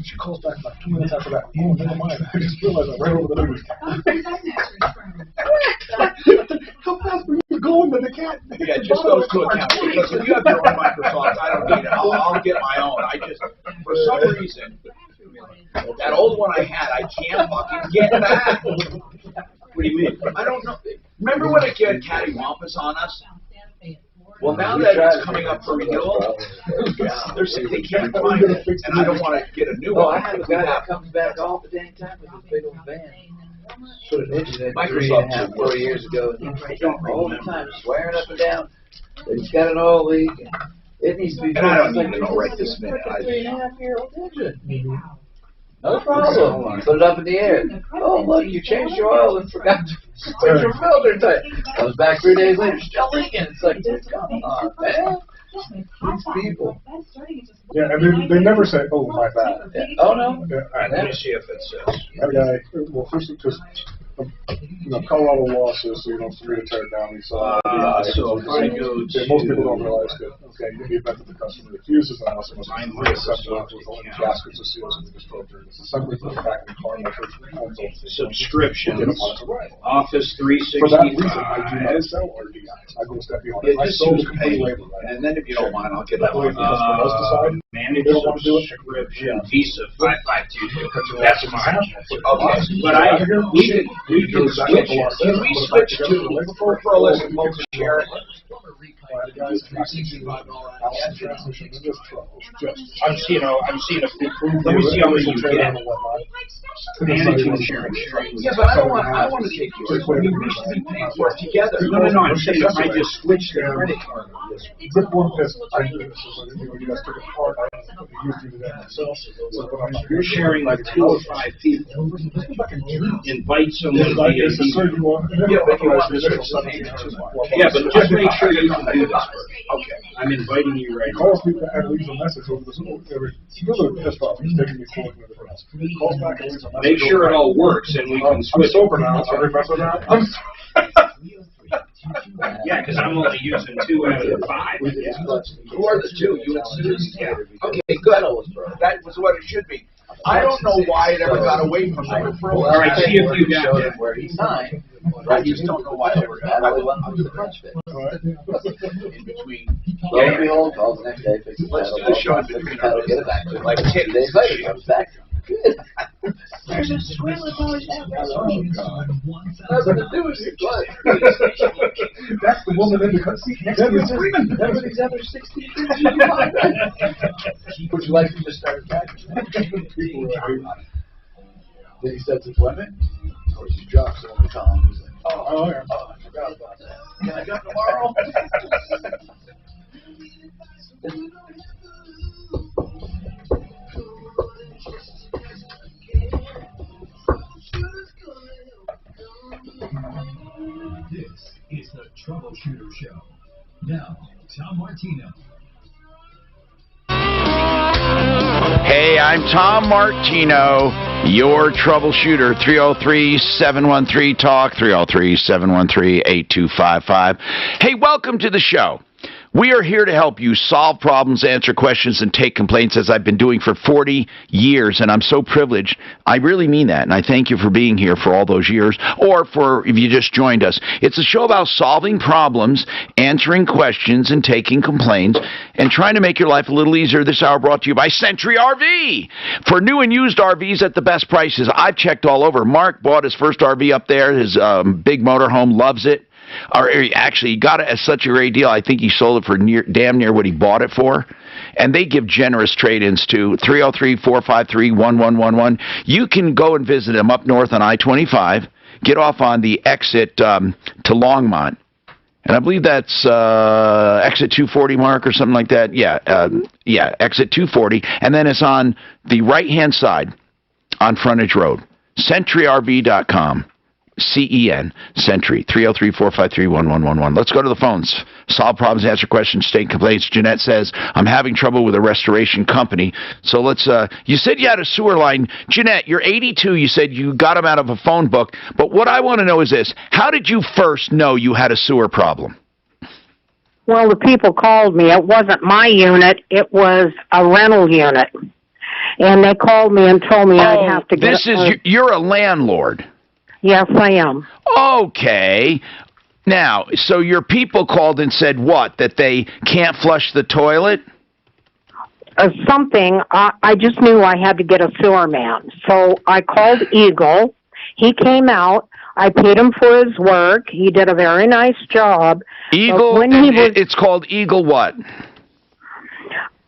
She calls back like 2 minutes after that. Oh, never mind. I just realized I'm right over the news. How fast were you going to the cat? Yeah, just those two accounts. Because if you have your own Microsoft, I don't need it. I'll get my own. I just, for some reason, that old one I had, I can't fucking get back. What do you mean? I don't know. Remember when it had cattywampus on us? Well, now that it's coming up for renewal, they're saying they can't find it, and I don't want to get a new one. I have a guy that comes back all the dang time with this big old van. Put an engine in Microsoft 4 years ago. All the time, swearing up and down that he's got an oil leak. It needs to be. And I don't need to know right this minute. 3.5-year-old engine. No problem. Put it up in the air. Oh, look, you changed your oil and forgot to switch your filter type. Comes back 3 days later, still leaking. It's like, come on, man. These people. Yeah, and they never say, oh, my bad. Yeah. Oh, no. Yeah, let me see if it says. That guy, well, first, because Colorado law says so you don't free to tear it down. So if I go to most people don't realize that. Okay, in the event that the customer refuses, then also must be acceptable with only gaskets or seals in the disclosure. It's assembly for the back of the car. Subscriptions. Office 365. For that reason, I do not sell RDIs. I go a step beyond. I sold the complete labor. And then if you don't mind, I'll get that one. Manage subscription. Visa 5522. That's mine. Okay, but we can switch. Can we switch to for a list of multi share? I'm seeing a. Let me see how many you get. Manage insurance. Yeah, but I want to take yours. I mean, we should be paying for it together. No. I'm saying if I just switch the credit card. Zip one pistol. I do this. You guys took a card. I used to do that myself. You're sharing like 2 or 5 people. Invite someone via email. Yeah, but you want to switch the payment too. Yeah, but just make sure you can do this first. Okay, I'm inviting you right now. Calls people and leaves a message over this. He's really pissed off. He's taking me calling me the rest. Calls back and leaves a message. Make sure it all works and we can switch. I'm sober now, so remember that. Yeah, because I'm only using 2 out of the 5. Who are the 2? You and Susan? Yeah. Okay, good. That was what it should be. I don't know why it ever got away from the referral. All right, see if you got it. Where he signed. I just don't know why it ever got away from the crunch fit. In between. Lo and behold, calls the next day, fixes Let's do the show in between. Get it back to like 10 days later, comes back. Good. There's a squirrel that's always out there. Oh, God. Nothing to do with your blood. That's the woman in the car seat next to you screaming. Everybody's other 60 Would you like me to start back? Did he set deployment? course, he drops it on the Tom. He's like, Oh, yeah. oh, I forgot about that. Can I come tomorrow? This is the Troubleshooter Show. Now, Tom Martino. Hey, I'm Tom Martino, your troubleshooter. 303-713-TALK, 303-713-8255. Hey, welcome to the show. We are here to help you solve problems, answer questions, and take complaints, as I've been doing for 40 years, and I'm so privileged. I really mean that, and I thank you for being here for all those years, or for if you just joined us. It's a show about solving problems, answering questions, and taking complaints, and trying to make your life a little easier. This hour brought to you by Century RV. For new and used RVs at the best prices. I've checked all over. Mark bought his first RV up there, his big motorhome, loves it. Or actually, he got it at such a great deal, I think he sold it for damn near what he bought it for. And they give generous trade-ins to 303-453-1111. You can go and visit them up north on I-25. Get off on the exit to Longmont. And I believe that's exit 240, Mark, or something like that. Yeah, exit 240. And then it's on the right-hand side on Frontage Road. CentryRV.com. CEN, Century, 303-453-1111. Let's go to the phones. Solve problems, answer questions, state complaints. Jeanette says, I'm having trouble with a restoration company. So let's, you said you had a sewer line. Jeanette, you're 82. You said you got them out of a phone book. But what I want to know is this. How did you first know you had a sewer problem? Well, the people called me. It wasn't my unit. It was a rental unit. And they called me and told me I'd have to get you're a landlord. Yes, I am. Okay. Now, so your people called and said what? That they can't flush the toilet? Something. I just knew I had to get a sewer man. So I called Eagle. He came out. I paid him for his work. He did a very nice job. Eagle? It's called Eagle what?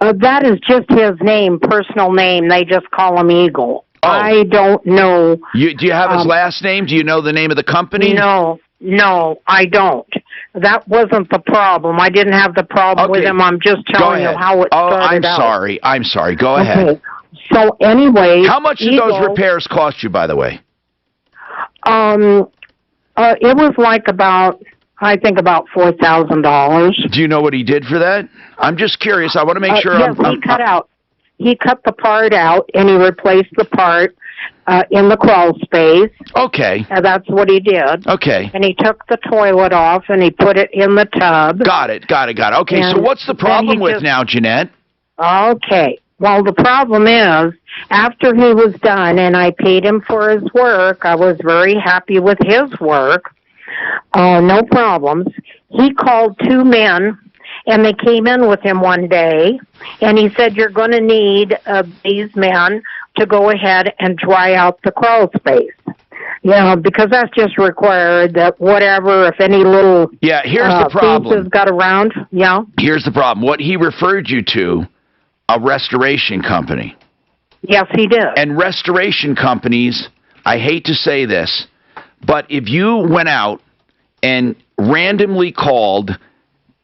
That is just his name, personal name. They just call him Eagle. Oh. I don't know. Do you have his last name? Do you know the name of the company? No, I don't. That wasn't the problem. I didn't have the problem with him. I'm just telling you how it started out. I'm sorry. Go ahead. Okay. So anyway, how much did those repairs cost you, by the way? It was like about $4,000. Do you know what he did for that? I'm just curious. I want to make sure. Yes, he cut the part out, and he replaced the part in the crawl space. Okay. That's what he did. Okay. And he took the toilet off, and he put it in the tub. Got it. Okay, so what's the problem with now, Jeanette? Okay. Well, the problem is, after he was done, and I paid him for his work, I was very happy with his work. No problems. He called two men, and they came in with him one day, and he said, you're going to need these men to go ahead and dry out the crawl space. Because that's just required that whatever, if any little here's the problem. pieces got around, Here's the problem. What he referred you to, a restoration company. Yes, he did. And restoration companies, I hate to say this, but if you went out and randomly called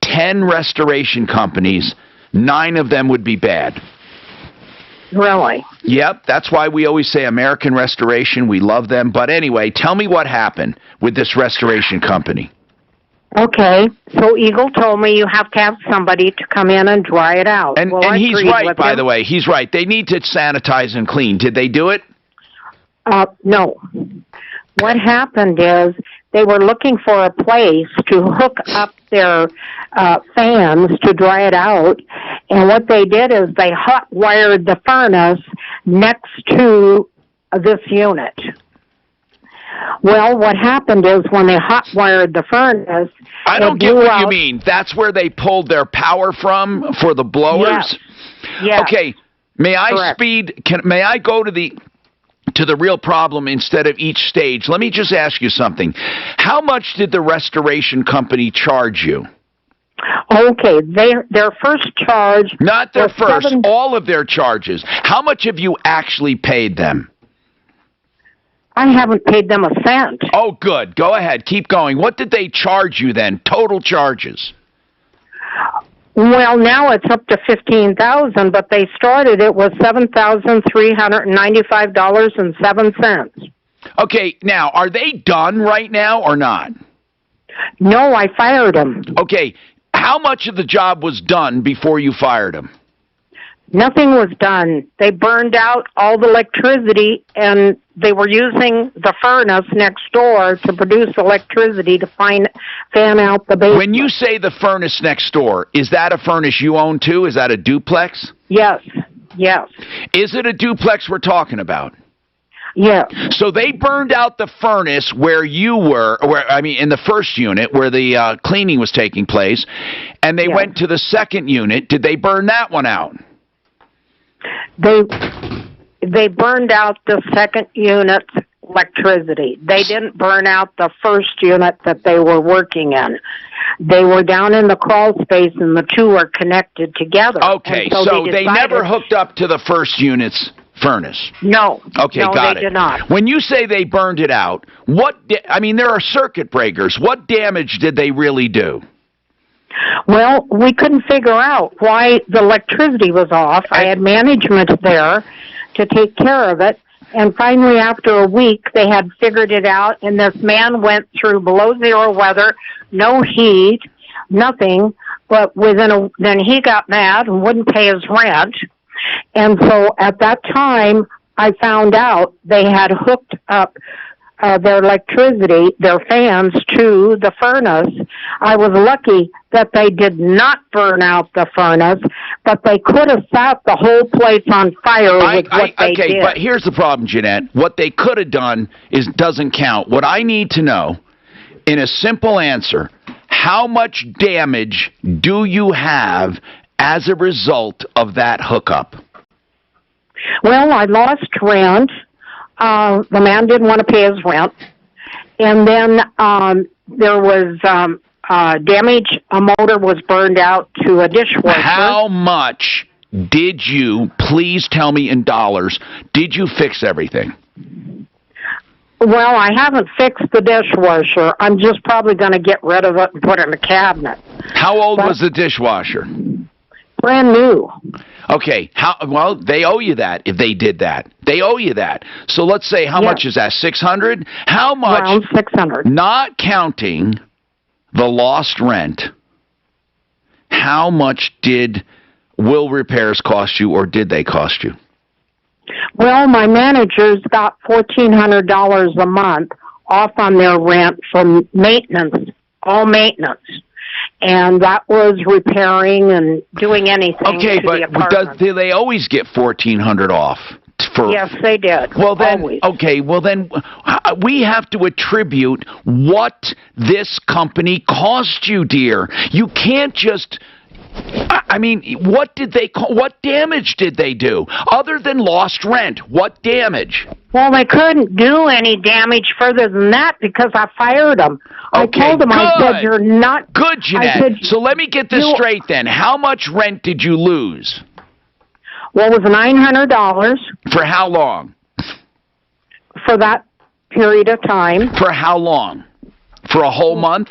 10 restoration companies, 9 of them would be bad. Really? Yep, that's why we always say American Restoration. We love them. But anyway, tell me what happened with this restoration company. Okay, so Eagle told me you have to have somebody to come in and dry it out. And he's right, by the way. He's right. They need to sanitize and clean. Did they do it? No. What happened is they were looking for a place to hook up their fans to dry it out, and what they did is they hot wired the furnace next to this unit. Well, what happened is when they hot wired the furnace, I don't get what you mean. That's where they pulled their power from for the blowers? Yes. Okay. May I Correct. may I go to the real problem instead of each stage? Let me just ask you something. How much did the restoration company charge you? Okay, their first charge... Not their first, all of their charges. How much have you actually paid them? I haven't paid them a cent. Oh, good. Go ahead. Keep going. What did they charge you then? Total charges. Well, now it's up to $15,000, but they started it with $7,395.07. Okay, now, are they done right now or not? No, I fired them. Okay, how much of the job was done before you fired them? Nothing was done. They burned out all the electricity, and they were using the furnace next door to produce electricity to fan out the basement. When you say the furnace next door, is that a furnace you own too? Is that a duplex? Yes, yes. Is it a duplex we're talking about? Yeah. So they burned out the furnace where you were, in the first unit where the cleaning was taking place, and they went to the second unit. Did they burn that one out? They burned out the second unit's electricity. They didn't burn out the first unit that they were working in. They were down in the crawl space, and the two are connected together. Okay, so they never hooked up to the first unit's furnace? No. Okay, no, got they it. did not. When you say they burned it out, there are circuit breakers. What damage did they really do? Well, we couldn't figure out why the electricity was off. I had management there to take care of it, and finally, after a week, they had figured it out, and this man went through below zero weather, no heat, nothing, but then he got mad and wouldn't pay his rent, and so at that time, I found out they had hooked up their electricity, their fans, to the furnace. I was lucky that they did not burn out the furnace, but they could have set the whole place on fire with what they did. Okay, but here's the problem, Jeanette. What they could have done doesn't count. What I need to know, in a simple answer, how much damage do you have as a result of that hookup? Well, I lost rent. The man didn't want to pay his rent. And then there was damage. A motor was burned out to a dishwasher. How much did you, please tell me in dollars, did you fix everything? Well, I haven't fixed the dishwasher. I'm just probably going to get rid of it and put it in a cabinet. How old was the dishwasher? Brand new. Okay, well, they owe you that if they did that. They owe you that. So let's say, how much is that, $600? How much? Around $600. Not counting the lost rent, how much will repairs cost you, or did they cost you? Well, my managers got $1,400 a month off on their rent from maintenance, all maintenance. And that was repairing and doing anything to the apartment. Do they always get $1,400 off? Yes, they did. Well, then, always. Okay, well then, we have to attribute what this company cost you, dear. You can't just... what damage did they do? Other than lost rent, what damage? Well, they couldn't do any damage further than that because I fired them. Okay, I told them, good. I said, you're not... Good, Jeanette. So let me get this straight then. How much rent did you lose? Well, it was $900. For how long? For that period of time. For how long? For a whole month?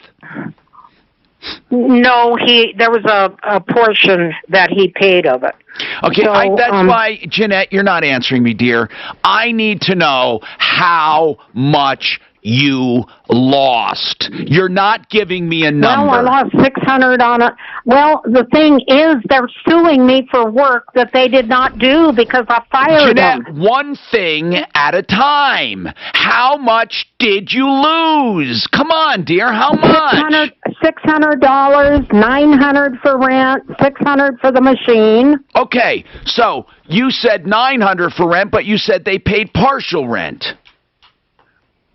No, there was a portion that he paid of it. Okay, so, that's why, Jeanette, you're not answering me, dear. I need to know how much you lost. You're not giving me a number. Well, I lost $600 on it. Well, the thing is, they're suing me for work that they did not do because I fired them. Jeanette, one thing at a time. How much did you lose? Come on, dear, how much? $600, $900 for rent, $600 for the machine. Okay, so you said $900 for rent, but you said they paid partial rent.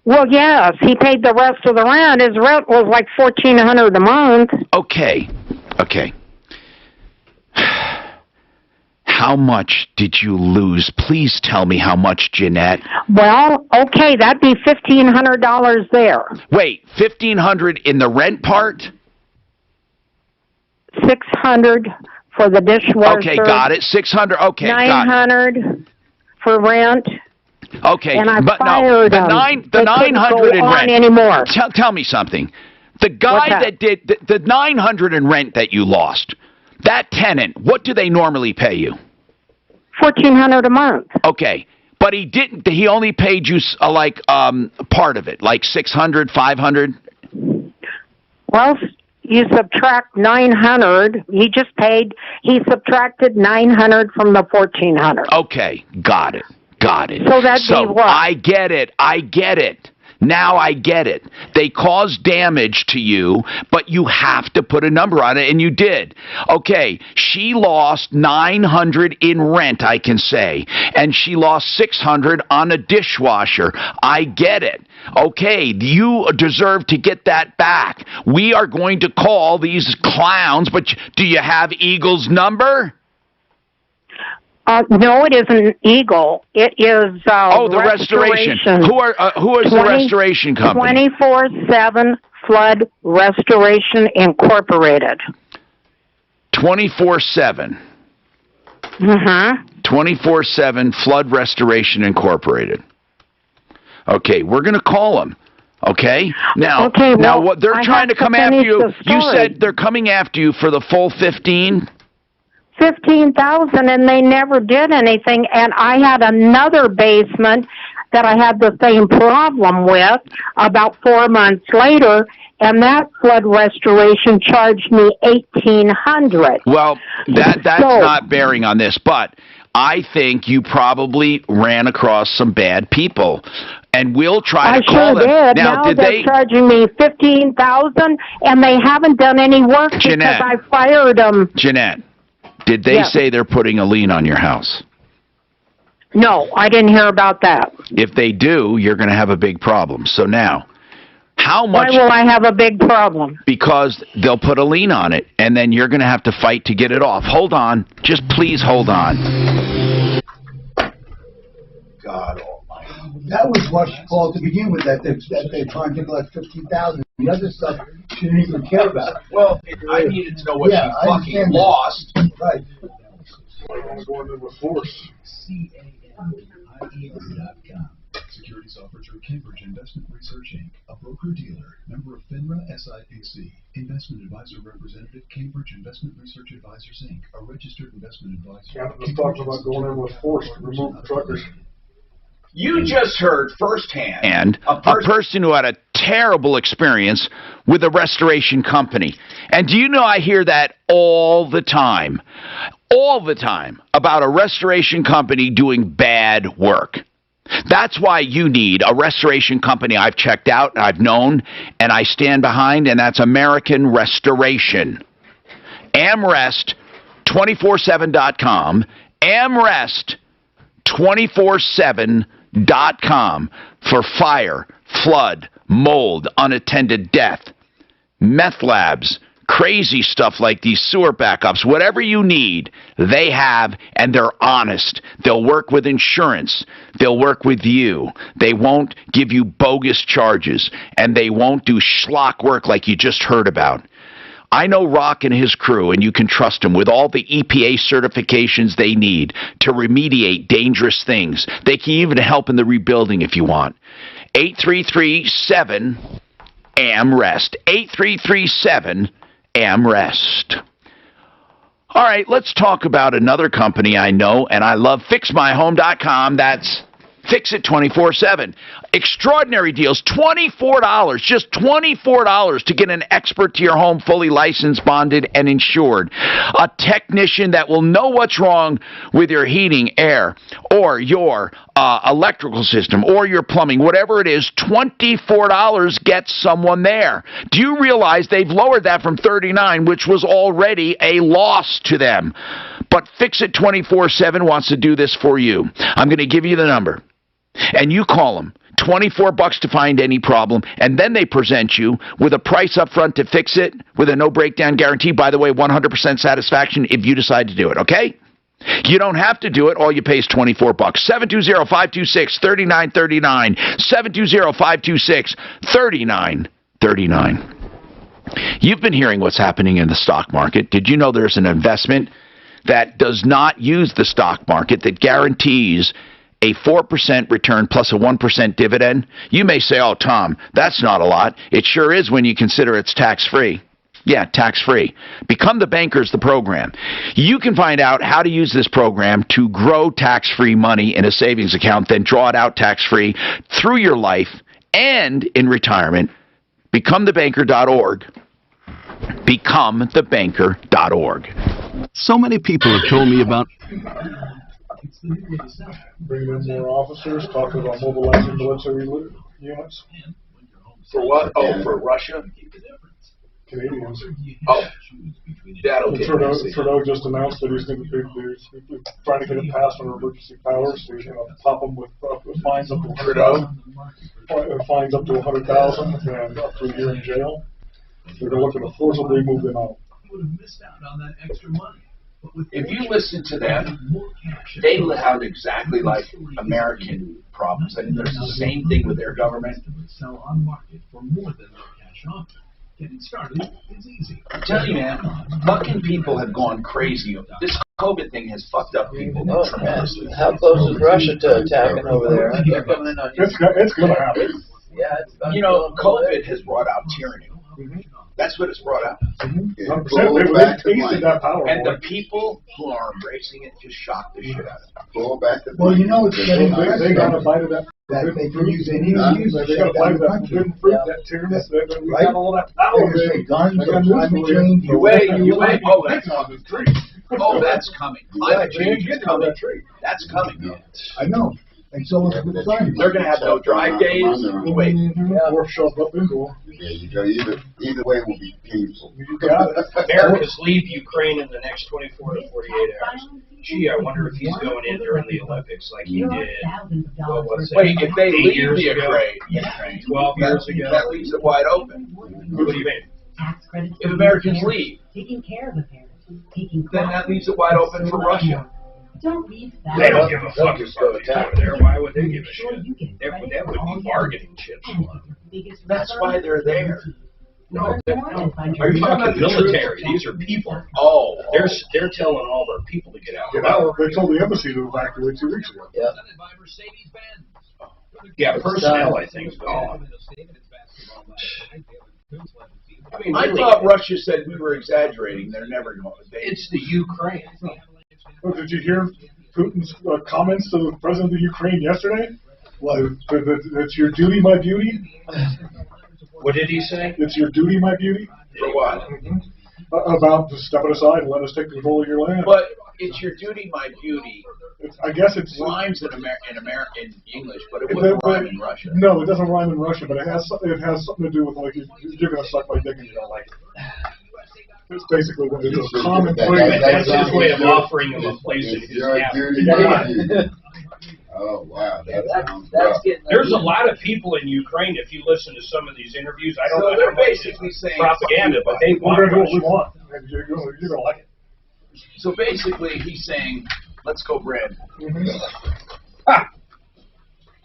Well, yes, he paid the rest of the rent. His rent was like $1,400 a month. Okay. How much did you lose? Please tell me how much, Jeanette. Well, okay, that'd be $1,500 there. Wait, $1,500 in the rent part? $600 for the dishwasher. Okay, got it. $600. Okay, $900 for rent. Okay, and I but fired no, them. the They 900 couldn't in go on rent. anymore. Tell me something. The guy that did the 900 in rent that you lost, that tenant, what do they normally pay you? $1,400 a month. Okay, but he didn't. He only paid you part of it, like 600, 500. Well, you subtract 900. He subtracted 900 from the 1,400. Okay, got it. So that'd be what? I get it. Now I get it. They caused damage to you, but you have to put a number on it, and you did. Okay, she lost 900 in rent, I can say, and she lost 600 on a dishwasher. I get it. Okay, you deserve to get that back. We are going to call these clowns, but do you have Eagle's number? No, it isn't Eagle. It is the restoration. Who is the restoration company? 24/7 Flood Restoration Incorporated. 24/7. 24/7 Flood Restoration Incorporated. Okay, we're going to call them. Okay? Now, what they're trying to come after you. You said they're coming after you for the full 15? 15,000, and they never did anything. And I had another basement that I had the same problem with about 4 months later, and that flood restoration charged me $1,800. Well, that's not bearing on this, but I think you probably ran across some bad people. And we'll try to call them. Did. Now they're charging me $15,000, and they haven't done any work because I fired them. Jeanette, did they say they're putting a lien on your house? No, I didn't hear about that. If they do, you're going to have a big problem. So now, how much... Why will I have a big problem? Because they'll put a lien on it, and then you're going to have to fight to get it off. Hold on. Just please hold on. God almighty. That was what's called to begin with, that they're trying to collect $15,000. The other stuff she didn't even care about. Well, I needed to know what she fucking lost. Right. I'm going in with force. CAMIEGO.com. Securities offered through Cambridge Investment Research Inc., a broker-dealer, member of FINRA SIPC, investment advisor representative, Cambridge Investment Research Advisors Inc., a registered investment advisor. Captain just talked about going in with force to remove the truckers. You just heard firsthand. And a person who had a terrible experience with a restoration company. And do you know I hear that all the time? All the time about a restoration company doing bad work. That's why you need a restoration company I've checked out, and I've known, and I stand behind, and that's American Restoration. AmRest247.com. AmRest247.com for fire, flood, mold, unattended death, meth labs, crazy stuff like these sewer backups, whatever you need, they have, and they're honest. They'll work with insurance. They'll work with you. They won't give you bogus charges, and they won't do schlock work like you just heard about. I know Rock and his crew, and you can trust them with all the EPA certifications they need to remediate dangerous things. They can even help in the rebuilding if you want. 8337-AMREST. 8337-AMREST. All right, let's talk about another company I know and I love, FixMyHome.com. That's Fix It 24/7. Extraordinary deals, $24, just $24 to get an expert to your home, fully licensed, bonded, and insured. A technician that will know what's wrong with your heating, air, or your electrical system, or your plumbing, whatever it is. $24 gets someone there. Do you realize they've lowered that from $39, which was already a loss to them? But Fix It 24/7 wants to do this for you. I'm going to give you the number. And you call them. $24 to find any problem, and then they present you with a price up front to fix it with a no breakdown guarantee. By the way, 100% satisfaction if you decide to do it, okay? You don't have to do it. All you pay is $24. 720-526-3939. 720-526-3939. You've been hearing what's happening in the stock market. Did you know there's an investment that does not use the stock market that guarantees a 4% return plus a 1% dividend. You may say, oh, Tom, that's not a lot. It sure is when you consider it's tax-free. Yeah, tax-free. Become the Bankers, the program. You can find out how to use this program to grow tax-free money in a savings account, then draw it out tax-free through your life and in retirement. BecomeTheBanker.org. BecomeTheBanker.org. So many people have told me about Bringing in more officers, talking about mobilizing military units. For what? Oh, for Russia? Canadians. Oh, that'll get Trudeau just announced that he's going to be trying to get it passed on emergency powers. So he's going to top them with fines up to fines up to 100,000 and up to a year in jail. They're looking to forcibly move them out. If you listen to them, they sound exactly like American problems. I mean, there's the same thing with their government. Getting started is easy. I'm telling you, man, fucking people have gone crazy. This COVID thing has fucked up people tremendously. How close is Russia to attacking over there? They're coming in on you. It's going to happen. Yeah, you know, COVID has brought out tyranny. That's what it's brought out. And the people who are embracing it just shock the shit out of them. Well, you know, it's getting they got a bite of that. That they can use any use. They got a bite of that forbidden fruit, that tyrannus. We got all that power. Guns or climate change. You wait. Oh, that's on the tree. Oh, that's coming. Climate change is coming. That's coming. I know. And so it's with science. They're going to have no drive days. Wait. Or shoved up into them. Yeah, you go either way will be painful. You got it. America's leave Ukraine in the next 24 to 48 hours. Gee, I wonder if he's going in during the Olympics like he did. What was it? Wait, if they 8 leave years the ago? Ukraine, 12 years ago. that leaves it wide open. What do you mean? If Americans leave, Taking care of the parents. Taking then that leaves it wide open for Russia. Don't leave that. They don't give a fuck if somebody's over there. Why would they give a shit? That would be bargaining chips. That's why they're there. No, are you talking about the military? These are people. Oh, they're telling all their people to get out. They told the embassy to evacuate 2 weeks ago. Yeah. Yeah, personnel, I think, is gone. I mean, I thought Russia said we were exaggerating. They're never going. It's the Ukraine. Oh, did you hear Putin's comments to the president of Ukraine yesterday? What? That's your duty, my beauty? What did he say? It's your duty, my beauty? For what? About stepping aside and let us take control of your land. But it's your duty, my beauty. I guess it rhymes in English, but it wouldn't rhyme in Russia. No, it doesn't rhyme in Russia, but it has something to do with like you're going to suck my dick and you don't like it. That's basically what it is. Common phrase. That's his way of offering him a place in his cabinet. Oh, wow. There's a lot of people in Ukraine, if you listen to some of these interviews, I don't know they're how much basically saying propaganda, but they want we're going to do what we want. You're going to like it. So basically, he's saying, let's go, Brad.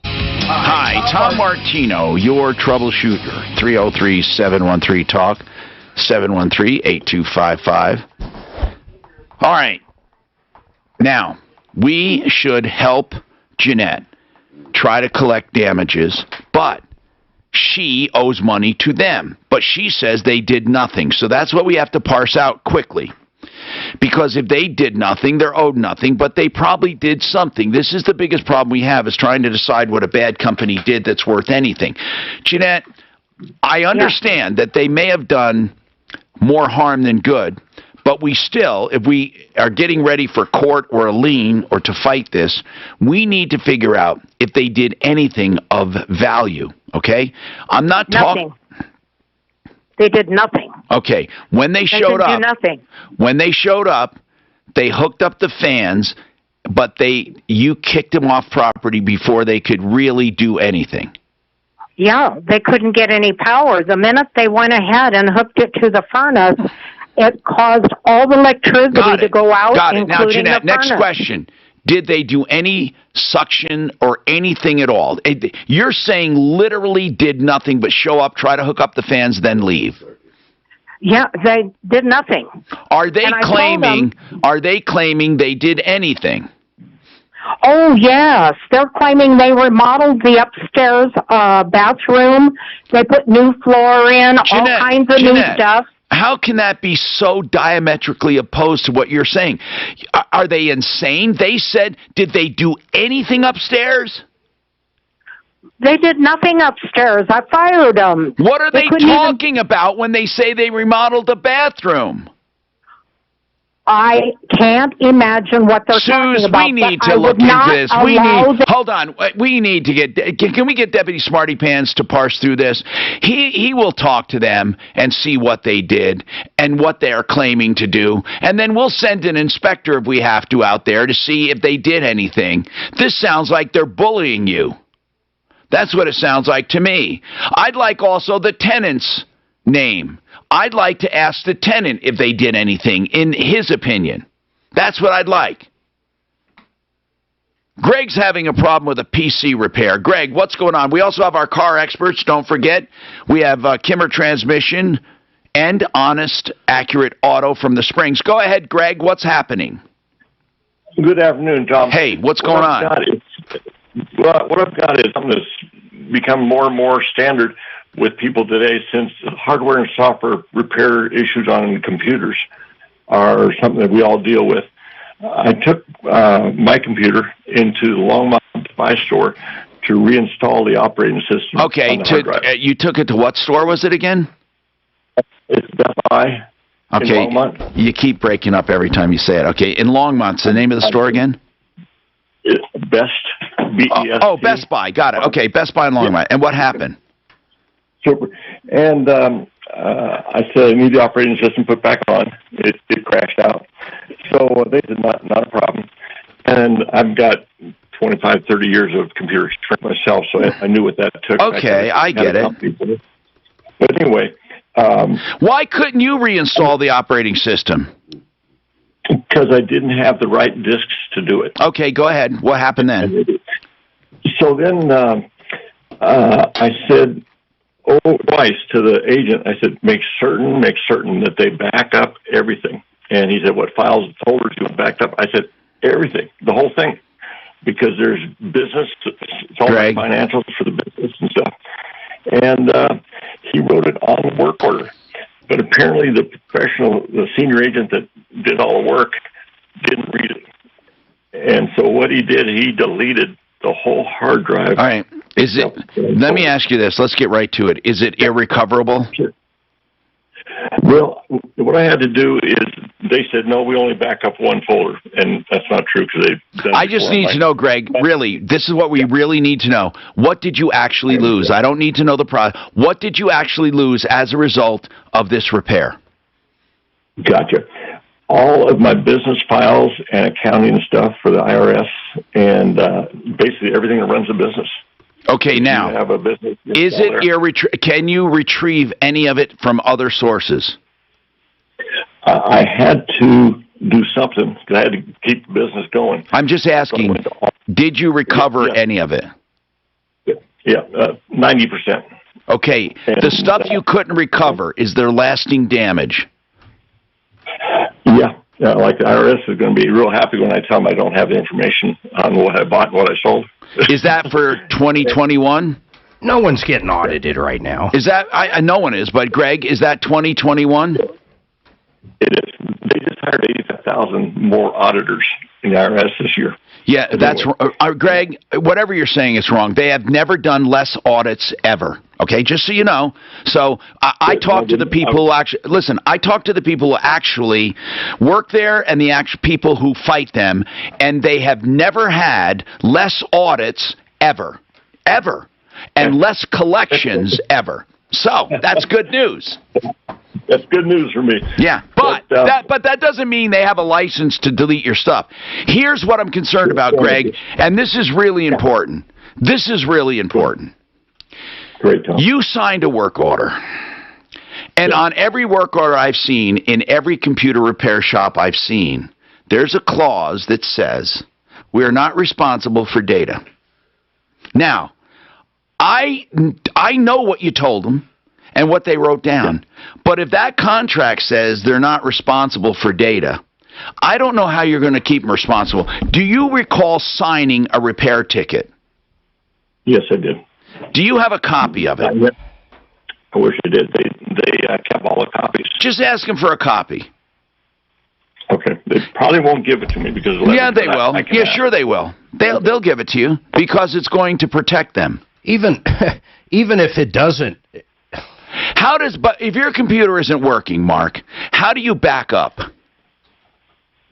Hi, Tom Martino, your troubleshooter. 303-713-TALK, 713-8255. All right. Now, we should help Jeanette try to collect damages, but she owes money to them. But she says they did nothing. So that's what we have to parse out quickly. Because if they did nothing, they're owed nothing, but they probably did something. This is the biggest problem we have, is trying to decide what a bad company did that's worth anything. Jeanette, I understand that they may have done more harm than good, but we still, if we are getting ready for court or a lien or to fight this, we need to figure out if they did anything of value, okay? I'm not talking... They did nothing. Okay, when they showed up, when they showed up, they hooked up the fans, but you kicked them off property before they could really do anything. Yeah, they couldn't get any power. The minute they went ahead and hooked it to the furnace, it caused all the electricity to go out, including Now, Jeanette, the furnace. next question. Did they do any suction or anything at all? You're saying literally did nothing but show up, try to hook up the fans, then leave. Yeah, they did nothing. Are they claiming they did anything? Oh, yes. They're claiming they remodeled the upstairs bathroom. They put new floor in, all kinds of new stuff. How can that be so diametrically opposed to what you're saying? Are they insane? They said, did they do anything upstairs? They did nothing upstairs. I fired them. What are they talking about when they say they remodeled the bathroom? I can't imagine what they're talking about. We need to look into this. Hold on. We need to get. Can we get Deputy Smarty Pants to parse through this? He will talk to them and see what they did and what they are claiming to do, and then we'll send an inspector if we have to out there to see if they did anything. This sounds like they're bullying you. That's what it sounds like to me. I'd like also the tenant's name. I'd like to ask the tenant if they did anything, in his opinion. That's what I'd like. Greg's having a problem with a PC repair. Greg, what's going on? We also have our car experts, don't forget. We have Kimmer Transmission and Honest, Accurate Auto from the Springs. Go ahead, Greg. What's happening? Good afternoon, Tom. Hey, what's going on? What I've got is something that's become more and more standard with people today, since hardware and software repair issues on computers are something that we all deal with. I took my computer into the Longmont Device Store to reinstall the operating system. Okay, you took it to what store was it again? It's Best Buy. Okay, you keep breaking up every time you say it. Okay, in Longmont's the name of the store again? It's Best, B-E-S-T. Oh, Best Buy, got it. Okay, Best Buy in Longmont. Yeah. And what happened? Super. And I said, I need the operating system put back on. It crashed out. So they said, not a problem. And I've got 25, 30 years of computer experience myself, so I knew what that took. Okay, I get it. But anyway. Why couldn't you reinstall the operating system? Because I didn't have the right disks to do it. Okay, go ahead. What happened then? So then I said, twice to the agent, I said, make certain that they back up everything. And he said, what files and folders you have backed up? I said, everything, the whole thing, because there's business, it's all my financials for the business and stuff. And he wrote it on the work order. But apparently the senior agent that did all the work didn't read it. And so what he did, he deleted the whole hard drive. All right. Let me ask you this. Let's get right to it. Is it irrecoverable? Sure. Well, what I had to do is they said, no, we only back up one folder. And that's not true because I just need to know, Greg, really, this is what we really need to know. What did you actually lose? I don't need to know the product. What did you actually lose as a result of this repair? Gotcha. All of my business files and accounting stuff for the IRS and basically everything that runs the business. Okay, now, have a business, is it can you retrieve any of it from other sources? I had to do something because I had to keep the business going. I'm just asking, did you recover any of it? Yeah, 90%. Okay, the stuff you couldn't recover, is there lasting damage? Yeah, like the IRS is going to be real happy when I tell them I don't have the information on what I bought and what I sold. Is that for 2021? No one's getting audited right now. Is that, no one is, but Greg, is that 2021? It is. They just hired 85,000 more auditors in the IRS this year. Yeah, that's Greg, whatever you're saying is wrong. They have never done less audits ever. Okay, just so you know. So I talked to the people who actually, listen, I talked to the people who actually work there and the actual people who fight them, and they have never had less audits ever, and less collections ever. So that's good news. That's good news for me. Yeah, but that doesn't mean they have a license to delete your stuff. Here's what I'm concerned about, Greg, and this is really important. This is really important. Great, Tom. You signed a work order. And on every work order I've seen, in every computer repair shop I've seen, there's a clause that says, we are not responsible for data. Now, I know what you told them and what they wrote down. But if that contract says they're not responsible for data, I don't know how you're going to keep them responsible. Do you recall signing a repair ticket? Yes, I did. Do you have a copy of it? I wish I did. They kept all the copies. Just ask them for a copy. Okay. They probably won't give it to me because of yeah, they will. I Yeah, sure they will. They'll give it to you because it's going to protect them. Even if it doesn't. But if your computer isn't working, Mark, how do you back up?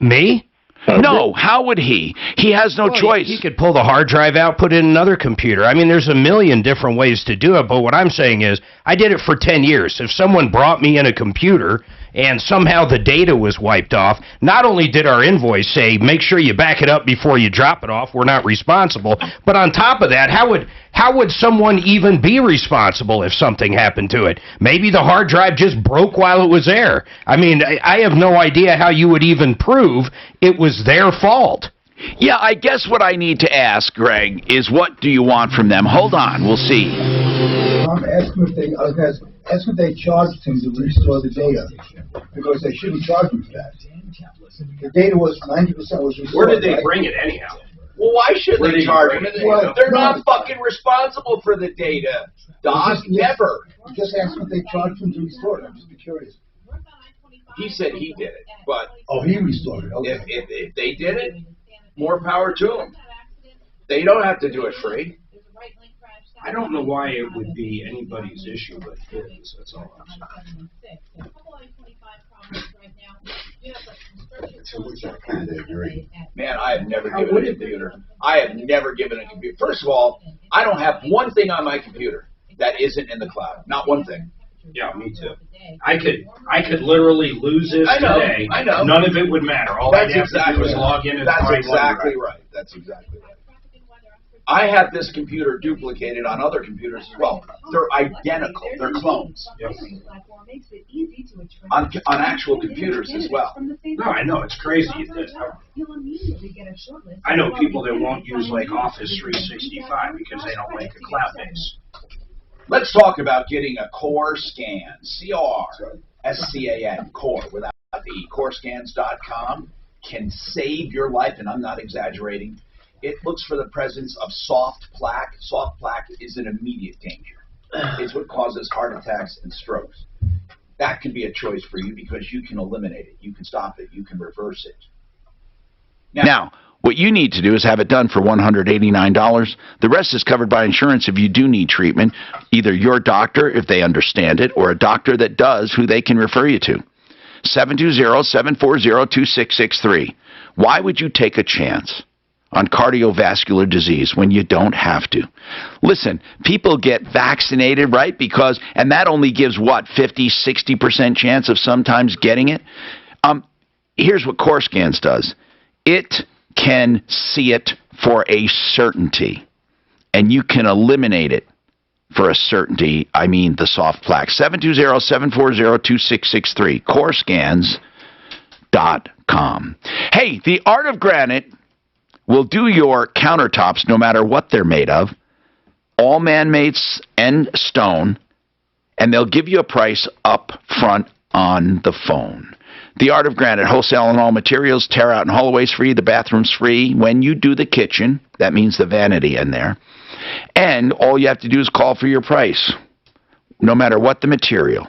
Me? No, how would he? He has no choice. He could pull the hard drive out, put it in another computer. I mean, there's a million different ways to do it, but what I'm saying is, I did it for 10 years. If someone brought me in a computer and somehow the data was wiped off, not only did our invoice say, make sure you back it up before you drop it off, we're not responsible, but on top of that, how would someone even be responsible if something happened to it? Maybe the hard drive just broke while it was there. I mean, I have no idea how you would even prove it was their fault. Yeah, I guess what I need to ask, Greg, is what do you want from them? Hold on, we'll see. Ask them if they charged him to restore the data, because they shouldn't charge him for that. The data was 90% was restored. Where did they bring it anyhow? Well, why should Where they did charge you him? bring it? They're not fucking responsible for the data. Doc, never. Just ask them if they charged him to restore it. I'm just curious. He said he did it, but he restored it. Okay. If they did it, more power to them. They don't have to do it free. I don't know why it would be anybody's issue but his. That's all I'm saying. To which I kind of agree. Man, I have never given a computer. I have never given a computer. First of all, I don't have one thing on my computer that isn't in the cloud. Not one thing. Yeah, me too. I could literally lose this today. I know. None of it would matter. All I'd have to do is log in and That's find exactly right. That's exactly right. I have this computer duplicated on other computers as well. They're identical. They're clones. Yep. On actual computers as well. No, I know. It's crazy. I know people that won't use like Office 365 because they don't like a cloud base. Let's talk about getting a core scan. CORSCAN, core, without the E. CoreScans.com can save your life, and I'm not exaggerating. It looks for the presence of soft plaque. Soft plaque is an immediate danger. It's what causes heart attacks and strokes. That can be a choice for you because you can eliminate it. You can stop it. You can reverse it. Now, what you need to do is have it done for $189. The rest is covered by insurance if you do need treatment, either your doctor, if they understand it, or a doctor that does, who they can refer you to. 720-740-2663. Why would you take a chance on cardiovascular disease when you don't have to? Listen, people get vaccinated, right? And that only gives, what, 50, 60% chance of sometimes getting it? Here's what CoreScans does. It can see it for a certainty, and you can eliminate it for a certainty. I mean the soft plaque. 720-740-2663. CoreScans.com. Hey, the Art of Granite will do your countertops no matter what they're made of, all man-made and stone, and they'll give you a price up front on the phone. The Art of Granite, wholesale on all materials, tear out and haul away's free, the bathroom's free. When you do the kitchen, that means the vanity in there. And all you have to do is call for your price, no matter what the material.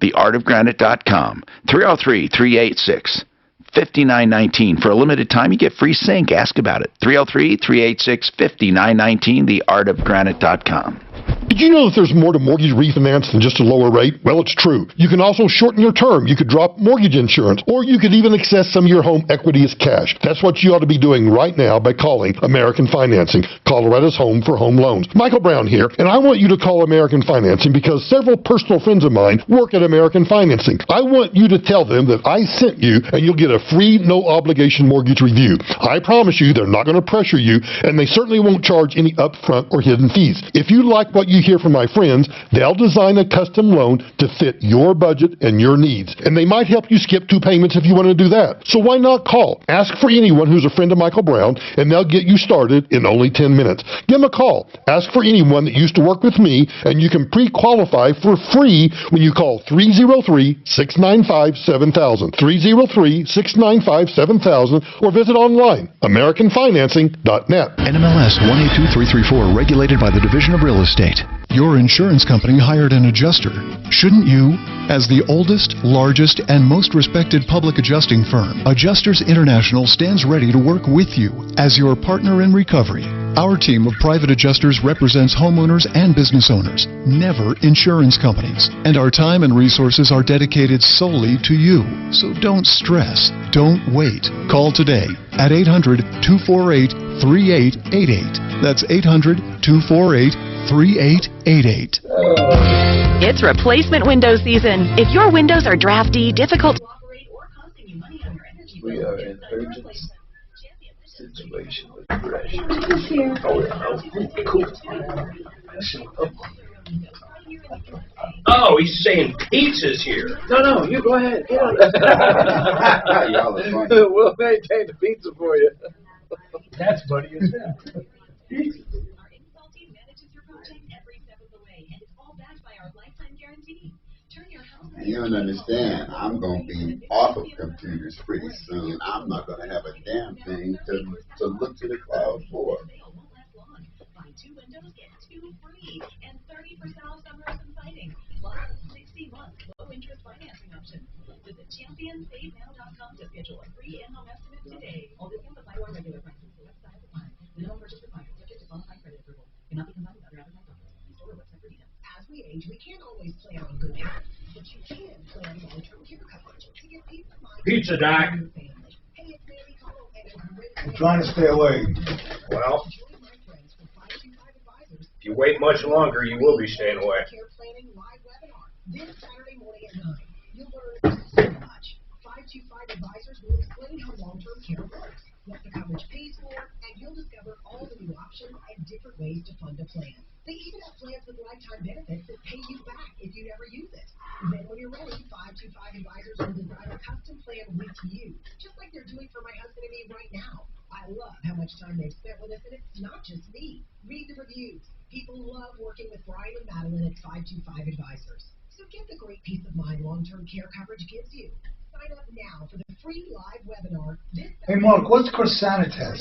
TheArtofGranite.com, 303-386-5919. For a limited time, you get free sync. Ask about it. 303-386-5919, TheArtofGranite.com. Did you know that there's more to mortgage refinance than just a lower rate? Well, it's true. You can also shorten your term. You could drop mortgage insurance, or you could even access some of your home equity as cash. That's what you ought to be doing right now by calling American Financing, Colorado's home for home loans. Michael Brown here, and I want you to call American Financing because several personal friends of mine work at American Financing. I want you to tell them that I sent you, and you'll get a free, no-obligation mortgage review. I promise you they're not going to pressure you, and they certainly won't charge any upfront or hidden fees. If you like what you hear from my friends, they'll design a custom loan to fit your budget and your needs. And they might help you skip 2 payments if you want to do that. So why not call? Ask for anyone who's a friend of Michael Brown, and they'll get you started in only 10 minutes. Give them a call. Ask for anyone that used to work with me, and you can pre-qualify for free when you call 303-695-7000. 303-695-7000. 695-7000 or visit online, AmericanFinancing.net. NMLS 182334, regulated by the Division of Real Estate. Your insurance company hired an adjuster. Shouldn't you? As the oldest, largest, and most respected public adjusting firm, Adjusters International stands ready to work with you as your partner in recovery. Our team of private adjusters represents homeowners and business owners, never insurance companies. And our time and resources are dedicated solely to you. So don't stress. Don't wait. Call today at 800-248-3888. That's 800-248-3888. It's replacement window season. If your windows are drafty, difficult to operate, or costing you money on your energy bill, We are in urgent situation with fresh. Oh, he's saying pizza's here. No, you go ahead. Get on Y'all are funny. We'll maintain the pizza for you. That's funny as hell. You don't understand. I'm going to be off of computers pretty soon. I'm not going to have a damn thing to look to the cloud for. Buy 2 windows, get 2 free, and 30% off summers and siding, plus 60-month low-interest financing option. Visit championsavenow.com to schedule a free in-home estimate today. All discounts apply to our regular prices. Select size apply. Minimum purchase required. Subject to qualified credit approval. Cannot be combined with other advertised offers. See store or website for details. As we age, we can't always plan on good health, but you can plan long-term care coverage to get peace of mind. Pizza, Doc. I'm trying to stay away. Well, if you wait much longer, you will be staying away. This Saturday morning at 9, you'll learn so much. 525 Advisors will explain how long-term care works, what the coverage pays for, and you'll discover all the new options and different ways to fund a plan. They even have plans with lifetime benefits that pay you back if you never use it. Then when you're ready, 525 Advisors will design a custom plan with you, just like they're doing for my husband and me right now. I love how much time they've spent with us, and it's not just me. Read the reviews. People love working with Brian and Madeline at 525 Advisors. So get the great peace of mind long-term care coverage gives you. Sign up now for the free live webinar. Hey, Mark, what's Corsanitas?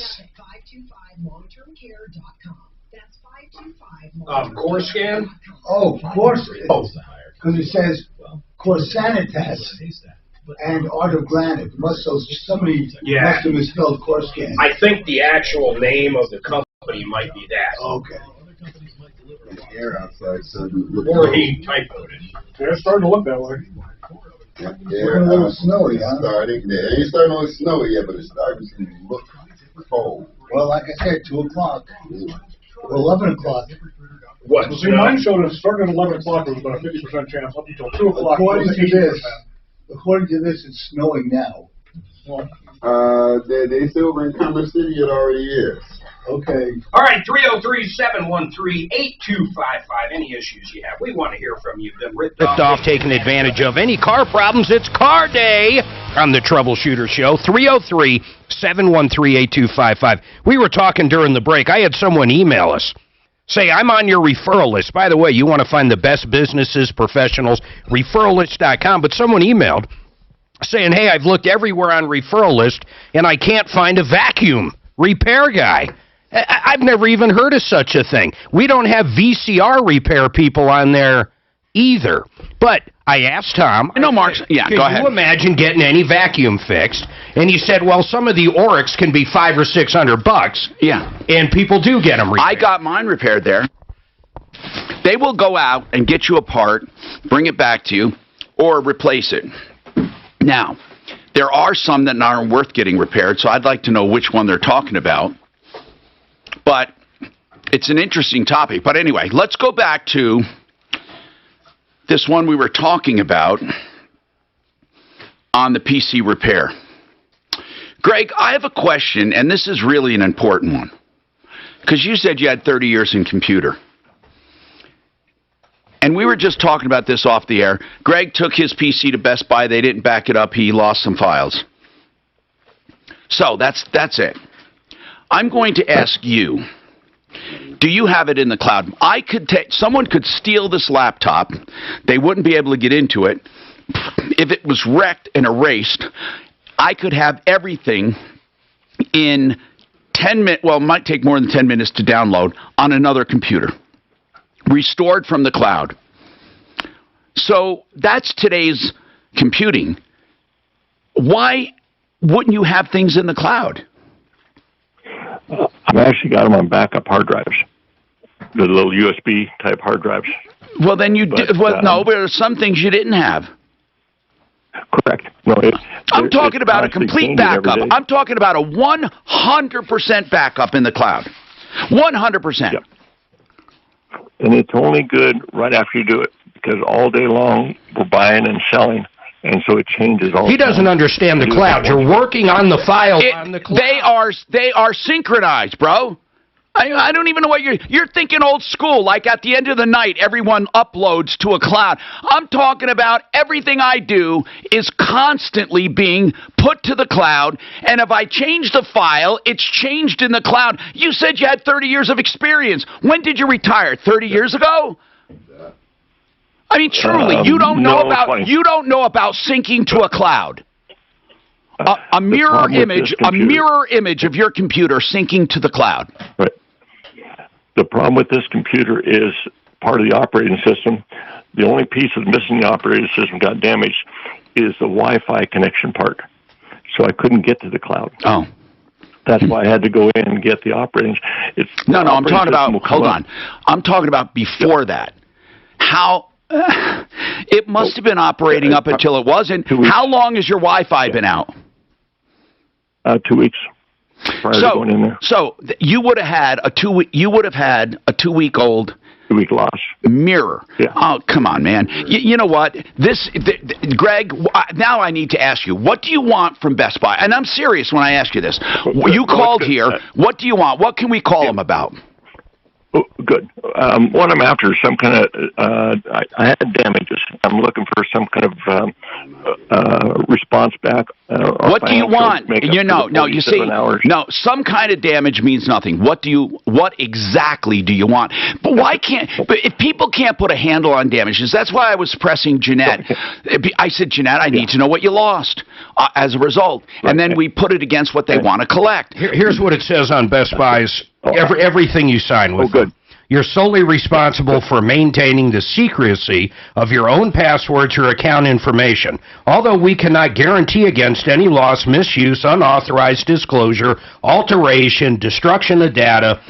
525longtermcare.com. That's 525 Core scan? Oh, of course. Because it says Corsanitas and Art of Granite. Somebody must have misspelled Corscan. I think the actual name of the company might be that. Okay. Air outside, so Or he typoed it. Yeah, it's starting to look that way. Air a little snowy, huh? starting. It ain't starting to look snowy yet, but it's starting to look cold. Well, like I said, 2 o'clock. Or 11 o'clock. What? See, mine showed it started at 11 o'clock. There was about a 50% chance up until 2 o'clock. According it was to 80%. According to this, it's snowing now. They still in Commerce City. It already is. Okay. All right, 303-713-8255. Any issues you have, we want to hear from you. Been ripped Off taking advantage of any car problems. It's car day on the Troubleshooter Show. 303-713-8255. We were talking during the break. I had someone email us. Say, I'm on your referral list. By the way, you want to find the best businesses, professionals, referrallist.com. But someone emailed saying, hey, I've looked everywhere on referral list, and I can't find a vacuum repair guy. I've never even heard of such a thing. We don't have VCR repair people on there either. But I asked Tom. I know, Mark. Yeah, go ahead. Can you imagine getting any vacuum fixed? And he said, well, some of the Oryx can be $500 or $600. Yeah. And people do get them repaired. I got mine repaired there. They will go out and get you a part, bring it back to you, or replace it. Now, there are some that aren't worth getting repaired, so I'd like to know which one they're talking about. But it's an interesting topic. But anyway, let's go back to this one we were talking about on the PC repair. Greg, I have a question, and this is really an important one, because you said you had 30 years in computer. And we were just talking about this off the air. Greg took his PC to Best Buy. They didn't back it up. He lost some files. So that's it. I'm going to ask you, do you have it in the cloud? Someone could steal this laptop. They wouldn't be able to get into it. If it was wrecked and erased, I could have everything in 10 minutes, well, it might take more than 10 minutes to download on another computer, restored from the cloud. So that's today's computing. Why wouldn't you have things in the cloud? I've actually got them on backup hard drives, the little USB type hard drives. Well, then you did. Well, no, but there are some things you didn't have. Correct. No, I'm talking about a complete backup. I'm talking about a 100% backup in the cloud. 100%. Yep. And it's only good right after you do it, because all day long we're buying and selling, and so it changes all the time. He doesn't understand the cloud. You're working on the file on the cloud. They are synchronized, bro. I don't even know what you're thinking old school, like at the end of the night, everyone uploads to a cloud. I'm talking about everything I do is constantly being put to the cloud, and if I change the file, it's changed in the cloud. You said you had 30 years of experience. When did you retire? 30 years ago? I mean, truly, you don't know about syncing to a cloud. A mirror image of your computer syncing to the cloud. Right. The problem with this computer is part of the operating system. The only piece that's missing the operating system got damaged is the Wi-Fi connection part. So I couldn't get to the cloud. Oh. That's why I had to go in and get the operating. No, I'm talking about, hold on. I'm talking about before that. How, it must have been operating up until it wasn't. How long has your Wi-Fi been out? 2 weeks. Prior to going in there. So you would have had a 2 week. You would have had a 2 week old. 2 week loss. Mirror. Yeah. Oh, come on, man. You know what? Greg. Now I need to ask you. What do you want from Best Buy? And I'm serious when I ask you this. You called here. What do you want? What can we call them about? Oh, good. What I'm after is some kind of, I had damages. I'm looking for some kind of response back. What do you want? You see, no, some kind of damage means nothing. What exactly do you want? But why can't, but if people can't put a handle on damages, that's why I was pressing Jeanette. I said, Jeanette, I need to know what you lost as a result. And then we put it against what they want to collect. Here's what it says on Best Buy's. Everything you sign with them. You're solely responsible for maintaining the secrecy of your own passwords or account information. Although we cannot guarantee against any loss, misuse, unauthorized disclosure, alteration, destruction of data,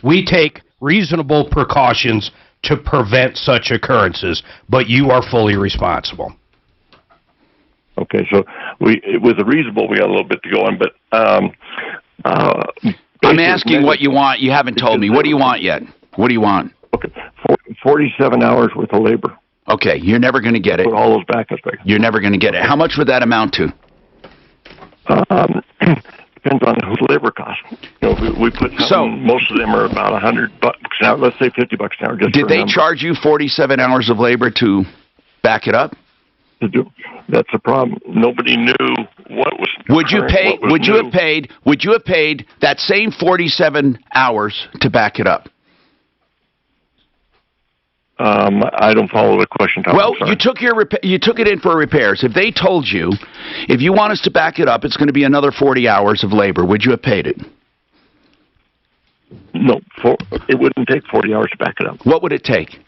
we take reasonable precautions to prevent such occurrences, but you are fully responsible. Okay, so it was a reasonable, we got a little bit to go on, but I'm asking what you want. You haven't told me. What do you want yet? What do you want? Okay, 47 hours worth of labor. Okay, you're never going to get it. Put all those backups back. You're never going to get it. How much would that amount to? Depends on whose labor cost. You know, we put most of them are about $100 an hour. Let's say $50 an hour. Did they charge you 47 hours of labor to back it up? That's the problem. Nobody knew what was. Would you have paid that same 47 hours to back it up? I don't follow the question, Tom. Well, you took it in for repairs. If they told you, if you want us to back it up, it's going to be another 40 hours of labor, would you have paid it? No, it wouldn't take 40 hours to back it up. What would it take?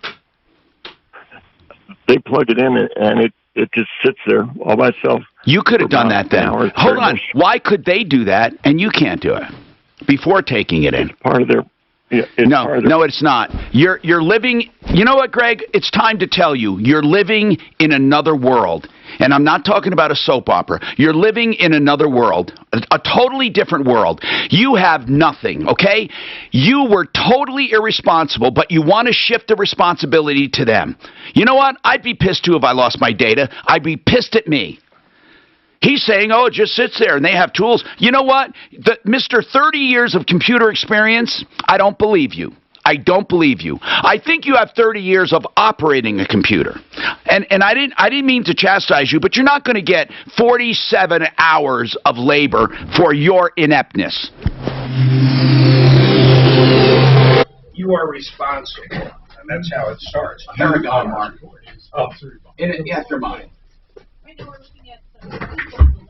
They plug it in and it just sits there all by itself. You could have done that then. Hold on. Why could they do that and you can't do it before taking it in? It's part of their. Yeah, no, it's not. You're living. You know what, Greg? It's time to tell you. You're living in another world, and I'm not talking about a soap opera. You're living in another world, a totally different world. You have nothing. Okay? You were totally irresponsible, but you want to shift the responsibility to them. You know what? I'd be pissed too if I lost my data. I'd be pissed at me. He's saying, oh, it just sits there, and they have tools. You know what? Mr. 30 years of computer experience, I don't believe you. I don't believe you. I think you have 30 years of operating a computer. And I didn't mean to chastise you, but you're not going to get 47 hours of labor for your ineptness. You are responsible, and that's how it starts. Here we go, Mark. Oh, after mine. Right now we're looking at some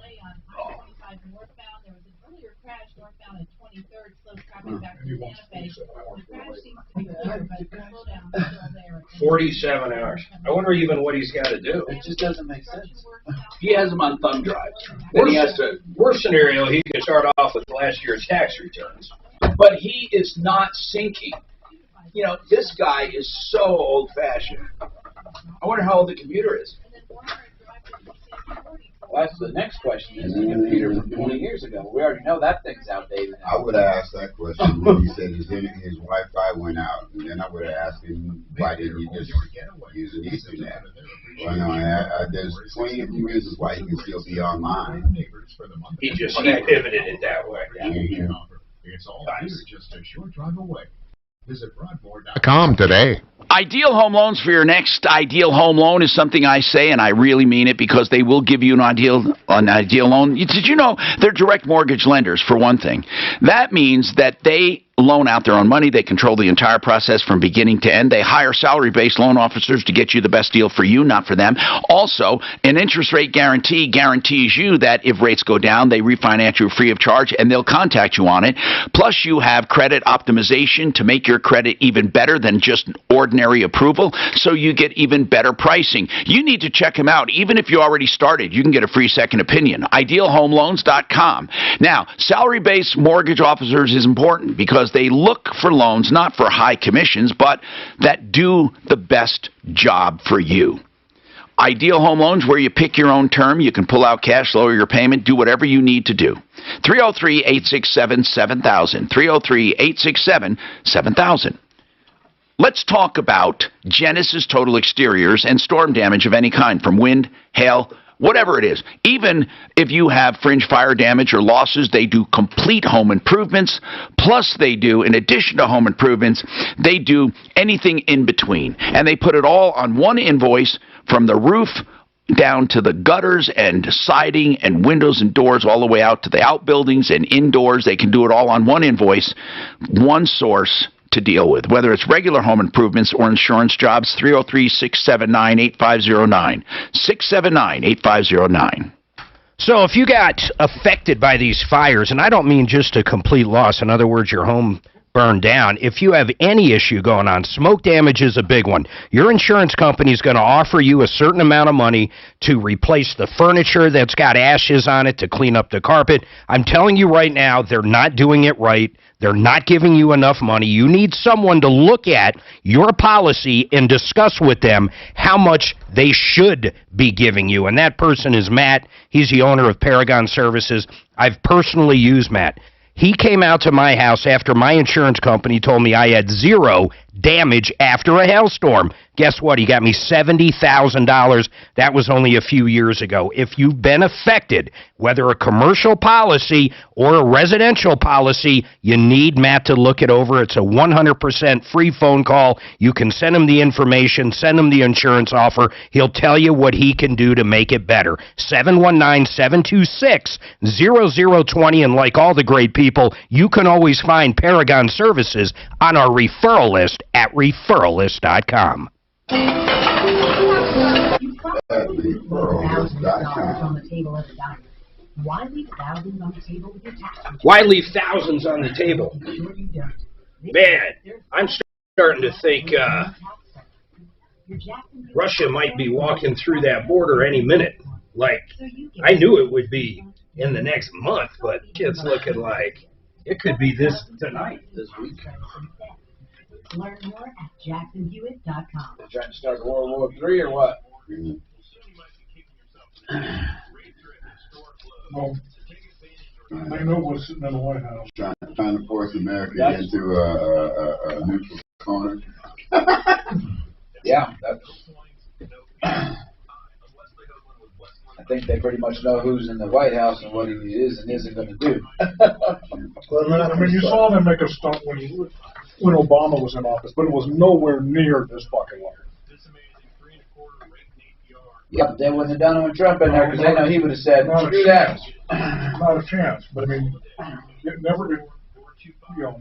$47 hours. I wonder even what he's got to do. It just doesn't make sense. He has them on thumb drive. Then he has to. Worst scenario, he could start off with last year's tax returns. But he is not syncing. You know, this guy is so old-fashioned. I wonder how old the computer is. Well, that's the next question. Is the computer from 20 years ago? We already know that thing's outdated. I would have asked that question when he said his Wi-Fi went out, and then I would have asked him, why didn't you just use an Ethernet? Well, no, there's plenty of reasons why he can still be online. He pivoted it that way. Yeah. It's all here, just a short drive away. Visit Broadmoor.com. .com today. Ideal Home Loans for your next ideal home loan is something I say, and I really mean it, because they will give you an ideal loan. Did you know they're direct mortgage lenders, for one thing? That means that they loan out their own money. They control the entire process from beginning to end. They hire salary-based loan officers to get you the best deal for you, not for them. Also, an interest rate guarantee guarantees you that if rates go down, they refinance you free of charge, and they'll contact you on it. Plus, you have credit optimization to make your credit even better than just ordinary approval, so you get even better pricing. You need to check them out. Even if you already started, you can get a free second opinion. IdealHomeLoans.com. Now, salary-based mortgage officers is important because they look for loans not for high commissions, but that do the best job for you. Ideal Home Loans, where you pick your own term, you can pull out cash, lower your payment, do whatever you need to do. 303-867-7000. 303-867-7000. Let's talk about Genesis Total Exteriors and storm damage of any kind, from wind, hail, whatever it is. Even if you have fringe fire damage or losses, they do complete home improvements. Plus, they do, in addition to home improvements, they do anything in between. And they put it all on one invoice, from the roof down to the gutters and siding and windows and doors, all the way out to the outbuildings and indoors. They can do it all on one invoice, one source to deal with, whether it's regular home improvements or insurance jobs. 303-679-8509. 679-8509. So if you got affected by these fires, and I don't mean just a complete loss, in other words, your home burned down, if you have any issue going on, smoke damage is a big one. Your insurance company is going to offer you a certain amount of money to replace the furniture that's got ashes on it, to clean up the carpet. I'm telling you right now, they're not doing it right. They're not giving you enough money. You need someone to look at your policy and discuss with them how much they should be giving you. And that person is Matt. He's the owner of Paragon Services. I've personally used Matt. He came out to my house after my insurance company told me I had zero damage after a hailstorm. Guess what? He got me $70,000. That was only a few years ago. If you've been affected, whether a commercial policy or a residential policy, you need Matt to look it over. It's a 100% free phone call. You can send him the information, send him the insurance offer. He'll tell you what he can do to make it better. 719-726-0020. And like all the great people, you can always find Paragon Services on our referral list at referralist.com. Why leave thousands on the table? Man, I'm starting to think Russia might be walking through that border any minute. Like, I knew it would be in the next month, but it's looking like it could be this tonight, this week. Learn more at jacksonhewitt.com. They're trying to start World War III or what? Well, I know what's sitting in the White House. Trying to force America into a neutral corner. Yeah. I think they pretty much know who's in the White House and what he is and isn't going to do. Well, I mean, you saw them make a stunt when Obama was in office, but it was nowhere near this fucking level. Yep, they wouldn't have done it with Trump in there because they know he would have said, screw that. Not a chance. But I mean, it never. You know,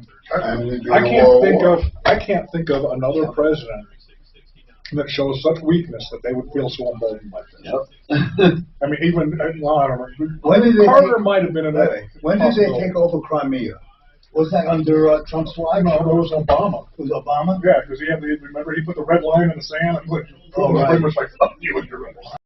I can't think of another president that shows such weakness that they would feel so emboldened like this. Yep. I mean, even, well, I don't know. Carter might have been another. When did they take over Crimea? Was that under Trump's watch? No, it was Obama. It was Obama? Yeah, because remember, he put the red line in the sand, and like, right. pretty much like, fuck you with your red line.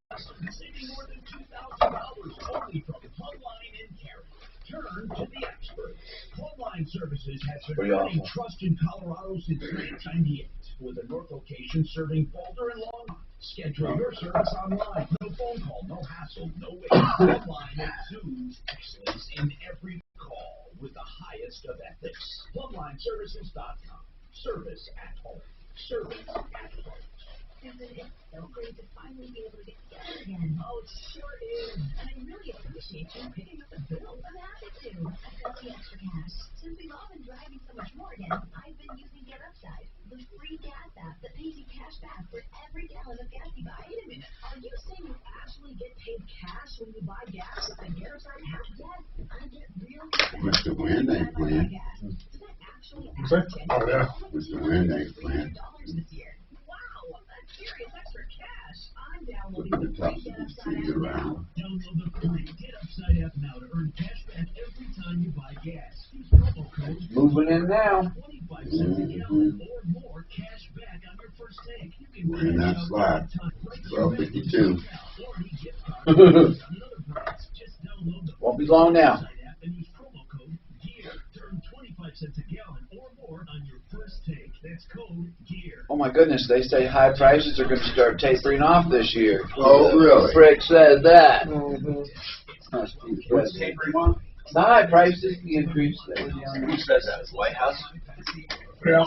Turn to the experts. Clubline Services has been earning trust in Colorado since 1998, with a north location serving Boulder and Longmont. Schedule your service online. No phone call, no hassle, no wait. Clubline exudes excellence in every call with the highest of ethics. ClubLineServices.com. Service at home. Service at home. It's so great to finally be able to get together again. Oh, it sure is. And I really appreciate you picking up the bill. I'm happy to. I've got the extra cash. Since we've all been driving so much more again, I've been using Get Upside, the free gas app that pays you cash back for every gallon of gas you buy. Wait a minute. Are you saying you actually get paid cash when you buy gas with the Get Upside app? Yes, I get real cash. Mr. Wendake plan. Does that actually Oh, yeah. Mr. Wendake plan. this year? Wow, that's serious extra cash. I'm downloading The the top free you Get can Upside see app now. around. Download the free Get Upside app now to earn cash back every time you buy gas. Use promo code Moving in now. 25 cents a gallon or more cash back on your first tank. You can We're in that slot. 1252. Won't be long now. and use promo code GEAR to earn 25 cents a gallon or more on your first tank. That's code GEAR. Oh my goodness, they say high prices are going to start tapering off this year. Oh, really? Frick said that. What's tapering off? The high prices, the increase. Who says that? The White House? Yeah.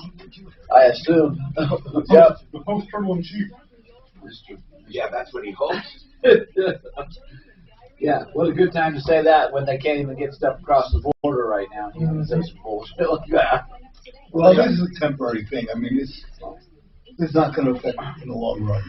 I assume. Yep. The post-Trouble-in-Chief. Yeah, that's what he hopes. Yeah, what a good time to say that when they can't even get stuff across the border right now. You know, say some bullshit like that. Well, this is a temporary thing. I mean, it's not going to affect in the long run.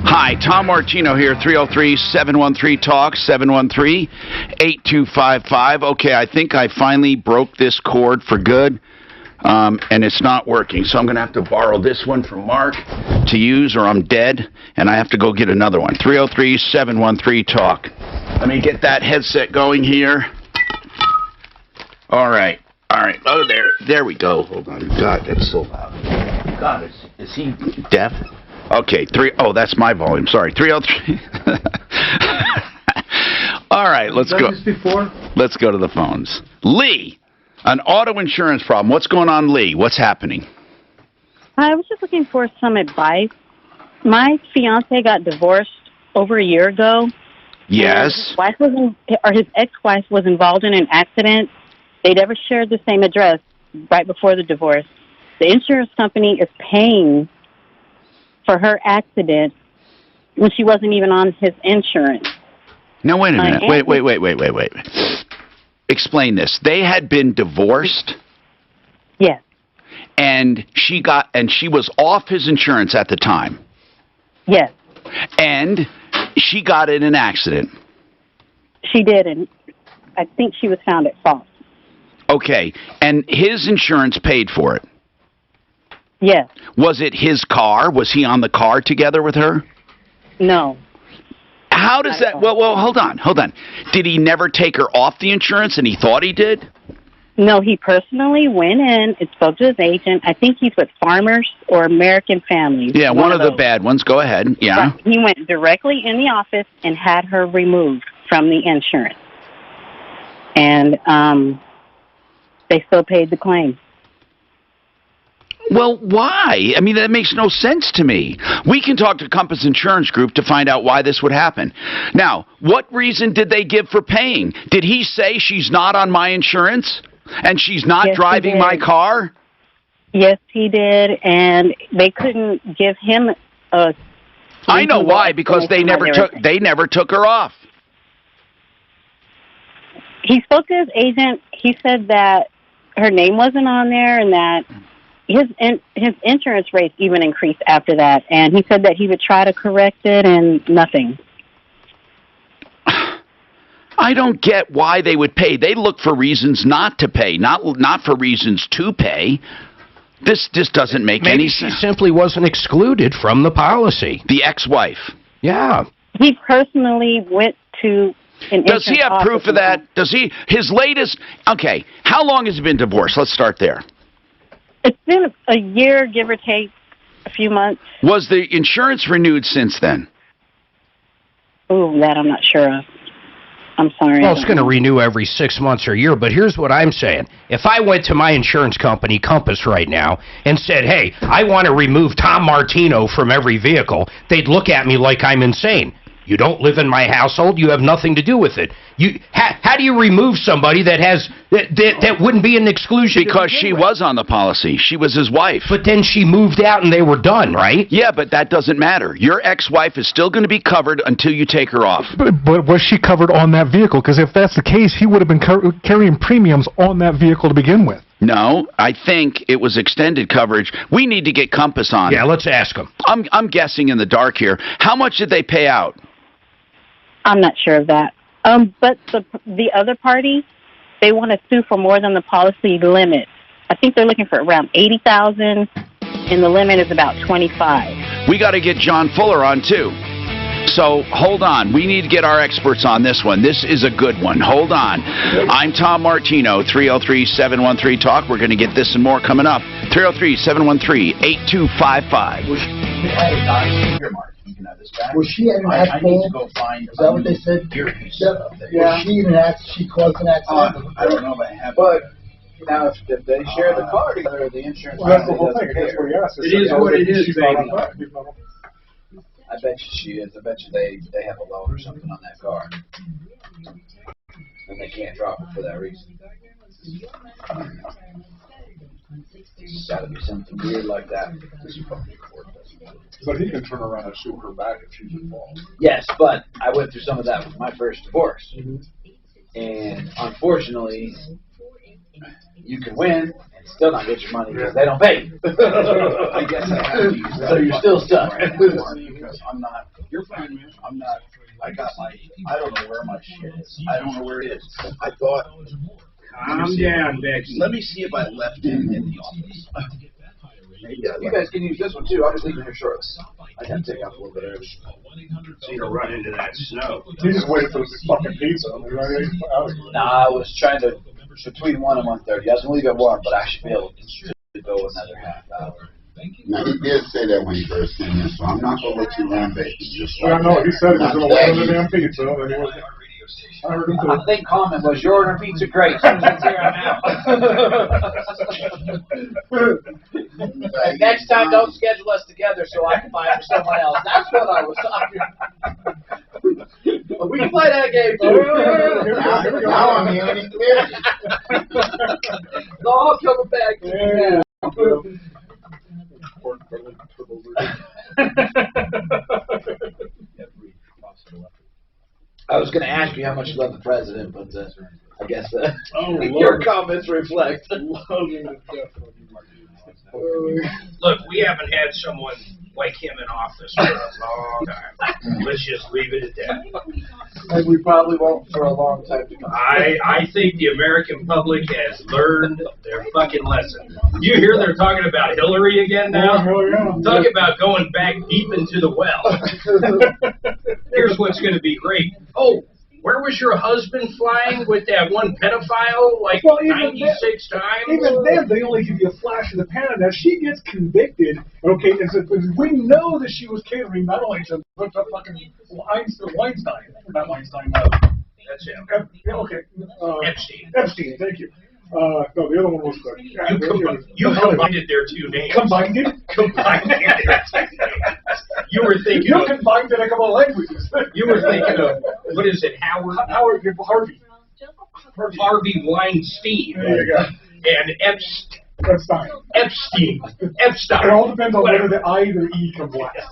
Hi, Tom Martino here, 303-713-TALK, 713-8255. Okay, I think I finally broke this cord for good, and it's not working. So I'm going to have to borrow this one from Mark to use, or I'm dead, and I have to go get another one. 303-713-TALK. Let me get that headset going here. All right. Oh, there we go. Hold on. God, that's so loud. God, is he deaf? Okay, that's my volume. Sorry, 303. All right, let's go. Let's go to the phones. Lee, an auto insurance problem. What's going on, Lee? What's happening? I was just looking for some advice. My fiance got divorced over a year ago. Yes. His ex-wife was involved in an accident. They never shared the same address right before the divorce. The insurance company is paying for her accident when she wasn't even on his insurance. Now, wait a minute. Wait. Explain this. They had been divorced? Yes. And she was off his insurance at the time? Yes. And she got in an accident? She did, and I think she was found at fault. Okay. And his insurance paid for it? Yes. Was it his car? Was he on the car together with her? No. How does that... Well, hold on. Did he never take her off the insurance and he thought he did? No, he personally went in and spoke to his agent. I think he's with Farmers or American Family. Yeah, one of the bad ones. Go ahead. Yeah. Right. He went directly in the office and had her removed from the insurance. And they still paid the claim. Well, why? I mean, that makes no sense to me. We can talk to Compass Insurance Group to find out why this would happen. Now, what reason did they give for paying? Did he say she's not on my insurance and she's not driving my car? Yes, he did, and they couldn't give him a... I know why, because they never took her off. He spoke to his agent. He said that her name wasn't on there and that his insurance rates even increased after that, and he said that he would try to correct it and nothing. I don't get why they would pay. They look for reasons not to pay, not for reasons to pay. This just doesn't make Maybe any she sense. simply wasn't excluded from the policy. The ex-wife. Yeah. He personally went to an Does he insurance have proof office of that? Does he? His latest. Okay. How long has he been divorced? Let's start there. It's been a year, give or take, a few months. Was the insurance renewed since then? Ooh, that I'm not sure of. I'm sorry. Well, it's going to renew every 6 months or a year, but here's what I'm saying. If I went to my insurance company, Compass, right now, and said, hey, I want to remove Tom Martino from every vehicle, they'd look at me like I'm insane. You don't live in my household. You have nothing to do with it. How do you remove somebody that has that wouldn't be an exclusion? Because she was on the policy. She was his wife. But then she moved out and they were done, right? Yeah, but that doesn't matter. Your ex-wife is still going to be covered until you take her off. But was she covered on that vehicle? Because if that's the case, he would have been carrying premiums on that vehicle to begin with. No, I think it was extended coverage. We need to get Compass on. Yeah, let's ask them. I'm guessing in the dark here. How much did they pay out? I'm not sure of that. But the other party, they want to sue for more than the policy limit. I think they're looking for around $80,000, and the limit is about $25,000. We got to get John Fuller on too. So hold on. We need to get our experts on this one. This is a good one. Hold on. I'm Tom Martino, 303-713-TALK. We're going to get this and more coming up. 303-713-8255. Was she an accident? Is that what they said? Was she an accident? She caused an accident? I don't know if I have. But now, if they share the car together, the insurance Well, that's the whole company thing. doesn't That's what he care. asked. It is what it is, She's not on baby. that. She's not on- I bet you she is. I bet you they have a loan or something on that car, and they can't drop it for that reason. It's got to be something weird like that. But he can turn around and sue her back if she's involved. Yes, but I went through some of that with my first divorce, and unfortunately, you can win and still not get your money because they don't pay you. I guess I have to use that. So you're still stuck. Because I'm not, you're fine, man. I'm not, I got my, I don't know where my shit is. I don't know where it is. I thought. Calm down, Becky. Let me see if I left it in the office. Maybe I You left guys can use this one too. I'll just leave it here shortly. I gotta take off a little bit early. So you run into that snow. He just waited for the fucking pizza. I mean, right? Nah, I was trying to, between 1 and 1:30. I was gonna leave it warm, but I should be able to go another half hour. Now, he did say that when he first came in, so I'm not going to let you rampage. Just Yeah, like no, that. he said he was going to wait on the Not damn pizza. And he was, I heard him I too. think comment was your order pizza great. So let's hear I'm out. Next time, don't schedule us together so I can buy it for someone else. That's what I was talking about. We can play that game too. Now I'm hearing it clearly. It's all coming back to me now. I was going to ask you how much you love the president, but I guess your comments reflect. Look, we haven't had someone like him in office for a long time. Let's just leave it at that. And we probably won't for a long time to come. I think the American public has learned their fucking lesson. You hear they're talking about Hillary again now? Talk about going back deep into the well. Here's what's going to be great. Oh, where was your husband flying with that one pedophile like 96 times? Even then, they only give you a flash of the pan. Now, she gets convicted, okay, and so we know that she was catering not only to fucking Weinstein, not Weinstein, That's him. okay. Epstein. Epstein, thank you. No, the other one was good. You combined their two names. Combined it? Combined their two names. You were thinking You of... combined it a couple of languages. You were thinking of, what is it, Harvey. Harvey Weinstein. There you go. And Epstein. Epstein. It all depends on whether the I or E comes last.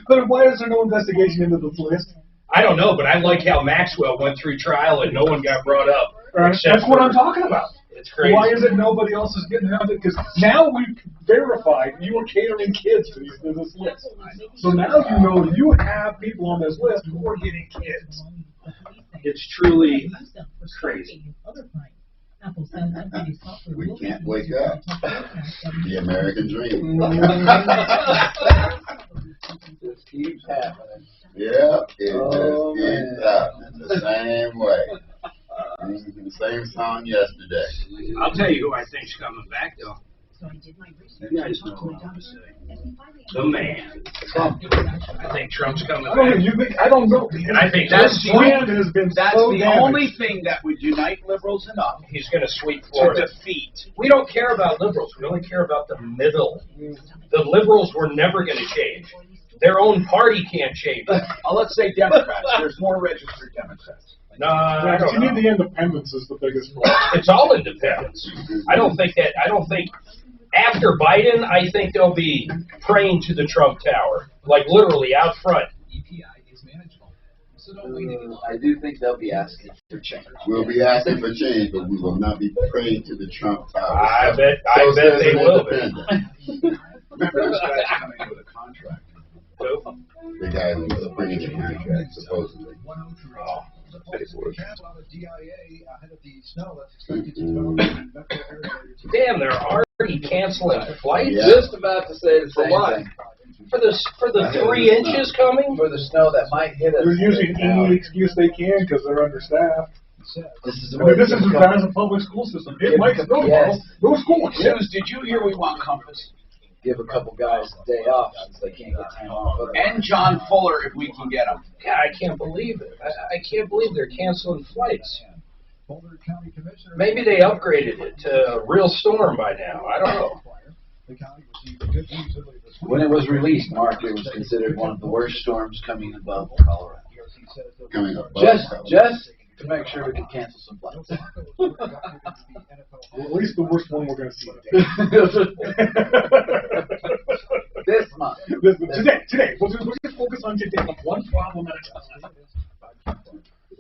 But why is there no investigation into this list? I don't know, but I like how Maxwell went through trial and no one got brought up. That's what I'm talking about. It's crazy. Why is it nobody else is getting out of it? Because now we've verified you were catering kids to this list. So now you know you have people on this list who are getting kids. It's truly crazy. We can't wake up. The American dream. Just keeps happening. Yeah, it just keeps happening the same way. The same song yesterday. I'll tell you who I think's coming back, though. You guys know what I'm going to say. The man. Trump. I think Trump's coming back. I don't know. And I think That's that's the only thing that would unite liberals enough. He's going to sweep Florida. To defeat. We don't care about liberals. We only care about the middle. The liberals were never going to change. Their own party can't change. Let's say Democrats. There's more registered Democrats. No, I don't to know. me, the independence is the biggest problem. It's all independence. I don't think after Biden, I think they'll be praying to the Trump Tower, like literally out front. I do think they'll be asking for change. We'll be asking for change, but we will not be praying to the Trump Tower. I bet they will be. Remember, this guy's coming in with a contract. The guy who's bringing the contract, supposedly. Damn, they're already canceling flights. Just about to say the same what? thing. For the 3 inches coming? For the snow that might hit us. They're using any excuse they can because they're understaffed. This is this is as bad as a public school system. It might snow tomorrow. No school. Suze, did you hear we want Compass? Give a couple guys a day off since they can't get time off. And John Fuller if we can get him. Yeah, I can't believe it. I can't believe they're canceling flights. Maybe they upgraded it to a real storm by now. I don't know. When it was released, Mark, it was considered one of the worst storms coming above Colorado. Coming up. Just to make sure we could cancel some flights. Well, at least the worst one we're going to see today. This month. Today. We'll just focus on today. One problem at a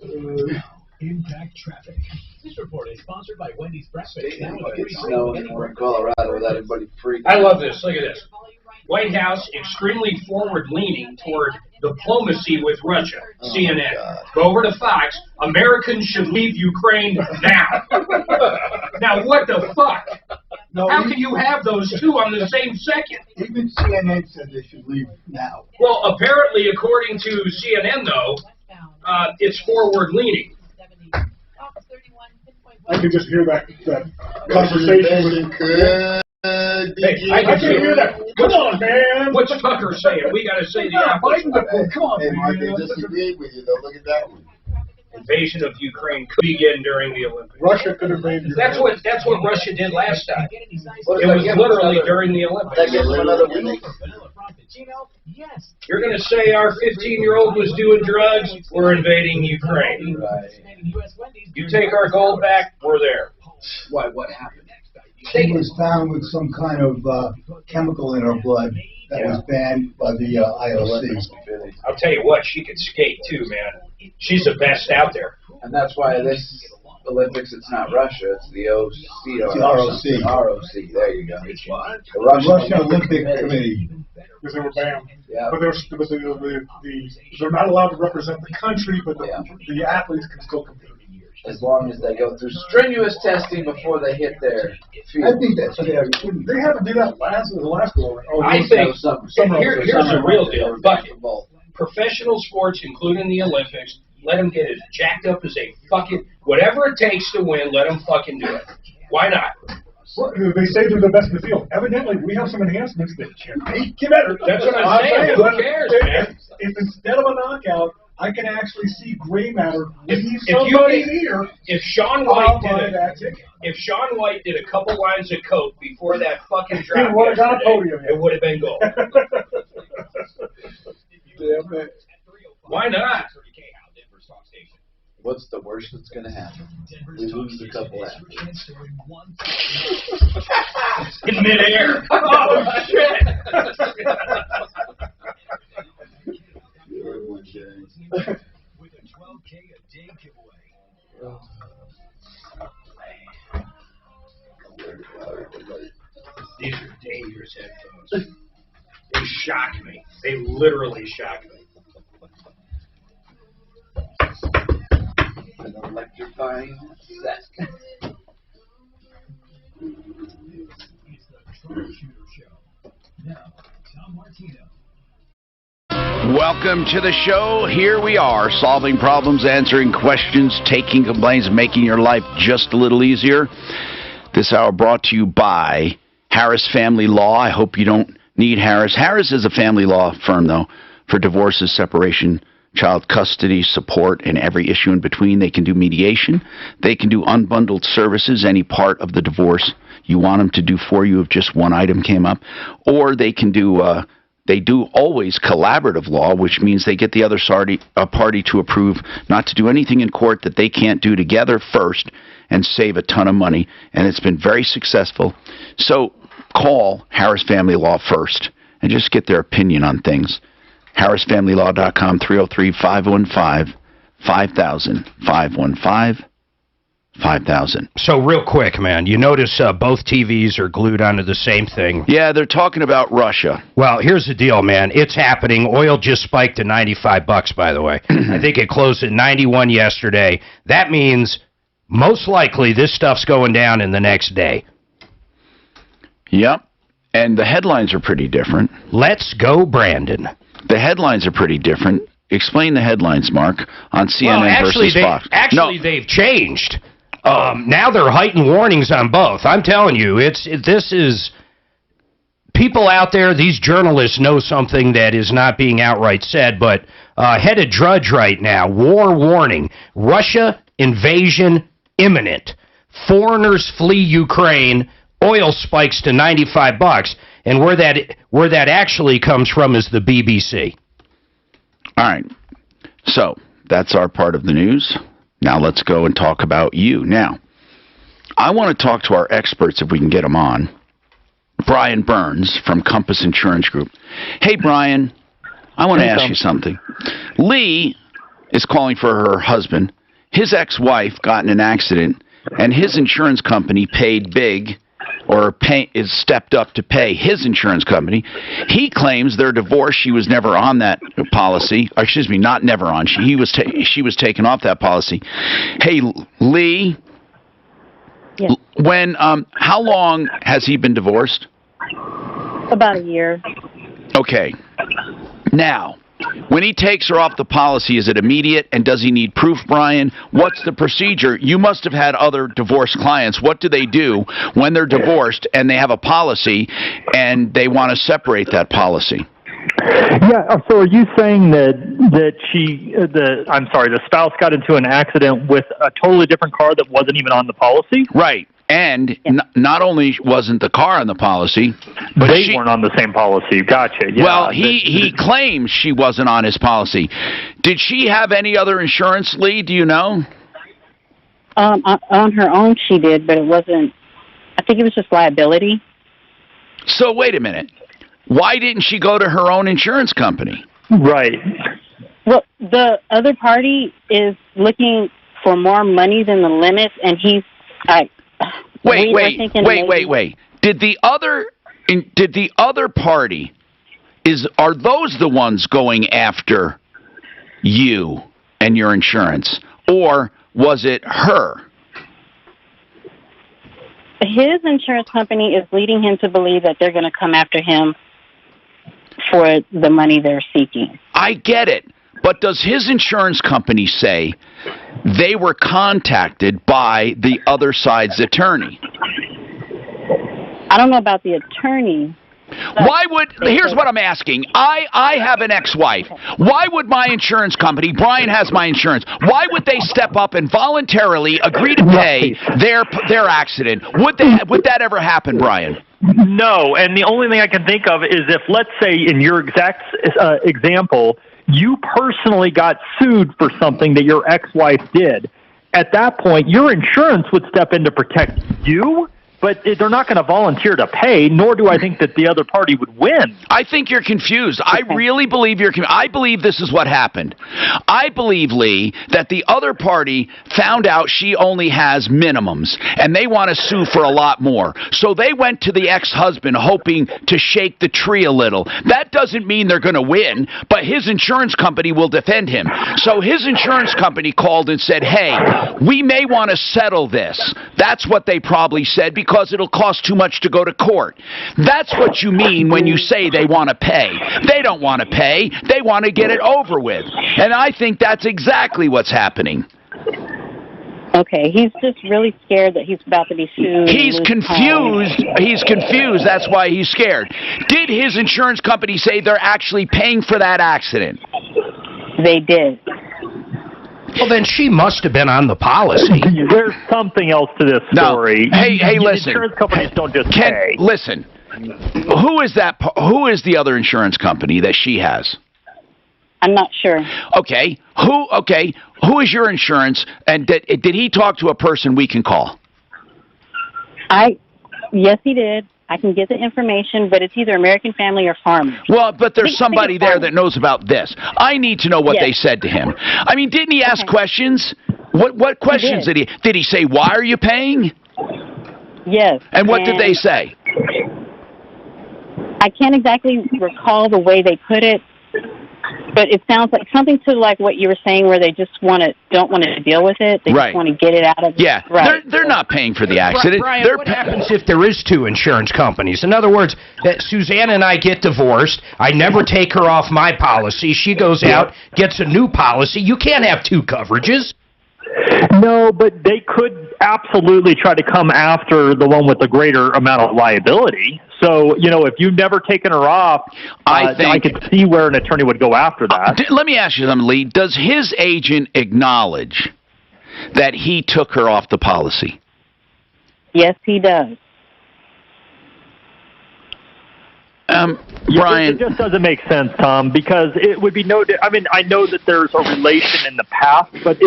time. Impact traffic. This report is sponsored by Wendy's Breakfast. Now it's snow anymore in Colorado without everybody freaking I love this. Look at this. White House extremely forward-leaning toward diplomacy with Russia. CNN. Go over to Fox. Americans should leave Ukraine now. Now, what the fuck? How can you have those two on the same second? Even CNN said they should leave now. Well, apparently, according to CNN, though, it's forward-leaning. I could just hear that conversation with Hey, I can hear that. Come on, man. What's Tucker saying? We got to say the opposite. Come on, Hey, Mark, man. they disagreed with you, though. Look at that one. Invasion of Ukraine could begin during the Olympics. Russia could invade Ukraine. That's what Russia did last time. It What if was they give literally another- during the They Olympics. give them another week. You're going to say our 15-year-old was doing drugs? We're invading Ukraine. Right. You take our gold back, we're there. Why? What happened? She was found with some kind of chemical in her blood that was banned by the IOC. I'll tell you what, she could skate too, man. She's the best out there. And that's why this Olympics, it's not Russia, it's the OC. It's the ROC. ROC, there you go. It's what? The Russian Olympic Committee. Because they were banned. Yeah. But they're not allowed to represent the country, but the athletes can still compete. As long as they go through strenuous testing before they hit their field. I think that's fair. They had to do that the last go. I think here's the real Some deal. Bucket. Professional sports, including the Olympics, let them get as jacked up as they fucking, whatever it takes to win, let them fucking do it. Why not? Well, they say they're the best in the field. Evidently, we have some enhancements that can make you better. That's what I'm saying. Who cares, man? If instead of a knockout, I can actually see gray matter leave somebody's ear. If Sean White did a couple lines of coke before that fucking drop, He would have got a podium. it would have been gold. Damn it. Why not? What's the worst that's going to happen? We lose a couple athletes. In midair. Oh, shit. With a 12K a day giveaway. These are dangerous headphones. They shock me. They literally shock me. An electrifying set. Troubleshooter Show. Now, Tom Martino. Welcome to the show. Here we are, solving problems, answering questions, taking complaints, making your life just a little easier. This hour brought to you by Harris Family Law. I hope you don't need Harris. Harris is a family law firm, though, for divorces, separation, child custody, support, and every issue in between. They can do mediation. They can do unbundled services, any part of the divorce you want them to do for you if just one item came up. Or they can do... They do always collaborative law, which means they get the other party to approve not to do anything in court that they can't do together first and save a ton of money. And it's been very successful. So call Harris Family Law first and just get their opinion on things. HarrisFamilyLaw.com, 303-515-5000, 515-5000. So real quick, man, you notice both TVs are glued onto the same thing. Yeah, they're talking about Russia. Well, here's the deal, man. It's happening. Oil just spiked to $95, by the way. I think it closed at 91 yesterday. That means most likely this stuff's going down in the next day. Yep. And the headlines are pretty different. Let's go, Brandon. The headlines are pretty different. Explain the headlines, Mark, on CNN versus Fox. They've changed. Now there are heightened warnings on both. I'm telling you, this is people out there, these journalists know something that is not being outright said, but head of Drudge right now, war warning, Russia invasion imminent, foreigners flee Ukraine, oil spikes to $95, and where that actually comes from is the BBC. All right, so that's our part of the news. Now let's go and talk about you. Now, I want to talk to our experts if we can get them on. Brian Burns from Compass Insurance Group. Hey, Brian, I want to ask you something. Lee is calling for her husband. His ex-wife got in an accident, and his insurance company paid big, or is stepped up to pay his insurance company. He claims they're divorced. She was never on that policy. Or excuse me, not never on. She was taken off that policy. Hey, Lee. Yes. How long has he been divorced? About a year. Okay. Now, when he takes her off the policy, is it immediate? And does he need proof, Brian? What's the procedure? You must have had other divorced clients. What do they do when they're divorced and they have a policy and they want to separate that policy? Yeah, so are you saying that the spouse got into an accident with a totally different car that wasn't even on the policy? Right. And not only wasn't the car on the policy, but they weren't on the same policy. Gotcha. Yeah. Well, he claims she wasn't on his policy. Did she have any other insurance, Lee? Do you know? On her own, she did, but it wasn't. I think it was just liability. So wait a minute. Why didn't she go to her own insurance company? Right. Well, the other party is looking for more money than the limits, and he's Wait. Did the other party are those the ones going after you and your insurance, or was it her? His insurance company is leading him to believe that they're going to come after him for the money they're seeking. I get it. But does his insurance company say they were contacted by the other side's attorney? I don't know about the attorney. Here's what I'm asking. I have an ex-wife. Why would my insurance company, Brian has my insurance, why would they step up and voluntarily agree to pay their accident? Would that ever happen, Brian? No, and the only thing I can think of is if, let's say, in your exact example, you personally got sued for something that your ex-wife did. At that point, your insurance would step in to protect you, but they're not going to volunteer to pay, nor do I think that the other party would win. I think you're confused. I really believe you're confused. I believe this is what happened. I believe, Lee, that the other party found out she only has minimums, and they want to sue for a lot more. So they went to the ex-husband hoping to shake the tree a little. That doesn't mean they're going to win, but his insurance company will defend him. So his insurance company called and said, hey, we may want to settle this. That's what they probably said, because because it'll cost too much to go to court. That's what you mean when you say they want to pay. They don't want to pay. They want to get it over with. And I think that's exactly what's happening. Okay, he's just really scared that he's about to be sued. He's confused. He's confused. That's why he's scared. Did his insurance company say they're actually paying for that accident? They did. Well, then she must have been on the policy. There's something else to this story. No. Hey, listen. Insurance companies don't just pay. Listen. Who is that? Who is the other insurance company that she has? I'm not sure. Okay. Who is your insurance? And did he talk to a person we can call? Yes, he did. I can get the information, but it's either American Family or Farmers. Well, but there's somebody there that knows about this. I need to know what they said to him. I mean, didn't he ask questions? What questions did he? Did he say, "Why are you paying?" Yes. And what did they say? I can't exactly recall the way they put it, but it sounds like something to like what you were saying, where they just don't want to deal with it. They just want to get it out of. Yeah, right. They're not paying for the accident. Brian, what happens if there is two insurance companies? In other words, Suzanne and I get divorced. I never take her off my policy. She goes out, gets a new policy. You can't have two coverages. No, but they could absolutely try to come after the one with the greater amount of liability. So, if you've never taken her off, I could see where an attorney would go after that. Let me ask you something, Lee. Does his agent acknowledge that he took her off the policy? Yes, he does. Brian, it just doesn't make sense, Tom, because it would be I know that there's a relation in the past, but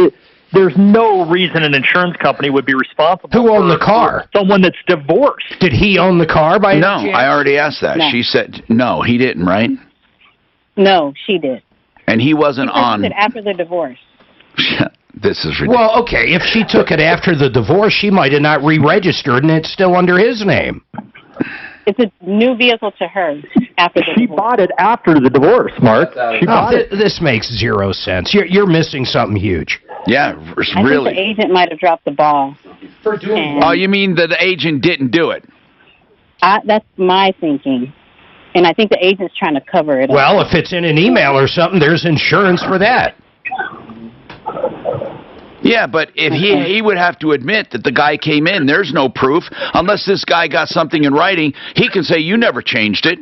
there's no reason an insurance company would be responsible. Who owned the car? Someone that's divorced. Did he own the car by any chance? No, I already asked that. No. She said no, he didn't, right? No, she did. And he wasn't on. She said after the divorce. This is ridiculous. Well, okay, if she took it after the divorce, she might have not re-registered, and it's still under his name. It's a new vehicle to her after the divorce. She bought it after the divorce, Mark. She bought it. This makes zero sense. You're missing something huge. Yeah, I really. think the agent might have dropped the ball. Oh, you mean that the agent didn't do it? That's my thinking. And I think the agent's trying to cover it up. Well, if it's in an email or something, there's insurance for that. Yeah, but if he would have to admit that the guy came in, there's no proof. Unless this guy got something in writing, he can say, you never changed it.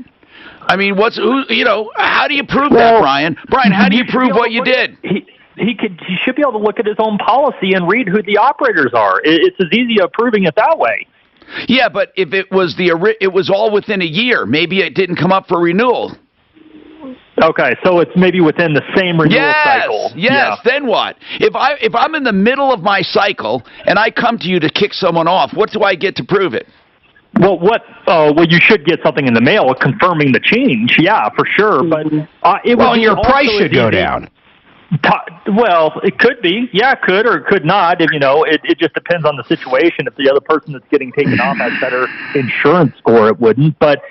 I mean, how do you prove that, Brian? Brian, how do you prove what you did? He should be able to look at his own policy and read who the operators are. It's as easy as proving it that way. Yeah, but if it was all within a year, maybe it didn't come up for renewal. Okay, so it's maybe within the same renewal cycle. Yes, then what? If I'm in the middle of my cycle and I come to you to kick someone off, what do I get to prove it? Well, you should get something in the mail confirming the change. Yeah, for sure. But your price should go down. Well, it could be. Yeah, it could or it could not. It just depends on the situation. If the other person that's getting taken off has better insurance score, it wouldn't. But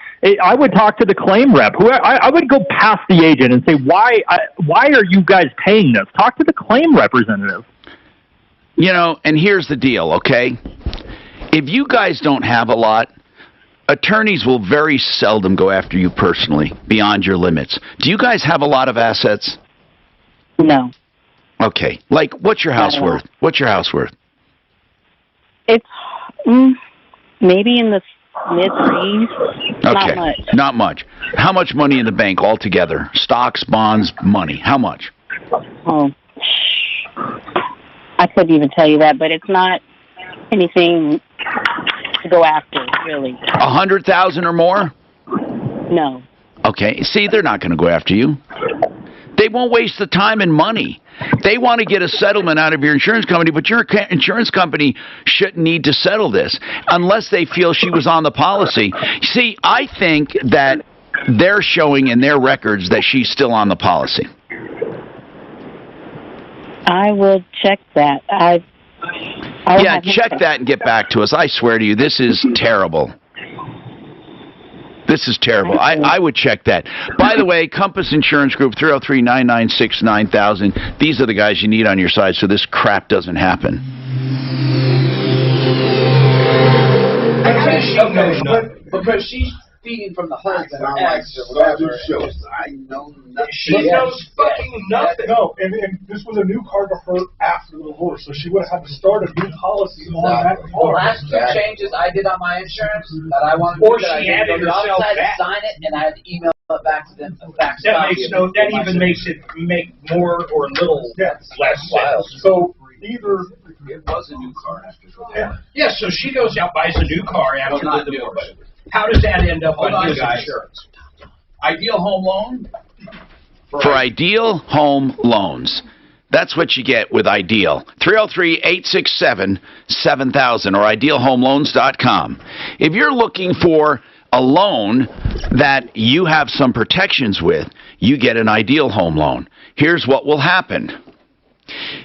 I would talk to the claim rep. I would go past the agent and say, why are you guys paying this? Talk to the claim representative. And here's the deal, okay? If you guys don't have a lot, attorneys will very seldom go after you personally beyond your limits. Do you guys have a lot of assets? No. Okay. Like, what's your house worth? What's your house worth? It's maybe in the mid-threes. Okay. Not much. Not much. How much money in the bank altogether? Stocks, bonds, money. How much? Oh, I couldn't even tell you that, but it's not anything to go after, really. 100,000 or more? No. Okay. See, they're not going to go after you. They won't waste the time and money. They want to get a settlement out of your insurance company, but your insurance company shouldn't need to settle this unless they feel she was on the policy. See, I think that they're showing in their records that she's still on the policy. I will check that. Yeah, check that and get back to us. I swear to you, this is terrible. This is terrible. I would check that. By the way, Compass Insurance Group, 303-996-9000. These are the guys you need on your side so this crap doesn't happen. Because she's feeding from the husband or like ex or whatever. I know nothing. She knows fucking nothing. No, and this was a new car to her after the divorce, so she would have had to start a new policy on that The car. last two changes I did on my insurance that I wanted to Or do, that I she didn't added go to the herself outside and back. sign it, and I had to email it back to them. That even makes it make more or little less sense. So either it was a new car after the divorce. Yeah, so she goes out, buys a new car after Well, not the new, divorce. How does that end up Hold on on, his guys. insurance? Ideal home loan. For Ideal Home Loans. That's what you get with Ideal. 303-867-7000 or idealhomeloans.com. If you're looking for a loan that you have some protections with, you get an Ideal Home Loan. Here's what will happen.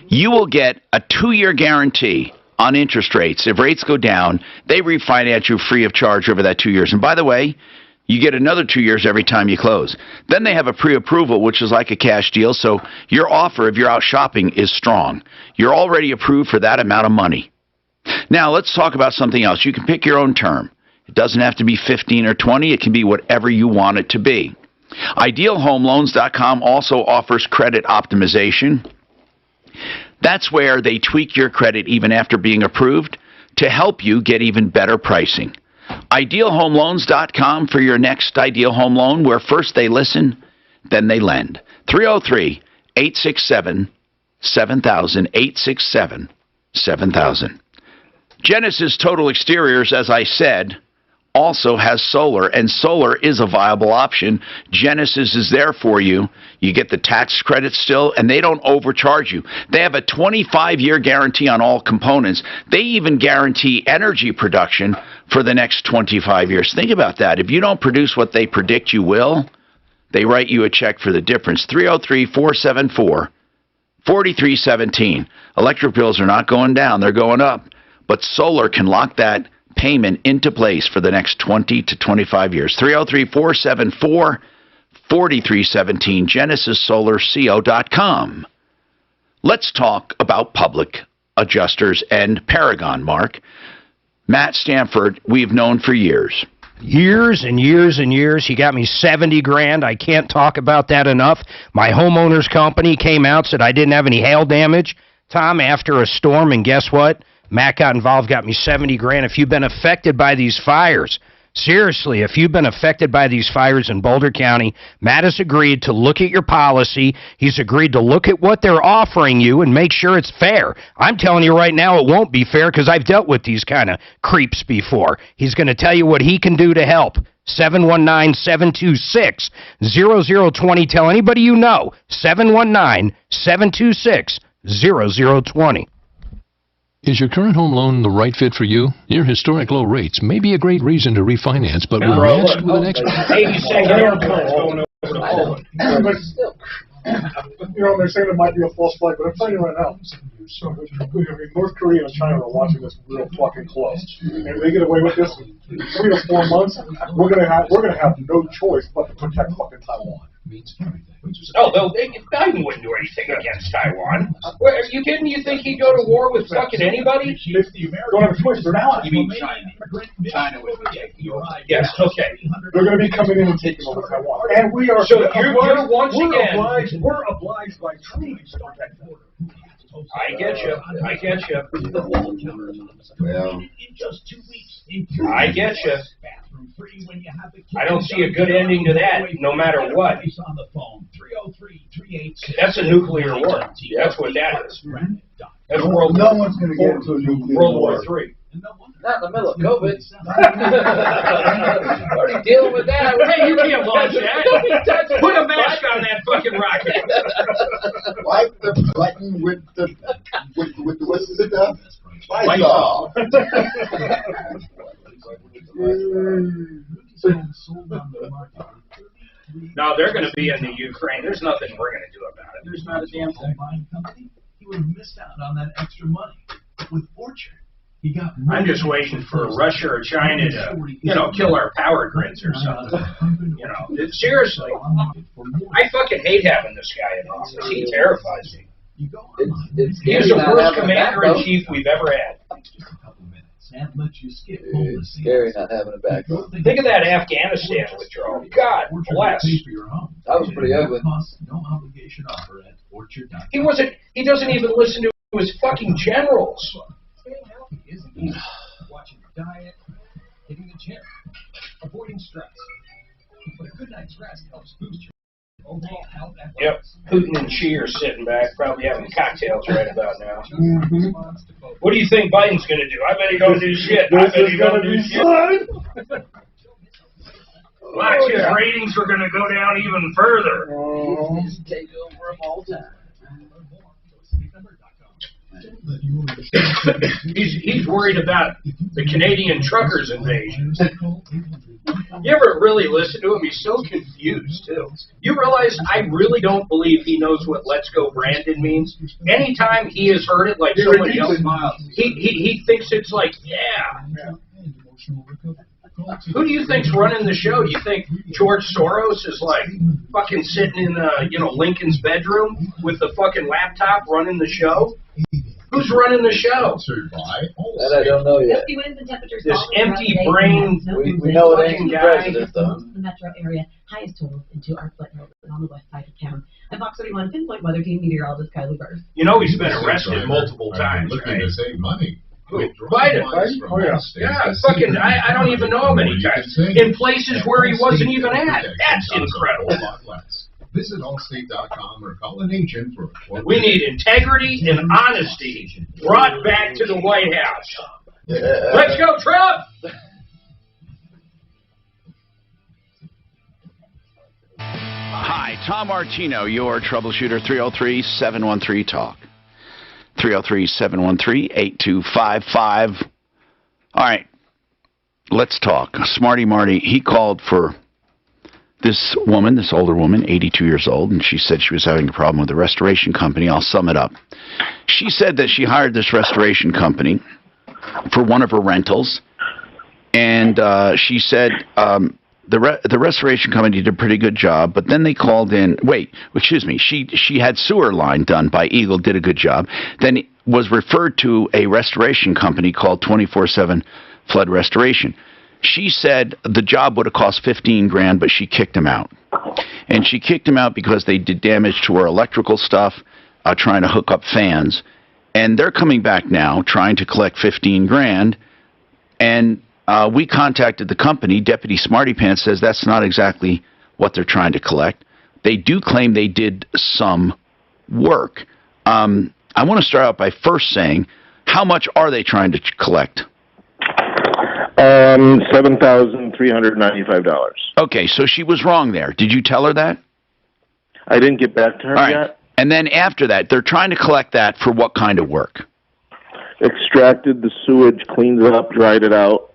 You will get a 2-year guarantee on interest rates. If rates go down, they refinance you free of charge over that 2 years. And by the way, you get another 2 years every time you close. Then they have a pre-approval, which is like a cash deal. So your offer, if you're out shopping, is strong. You're already approved for that amount of money. Now, let's talk about something else. You can pick your own term. It doesn't have to be 15 or 20. It can be whatever you want it to be. IdealHomeLoans.com also offers credit optimization. That's where they tweak your credit even after being approved to help you get even better pricing. IdealHomeLoans.com for your next ideal home loan, where first they listen, then they lend. 303-867-7000, 867-7000. Genesis Total Exteriors, as I said, also has solar, and solar is a viable option. Genesis is there for you. You get the tax credit still, and they don't overcharge you. They have a 25-year guarantee on all components. They even guarantee energy production for the next 25 years. Think about that. If you don't produce what they predict you will, they write you a check for the difference. 303-474-4317. Electric bills are not going down. They're going up. But solar can lock that payment into place for the next 20 to 25 years. 303-474-4317, GenesisSolarCO.com. Let's talk about public adjusters and Paragon, Mark. Matt Stanford, we've known for years. Years and years and years. He got me 70 grand. I can't talk about that enough. My homeowner's company came out, said I didn't have any hail damage, Tom, after a storm, and guess what? Matt got involved, got me 70 grand. If you've been affected by these fires, seriously, if you've been affected by these fires in Boulder County, Matt has agreed to look at your policy. He's agreed to look at what they're offering you and make sure it's fair. I'm telling you right now it won't be fair because I've dealt with these kind of creeps before. He's going to tell you what he can do to help. 719-726-0020. Tell anybody you know. 719-726-0020. Is your current home loan the right fit for you? Your historic low rates may be a great reason to refinance, but when matched with an expert... 82nd Airplanes going over to Poland. You know, they're saying it might be a false flag, but I'm telling you right now, North Korea and China are watching this real fucking close. And if they get away with this in 3 to 4 months, we're gonna have no choice but to protect fucking Taiwan. Oh, Biden wouldn't do anything against Taiwan. Are you kidding? You think he'd go to war with fucking anybody? Don't have a choice. They're not. You mean China? China would take you. Yes, okay. They're going to be coming in and taking over Taiwan. And we are. So you're once again. We're obliged by treaty to protect the border. I get you. I get you. Well, I get you. I don't see a good ending to that, no matter what. That's a nuclear war. That's what that is. That's World No one's going to get into a nuclear World War III. Not in the middle of COVID. Already dealing with that. Hey, you can't launch that. Put a mask on that fucking rocket. like the button with the what's the stuff? Lysol. No, they're going to be in the Ukraine. There's nothing we're going to do about it. There's not a damn thing. He would have missed out on that extra money. With Orchard, he got. I'm just waiting for Russia or China to, kill our power grids or something. Seriously. I fucking hate having this guy in office. He terrifies me. He's the worst commander-in-chief we've ever had. have let you skip It's scary not having a backbone. Think of that Afghanistan withdrawal. God bless. That was pretty ugly. No obligation offer at Orchard.com. He doesn't even listen to his fucking generals. Staying healthy isn't easy. Watching your diet, hitting the gym, avoiding stress. But a good night's rest helps boost your overall health and Yep. Putin and Xi are sitting back, probably having cocktails right about now. What do you think Biden's going to do? I bet he don't do shit. I bet he don't do shit. Watch, his ratings are going to go down even further. Just take over them all the time. He's worried about the Canadian truckers invasion. You ever really listen to him? He's so confused, too. You realize I really don't believe he knows what "Let's Go Brandon" means? Anytime he has heard it like somebody else, he thinks it's like, yeah. Who do you think's running the show? Do you think George Soros is like fucking sitting in Lincoln's bedroom with the fucking laptop running the show? Who's running the show? That I don't know yet. This empty brain. We know it ain't the president, though. The metro area, highest totals into our foothills on the west side of town. And Fox 31 pinpoint weather team meteorologist Kylie Burst. You know he's been arrested multiple times, looking to save money. Biden? Oh, yeah, fucking, I don't even know how many times. In places where he wasn't even at. That's incredible. Visit Allstate.com or call an agent for a quote. We need integrity and honesty brought back to the White House. Let's go, Trump! Hi, Tom Martino, your troubleshooter, 303-713-TALK. 303-713-8255. All right, let's talk. Smarty Marty, he called for this woman, this older woman, 82 years old, and she said she was having a problem with the restoration company. I'll sum it up. She said that she hired this restoration company for one of her rentals, and she said the restoration company did a pretty good job, but then they called in, she had sewer line done by Eagle, did a good job, then was referred to a restoration company called 24/7 Flood Restoration. She said the job would have cost $15,000, but she kicked him out. And she kicked him out because they did damage to her electrical stuff, trying to hook up fans. And they're coming back now, trying to collect $15,000. And we contacted the company. Deputy Smarty Pants says that's not exactly what they're trying to collect. They do claim they did some work. I want to start out by first saying, how much are they trying to collect? $7,395. Okay, so she was wrong there. Did you tell her that? I didn't get back to her yet. And then after that, they're trying to collect that for what kind of work? Extracted the sewage, cleaned it up, dried it out,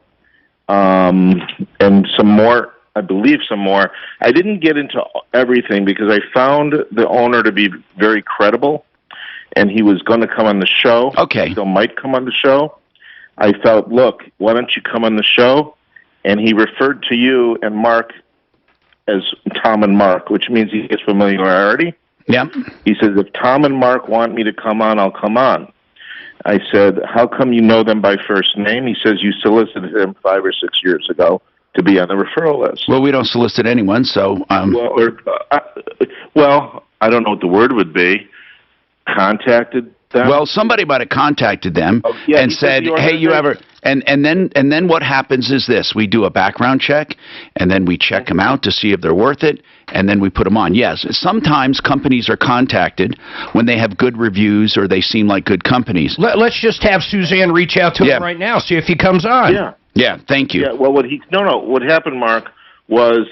and some more, I believe some more. I didn't get into everything because I found the owner to be very credible, and he was going to come on the show. Okay. Still might come on the show. I felt, look, why don't you come on the show? And he referred to you and Mark as Tom and Mark, which means he gets familiarity. Yeah. He says, if Tom and Mark want me to come on, I'll come on. I said, how come you know them by first name? He says, you solicited him 5 or 6 years ago to be on the referral list. Well, we don't solicit anyone, so... Well, I don't know what the word would be. Contacted them? Well, somebody might have contacted them and said, hey, you ever... And then what happens is this. We do a background check, and then we check them out to see if they're worth it, and then we put them on. Yes, sometimes companies are contacted when they have good reviews or they seem like good companies. Let's just have Suzanne reach out to him right now, see if he comes on. Yeah. Yeah, thank you. Yeah, well, what happened, Mark, was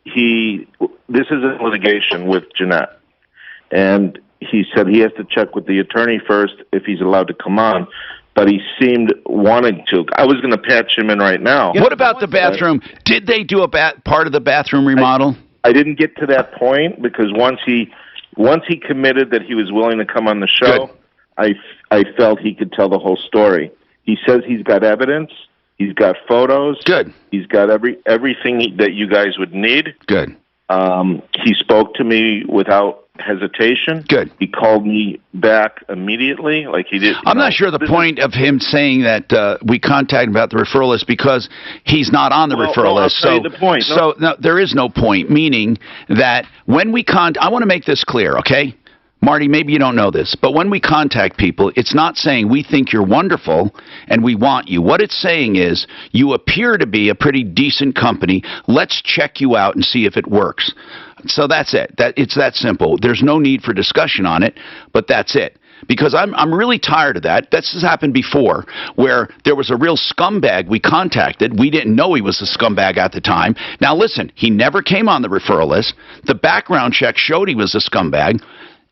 this is a litigation with Jeanette, and he said he has to check with the attorney first if he's allowed to come on, but he seemed wanting to. I was going to patch him in right now. What about the bathroom? Did they do a part of the bathroom remodel? I didn't get to that point because once he committed that he was willing to come on the show, I felt he could tell the whole story. He says he's got evidence. He's got photos. Good. He's got everything that you guys would need. Good. He spoke to me without hesitation. Good. He called me back immediately, like he did. I'm not sure the point of him saying that we contacted him about the referral list because he's not on the referral list. I'll tell you the point. So no, there is no point, meaning that when we I want to make this clear, okay? Marty, maybe you don't know this, but when we contact people, it's not saying we think you're wonderful and we want you. What it's saying is you appear to be a pretty decent company. Let's check you out and see if it works. So that's it. It's that simple. There's no need for discussion on it, but that's it. Because I'm really tired of that. This has happened before, where there was a real scumbag we contacted. We didn't know he was a scumbag at the time. Now listen, he never came on the referral list. The background check showed he was a scumbag.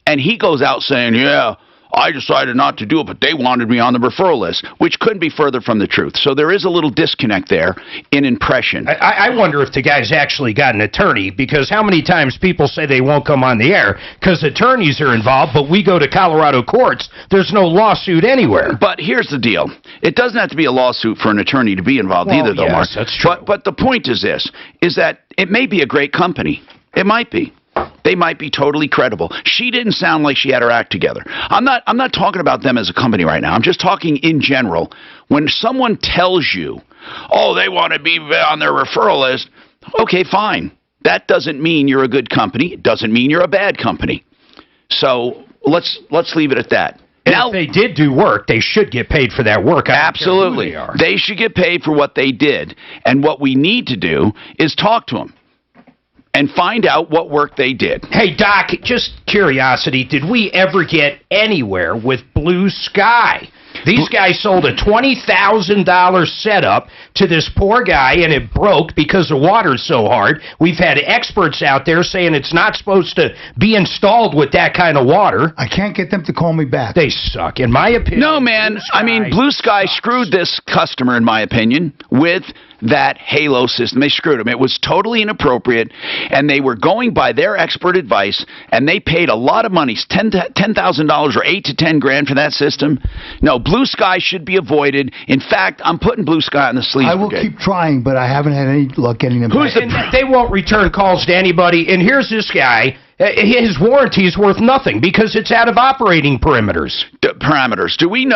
And he goes out saying, yeah, I decided not to do it, but they wanted me on the referral list, which couldn't be further from the truth. So there is a little disconnect there in impression. I wonder if the guy's actually got an attorney, because how many times people say they won't come on the air because attorneys are involved, but we go to Colorado courts, there's no lawsuit anywhere. But here's the deal. It doesn't have to be a lawsuit for an attorney to be involved either, though, yes, Mark. That's true. But the point is this, is that it may be a great company. It might be. They might be totally credible. She didn't sound like she had her act together. I'm not talking about them as a company right now. I'm just talking in general. When someone tells you, oh, they want to be on their referral list, okay, fine. That doesn't mean you're a good company. It doesn't mean you're a bad company. So let's leave it at that. And now, if they did do work, they should get paid for that work. Absolutely. They should get paid for what they did. And what we need to do is talk to them and find out what work they did. Hey, Doc, just curiosity, did we ever get anywhere with Blue Sky? These guys sold a $20,000 setup to this poor guy, and it broke because the water's so hard. We've had experts out there saying it's not supposed to be installed with that kind of water. I can't get them to call me back. They suck, in my opinion. No, man. I mean, Blue Sky screwed this customer, in my opinion, with that Halo system. They screwed him. It was totally inappropriate, and they were going by their expert advice, and they paid a lot of money, $10,000 or $8 to $10 grand for that system. No, Blue Sky should be avoided. In fact, I'm putting Blue Sky on the sleeve. I will keep trying, but I haven't had any luck getting them back. They won't return calls to anybody, and here's this guy. His warranty is worth nothing because it's out of operating parameters. Do we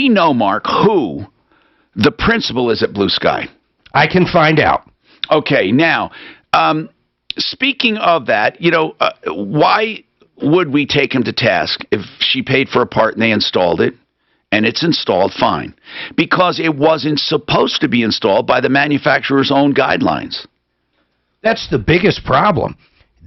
know, Mark, who the principal is at Blue Sky? I can find out. Okay, now, speaking of that, why would we take him to task if she paid for a part and they installed it, and it's installed fine? Because it wasn't supposed to be installed by the manufacturer's own guidelines. That's the biggest problem.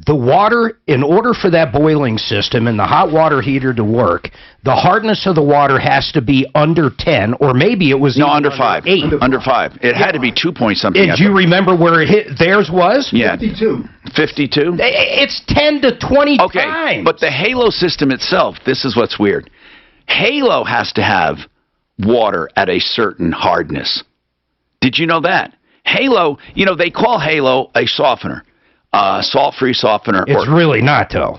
The water, in order for that boiling system and the hot water heater to work, the hardness of the water has to be under 10, or maybe it was under 5. 8. Under 5. It had to be 2 point something. And do you remember where theirs was? Yeah. 52. 52? It's 10 to 20 okay, times. But the Halo system itself, this is what's weird. Halo has to have water at a certain hardness. Did you know that? Halo, they call Halo a softener. Salt-free softener. It's really not, though.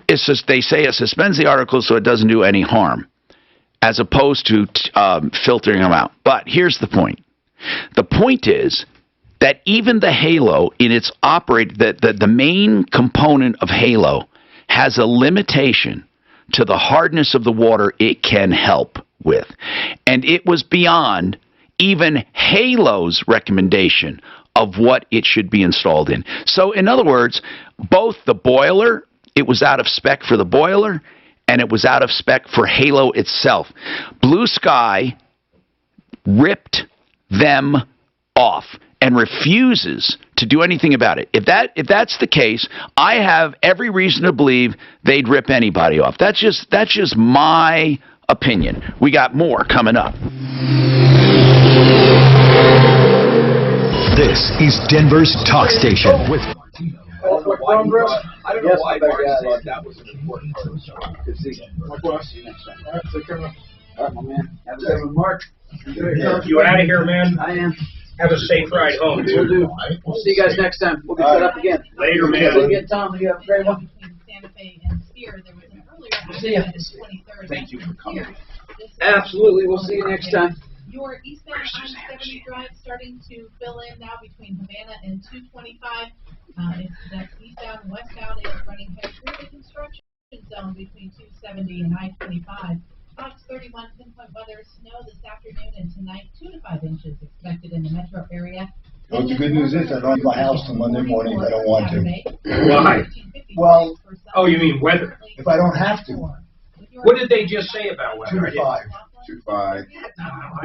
It's just, they say it suspends the articles so it doesn't do any harm, as opposed to filtering them out. But here's the point. The point is that even the Halo, in its the main component of Halo, has a limitation to the hardness of the water it can help with. And it was beyond even Halo's recommendation of what it should be installed in. So, in other words, both the boiler, it was out of spec for the boiler, and it was out of spec for Halo itself. Blue Sky ripped them off and refuses to do anything about it. If that's the case, I have every reason to believe they'd rip anybody off. That's just my opinion. We got more coming up. This is Denver's talk station with I don't know why, but that was an important part of the show. Good to see you. Likewise. See you next time. All right, take care, man. All right, my man. Have a good one, Mark. You out of here, man? I am. Have a safe ride home. We'll do. We'll see you guys next time. We'll get set up again. Later, man. See you again, Tom. You have a great one. See ya. Thank you for coming. Absolutely. We'll see you next time. Your eastbound I-70 drive starting to fill in now between Havana and 225. That's eastbound and westbound is running heavy through the construction zone between 270 and I-25. Fox 31 pinpoint weather, snow this afternoon and tonight, 2 to 5 inches expected in the metro area. Well, the good news is I don't leave my house till Monday morning if I don't want to. Why? Well, Oh, you mean weather? if I don't have to. What did they just say about weather? 2 to 5. 2 to 5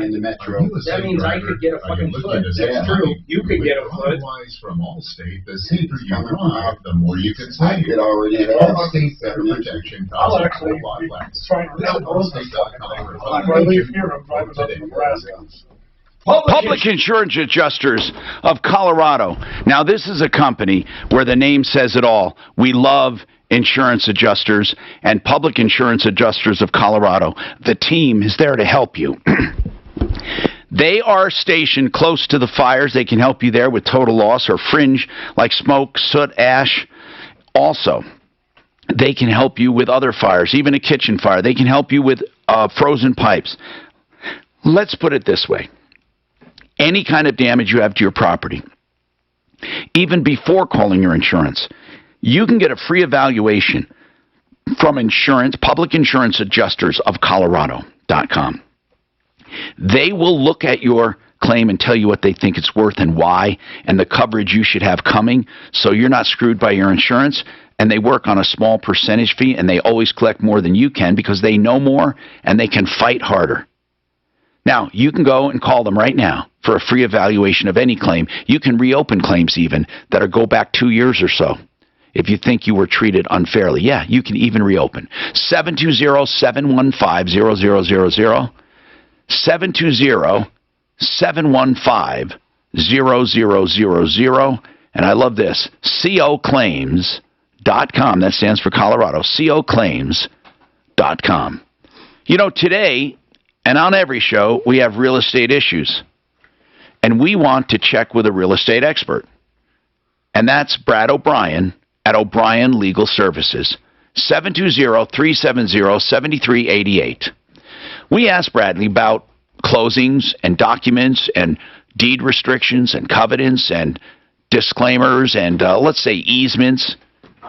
in the metro. That means I could get a fucking foot. That's true. You could get a foot. Otherwise, from Allstate, the safer you ride, the more you can I save. could already have Allstate better protection I'll costs actually a lot less. try and Visit Allstate.com or call Before I leave agent here, I'm driving up to Nebraska. Public Insurance Adjusters of Colorado. Now, this is a company where the name says it all. We love insurance adjusters and Public Insurance Adjusters of Colorado. The team is there to help you. They are stationed close to the fires. They can help you there with total loss or fringe like smoke, soot, ash. Also, they can help you with other fires, even a kitchen fire. They can help you with frozen pipes. Let's put it this way. Any kind of damage you have to your property, even before calling your insurance, you can get a free evaluation from Public Insurance Adjusters of Colorado.com. They will look at your claim and tell you what they think it's worth and why, and the coverage you should have coming, so you're not screwed by your insurance. And they work on a small percentage fee, and they always collect more than you can because they know more and they can fight harder. Now, you can go and call them right now for a free evaluation of any claim. You can reopen claims even that go back 2 years or so. If you think you were treated unfairly, yeah, you can even reopen. 720-715-0000, 720-715-0000, and I love this, coclaims.com. That stands for Colorado, coclaims.com. You know, today, and on every show, we have real estate issues. And we want to check with a real estate expert. And that's Brad O'Brien at O'Brien Legal Services, 720-370-7388. We asked Bradley about closings and documents and deed restrictions and covenants and disclaimers and, let's say, easements.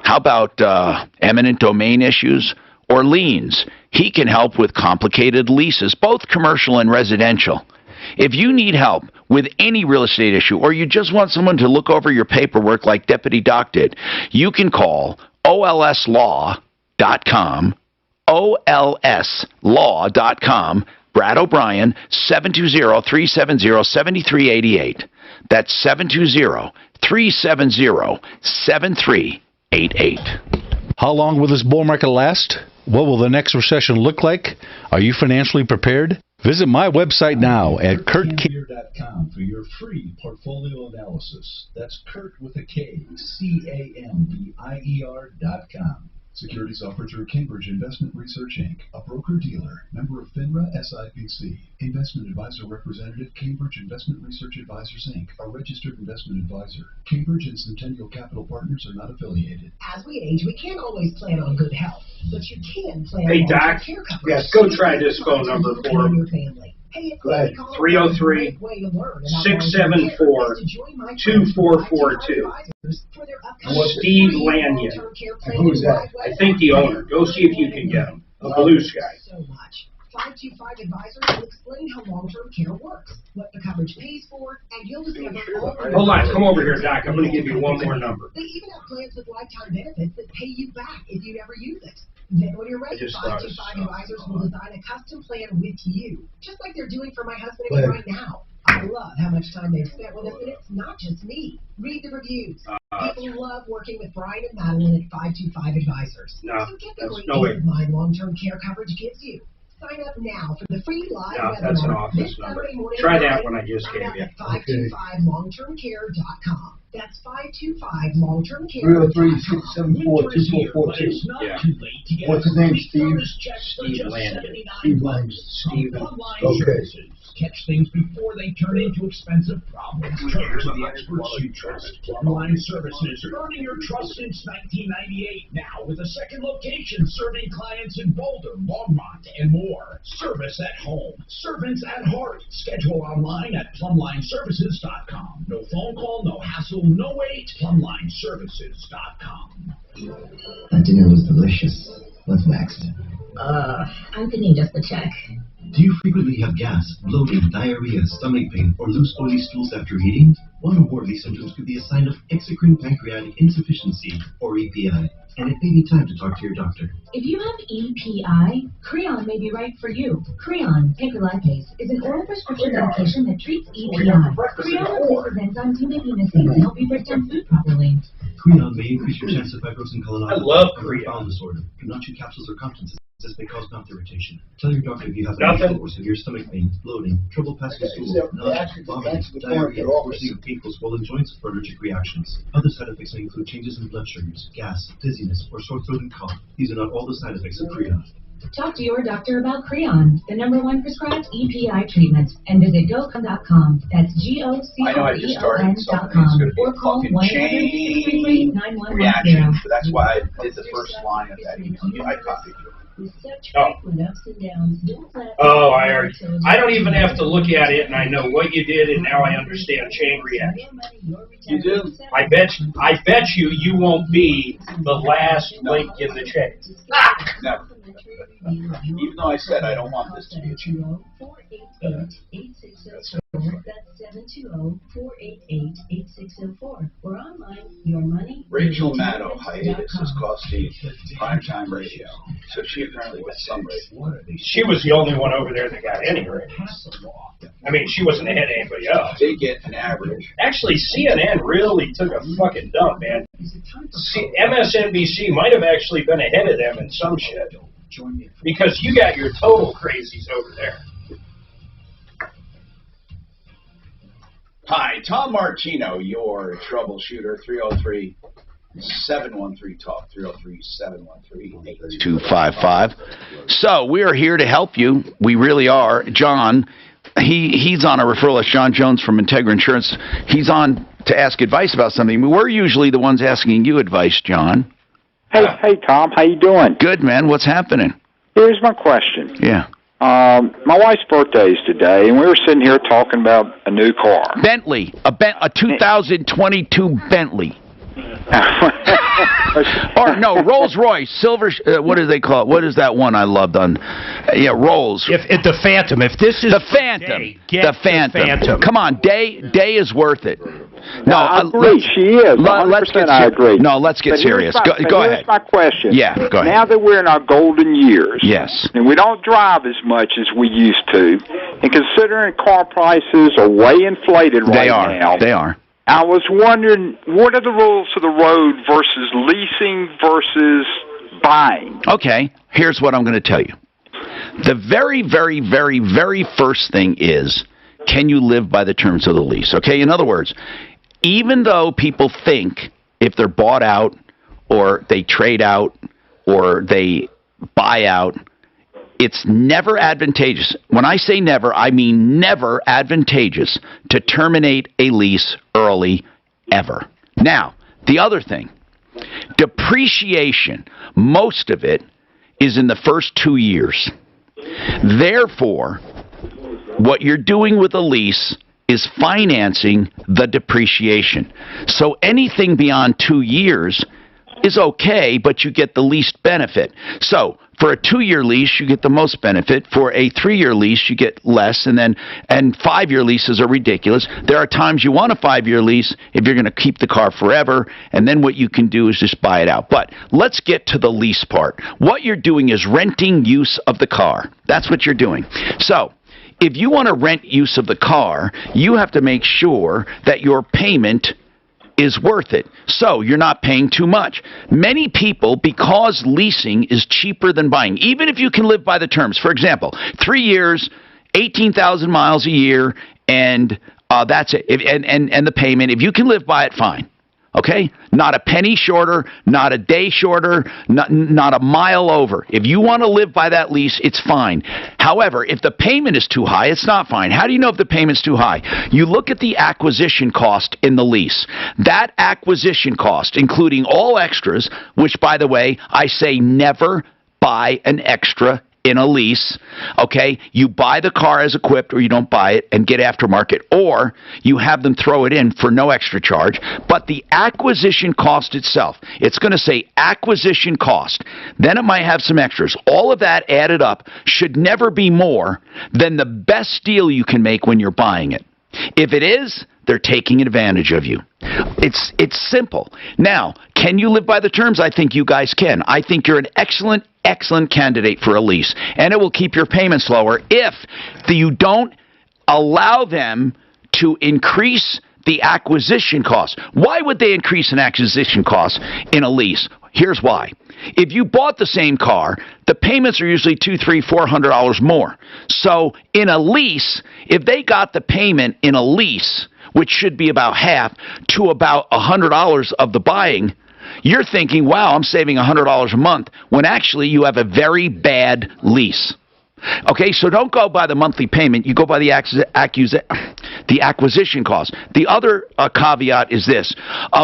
How about eminent domain issues or liens? He can help with complicated leases, both commercial and residential. If you need help with any real estate issue or you just want someone to look over your paperwork like Deputy Doc did, you can call olslaw.com, olslaw.com, Brad O'Brien, 720-370-7388. That's 720-370-7388. How long will this bull market last? What will the next recession look like? Are you financially prepared? Visit my website now at KurtCambier.com for your free portfolio analysis. That's Kurt with a K, CAMBIER.com. Securities offered through Cambridge Investment Research, Inc., a broker-dealer, member of FINRA SIPC. Investment advisor representative, Cambridge Investment Research Advisors, Inc., a registered investment advisor. Cambridge and Centennial Capital Partners are not affiliated. As we age, we can't always plan on good health, but you can plan Hey, on Doc. care coverage. Yes, go try this phone number for him. 303-674-2442. Steve Lanyon. Who's that? I think the owner. Go see if you can get him. The blue sky. So much. 525 Advisors will explain how long-term care works, what the coverage pays for, and you'll discover all the... Hold on, come over here, Doc. I'm going to give you one more number. They even have plans with lifetime benefits that pay you back if you never use it. Then when you're ready, 525 Advisors will design a custom plan with you, just like they're doing for my husband and me right now. I love how much time they've spent with us, and it's not just me. Read the reviews. People love working with Brian and Madeline at 525 Advisors. No, So get the that's great no way. peace of mind long-term care coverage gives you. Sign up now for the free live No, webinar that's an office this number. Saturday morning. Try at that 9. one I just Sign gave up you. at 525longtermcare.com. That's 525longtermcare.com. 303-674-2442. Yeah. What's his name, Steve? Steve Lanyon. Steve Lang. Steve. Okay. Catch things before they turn into expensive problems. Turn to the experts you trust. Plumline Services, earning your trust since 1998. Now with a second location serving clients in Boulder, Longmont, and more. Service at home. Servants at heart. Schedule online at plumlineservices.com. No phone call, no hassle. no-wait, PlumlineServices.com. That dinner was delicious. What's next? I'm thinking just the check. Do you frequently have gas, bloating, diarrhea, stomach pain, or loose oily stools after eating? One or more of these symptoms could be a sign of exocrine pancreatic insufficiency, or EPI, and it may be time to talk to your doctor. If you have EPI, Creon may be right for you. Creon, pancrealipase, is an oral prescription medication that treats EPI. Creon replaces enzymes you may be missing to help you break down food properly. Creon may increase your chance of fibrosing I love colonopathy, Creon. bowel disorder. Do not chew capsules or conferences. This may cause mouth irritation. Tell your doctor if you have Nothing. unusual or severe stomach pain, bloating, trouble passing stool, nausea, vomiting, diarrhea, worsening of painful swollen joints, or allergic reactions. Other side effects may include changes in blood sugars, gas, dizziness, or sore throat and cough. These are not all the side effects of Creon. Talk to your doctor about Creon, the #1 prescribed EPI treatment, and visit GoCreon.com. That's I know I just started something that's GoCreon.com going to be or a call fucking chain 1-800-633-9110. reaction. So that's why I did the first line of that email. I copied you. Oh, I don't even have to look at it, and I know what you did, and now I understand chain reaction. You do? I bet you won't be the last link in the chain. Never. Even though I said I don't want this to be a chain. That's 720-488-8604. Or online, your money. Rachel Maddow hiatus is costing primetime radio. So she apparently got some rate. She was the only one over there that got any ratings. I mean, she wasn't ahead of anybody else. They get an average. Actually, CNN really took a fucking dump, man. MSNBC might have actually been ahead of them in some shit. Because you got your total crazies over there. Hi, Tom Martino, your troubleshooter, 303-713-TALK, 303-713-8255. 255. So we are here to help you. We really are. John, he's on a referral. It's John Jones from Integra Insurance. He's on to ask advice about something. We're usually the ones asking you advice, John. Hey, Tom. How you doing? Good, man. What's happening? Here's my question. Yeah. My wife's birthday is today, and we were sitting here talking about a new car. Bentley, a 2022 Bentley. Or no, Rolls Royce, silver. What do they call it? What is that one I loved on? Yeah, Rolls. If the Phantom, if this is the Phantom, the Phantom. Come on, Day is worth it. No, I agree. She is. 100% I agree. No, let's get serious. Go ahead. Here's my question. Yeah, go ahead. Now that we're in our golden years, yes, and we don't drive as much as we used to, and considering car prices are way inflated right now, they are. I was wondering, what are the rules of the road versus leasing versus buying? Okay, here's what I'm going to tell you. The very, very, very, very first thing is, can you live by the terms of the lease? Okay, in other words, even though people think if they're bought out or they trade out or they buy out, it's never advantageous. When I say never, I mean never advantageous to terminate a lease early, ever. Now, the other thing, depreciation, most of it is in the first 2 years. Therefore, what you're doing with a lease is financing the depreciation. So anything beyond 2 years is okay, but you get the least benefit. So for a 2-year lease, you get the most benefit. For a 3-year lease, you get less, and 5-year leases are ridiculous. There are times you want a 5-year lease if you're going to keep the car forever, and then what you can do is just buy it out. But let's get to the lease part. What you're doing is renting use of the car. That's what you're doing. So if you want to rent use of the car, you have to make sure that your payment is worth it. So you're not paying too much. Many people, because leasing is cheaper than buying, even if you can live by the terms. For example, 3 years, 18,000 miles a year, and that's it. And the payment, if you can live by it, fine. Okay? Not a penny shorter, not a day shorter, not a mile over. If you want to live by that lease, it's fine. However, if the payment is too high, it's not fine. How do you know if the payment's too high? You look at the acquisition cost in the lease. That acquisition cost, including all extras, which, by the way, I say never buy an extra in a lease, okay, you buy the car as equipped or you don't buy it and get aftermarket, or you have them throw it in for no extra charge, but the acquisition cost itself, it's going to say acquisition cost, then it might have some extras. All of that added up should never be more than the best deal you can make when you're buying it. If it is, they're taking advantage of you. It's simple. Now, can you live by the terms? I think you guys can. I think you're an excellent candidate for a lease, and it will keep your payments lower if you don't allow them to increase the acquisition cost. Why would they increase an acquisition cost in a lease? Here's why. If you bought the same car, the payments are usually $200, $300, $400 more. So in a lease, if they got the payment in a lease, which should be about half, to about $100 of the buying, you're thinking, wow, I'm saving $100 a month, when actually you have a very bad lease. Okay, so don't go by the monthly payment. You go by the acquisition cost. The other caveat is this.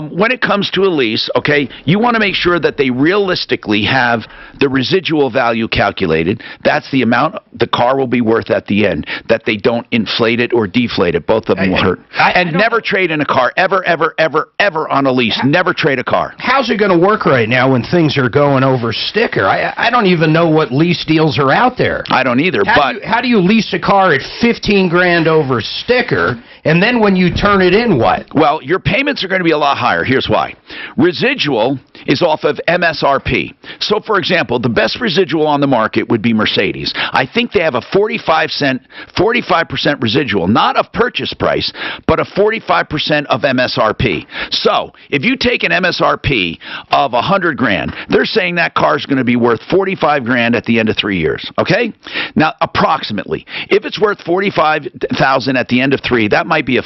When it comes to a lease, okay, you want to make sure that they realistically have the residual value calculated. That's the amount the car will be worth at the end, that they don't inflate it or deflate it. Both of them will hurt. And never trade in a car, ever on a lease. Never trade a car. How's it going to work right now when things are going over sticker? I don't even know what lease deals are out there. I don't either. How do you lease a car at $15,000 over sticker, and then when you turn it in, what? Well, your payments are going to be a lot higher. Here's why. Residual is off of MSRP. So, for example, the best residual on the market would be Mercedes. I think they have a 45% residual, not of purchase price, but a 45% of MSRP. So, if you take an MSRP of $100,000, they're saying that car is going to be worth $45,000 at the end of 3 years. Okay? Now, approximately, if it's worth $45,000 at the end of 3, that might be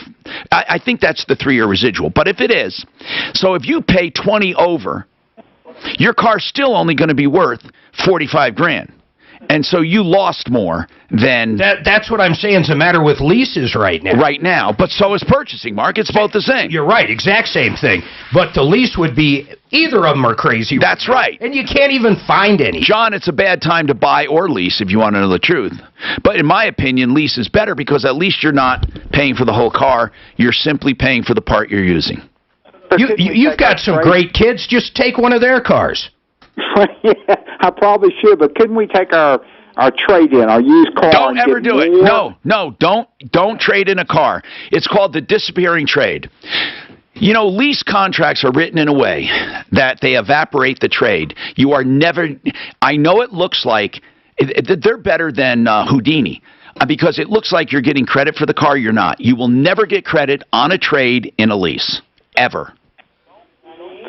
I think that's the 3-year residual. But if it is, so if you pay 20 over, your car's still only going to be worth $45,000. And so you lost more than... That's what I'm saying is the matter with leases right now. Right now. But so is purchasing, Mark. It's both the same. You're right. Exact same thing. But the lease would be... Either of them are crazy. That's right. And you can't even find any. John, it's a bad time to buy or lease if you want to know the truth. But in my opinion, lease is better because at least you're not paying for the whole car. You're simply paying for the part you're using. You've got some great kids. Just take one of their cars. Yeah, I probably should, but couldn't we take our trade-in, our used car? Don't ever do it. No, don't trade in a car. It's called the disappearing trade. You know, lease contracts are written in a way that they evaporate the trade. You are never... I know it looks like... They're better than Houdini because it looks like you're getting credit for the car. You're not. You will never get credit on a trade in a lease. Ever.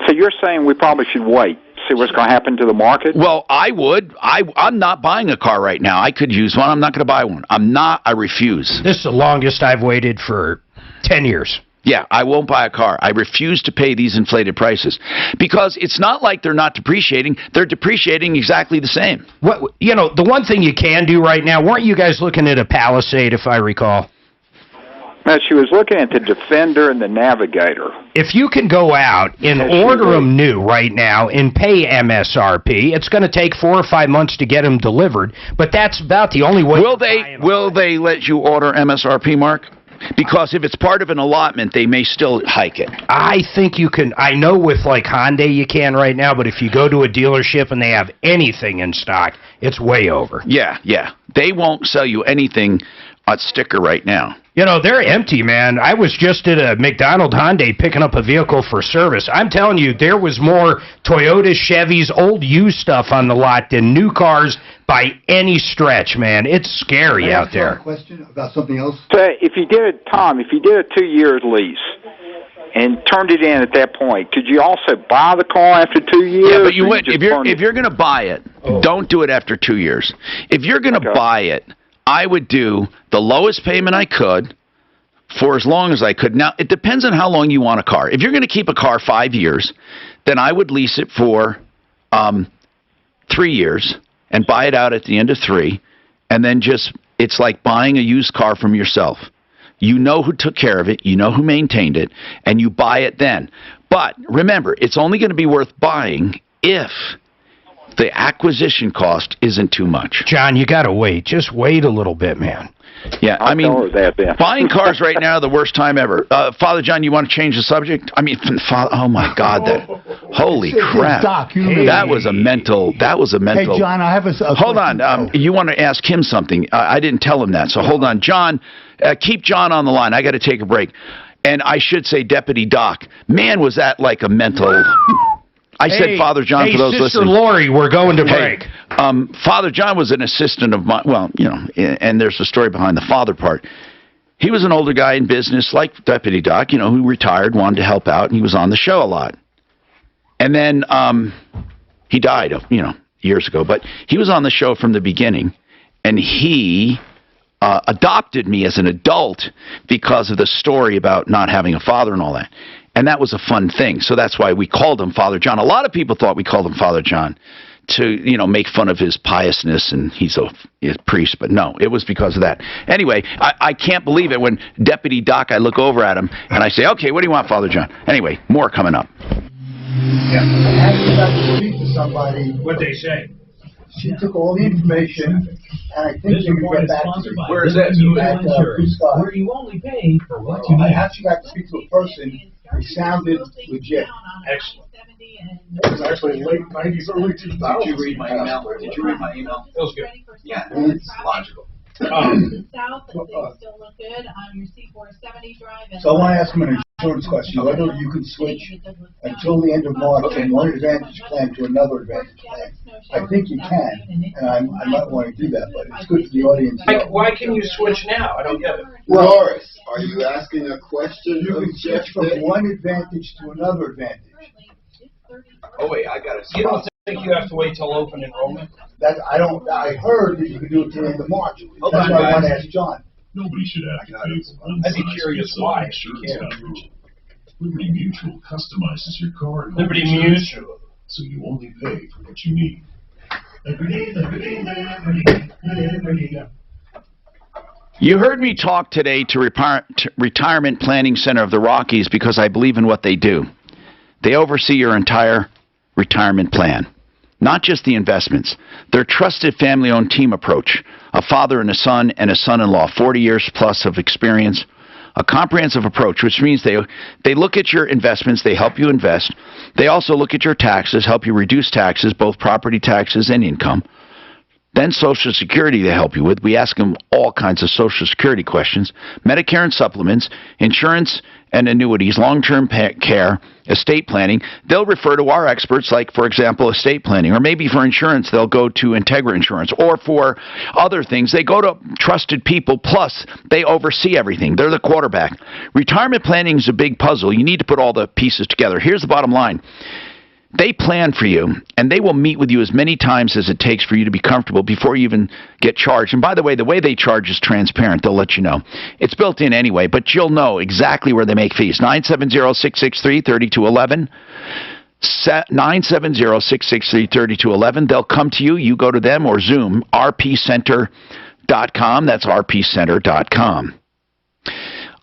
So you're saying we probably should wait, see what's going to happen to the market? Well, I would. I'm not buying a car right now. I could use one. I'm not going to buy one. I refuse. This is the longest I've waited for 10 years. Yeah, I won't buy a car. I refuse to pay these inflated prices because it's not like they're not depreciating. They're depreciating exactly the same. You know, the one thing you can do right now, weren't you guys looking at a Palisade, if I recall? No, she was looking at the Defender and the Navigator. If you can go out and order them new right now and pay MSRP, it's going to take 4 or 5 months to get them delivered, but that's about the only way. Will they let you order MSRP, Mark? Because if it's part of an allotment, they may still hike it. I think you can. I know with like Hyundai you can right now, but if you go to a dealership and they have anything in stock, it's way over. Yeah. They won't sell you anything on sticker right now. You know, they're empty, man. I was just at a McDonald Hyundai picking up a vehicle for service. I'm telling you, there was more Toyotas, Chevys, old used stuff on the lot than new cars by any stretch, man. It's scary out there. I have a question about something else. So if you did it, Tom, if you did a 2-year lease and turned it in at that point, could you also buy the car after 2 years? Yeah, but you wouldn't. If you're going to buy it, don't do it after 2 years. If you're going to buy it, I would do the lowest payment I could for as long as I could. Now, it depends on how long you want a car. If you're going to keep a car 5 years, then I would lease it for 3 years and buy it out at the end of 3, and then it's like buying a used car from yourself. You know who took care of it, you know who maintained it, and you buy it then. But remember, it's only going to be worth buying if The acquisition cost isn't too much. John, you got to wait. Just wait a little bit, man. Yeah, I mean, buying cars right now, the worst time ever. Father John, you want to change the subject? I mean, oh my God, holy crap. Doc, that was a mental. Hey, John, I have a hold on. You want to ask him something. I didn't tell him that, so hold on. John, keep John on the line. I got to take a break. And I should say Deputy Doc. Man, was that like a mental... I said Father John for those listening. Sister Lori, we're going to break. Father John was an assistant of mine. Well, you know, and there's a story behind the father part. He was an older guy in business, like Deputy Doc, you know, who retired, wanted to help out, and he was on the show a lot. And then he died, you know, years ago. But he was on the show from the beginning, and he adopted me as an adult because of the story about not having a father and all that. And that was a fun thing. So that's why we called him Father John. A lot of people thought we called him Father John to, you know, make fun of his piousness and he's a priest. But no, it was because of that. Anyway, I can't believe it when Deputy Doc, I look over at him and I say, okay, what do you want, Father John? Anyway, more coming up. Yeah. I actually got to speak to somebody. What'd they say? She took all the information, and I think she would get back to me. Where is that? Where you only pay for what you need. I actually got to speak to a person who sounded legit. Excellent. It was actually late 90s, early 2000s. Did you read my email? Did you read my email? It was good. Yeah, it's logical. South, they still look good on your C470 drive. So I want to ask him an insurance question. Whether you can switch until the end of March from one Advantage plan to another Advantage plan. I think you can, and I might want to do that, but it's good for the audience. Why can you switch now? I don't get it. Well, Doris, are you asking a question? You can switch from one Advantage to another Advantage. Oh wait, I got it. You don't think you have to wait till open enrollment? I heard that you could do it till the end of March. Hold That's on, why I want to guys. ask John. Nobody should have to pay for one I'd be curious why. Liberty Mutual customizes your car. and Liberty home insurance, Mutual. So you only pay for what you need. You heard me talk today to Retirement Planning Center of the Rockies because I believe in what they do. They oversee your entire retirement plan, not just the investments. Their trusted family-owned team approach, a father and a son-in-law, 40 years plus of experience, a comprehensive approach, which means they look at your investments, they help you invest. They also look at your taxes, help you reduce taxes, both property taxes and income. Then Social Security they help you with. We ask them all kinds of Social Security questions. Medicare and supplements, insurance and annuities, long-term care, estate planning. They'll refer to our experts, like, for example, estate planning. Or maybe for insurance, they'll go to Integra Insurance. Or for other things, they go to trusted people, plus they oversee everything. They're the quarterback. Retirement planning is a big puzzle. You need to put all the pieces together. Here's the bottom line. They plan for you, and they will meet with you as many times as it takes for you to be comfortable before you even get charged. And by the way they charge is transparent. They'll let you know. It's built in anyway, but you'll know exactly where they make fees. 970-663-3211. 970-663-3211. They'll come to you. You go to them or Zoom. rpcenter.com. That's rpcenter.com.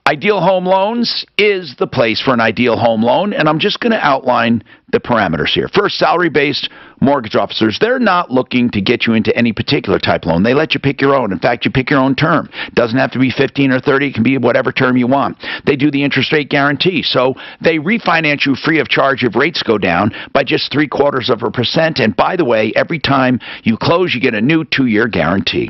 Ideal Home Loans is the place for an ideal home loan, and I'm just going to outline the parameters here. First, salary-based mortgage officers, they're not looking to get you into any particular type loan. They let you pick your own. In fact, you pick your own term. It doesn't have to be 15 or 30. It can be whatever term you want. They do the interest rate guarantee, so they refinance you free of charge if rates go down by just 0.75%. And by the way, every time you close, you get a new 2-year guarantee.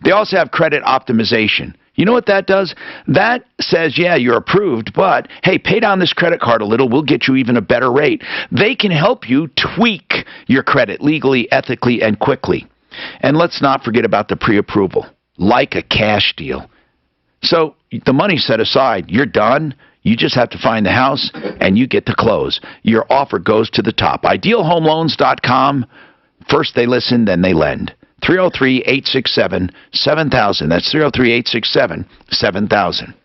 They also have credit optimization. You know what that does? That says, yeah, you're approved, but hey, pay down this credit card a little. We'll get you even a better rate. They can help you tweak your credit legally, ethically, and quickly. And let's not forget about the pre-approval, like a cash deal. So the money's set aside. You're done. You just have to find the house, and you get to close. Your offer goes to the top. IdealHomeLoans.com. First they listen, then they lend. 303-867-7000. That's 303-867-7000.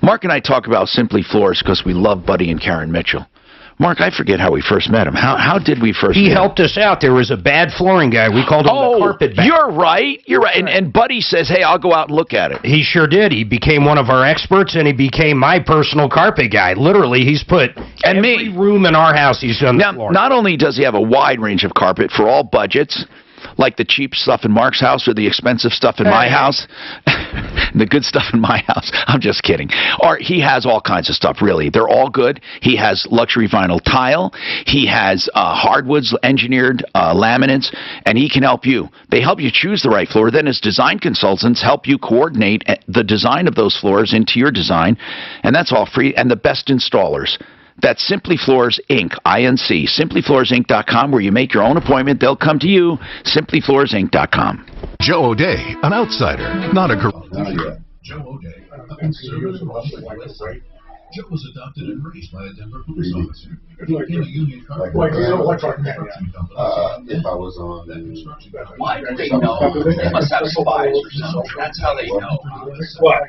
Mark and I talk about Simply Floors because we love Buddy and Karen Mitchell. Mark, I forget how we first met him. How did we first He meet helped us out. There was a bad flooring guy. We called him the carpet bag. You're right. You're right. And Buddy says, hey, I'll go out and look at it. He sure did. He became one of our experts, and he became my personal carpet guy. Literally, he's put every room in our house he's done the flooring. Not only does he have a wide range of carpet for all budgets, like the cheap stuff in Mark's house or the expensive stuff in my house, the good stuff in my house. I'm just kidding. Or he has all kinds of stuff, really. They're all good. He has luxury vinyl tile. He has hardwoods, engineered laminates, and he can help you. They help you choose the right floor. Then his design consultants help you coordinate the design of those floors into your design, and that's all free. And the best installers. That's Simply Floors Inc., I-N-C, simplyfloorsinc.com, where you make your own appointment. They'll come to you, simplyfloorsinc.com. Joe O'Day, an outsider, not a... Joe O'Day, a conservative Joe was adopted and raised by a Denver police officer. He became a union carpenter. If I was on, then... Why do they know? They must have spies or something. That's how they know. What?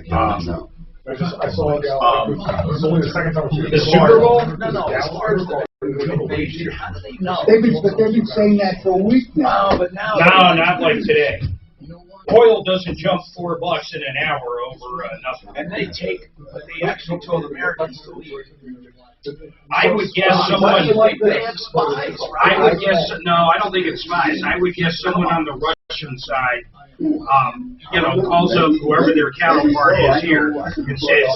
No. I saw a guy. It was only the second time. The Super Bowl? No. As far as the invasion, how do they know? They've been saying that for a week now. No, but now. No, not like today. Oil doesn't jump $4 in an hour over nothing. And they actually told Americans to leave. I would guess someone. They have spies. I would guess no. I don't think it's spies. I would guess someone on the Russian side, calls up whoever their counterpart is here and says,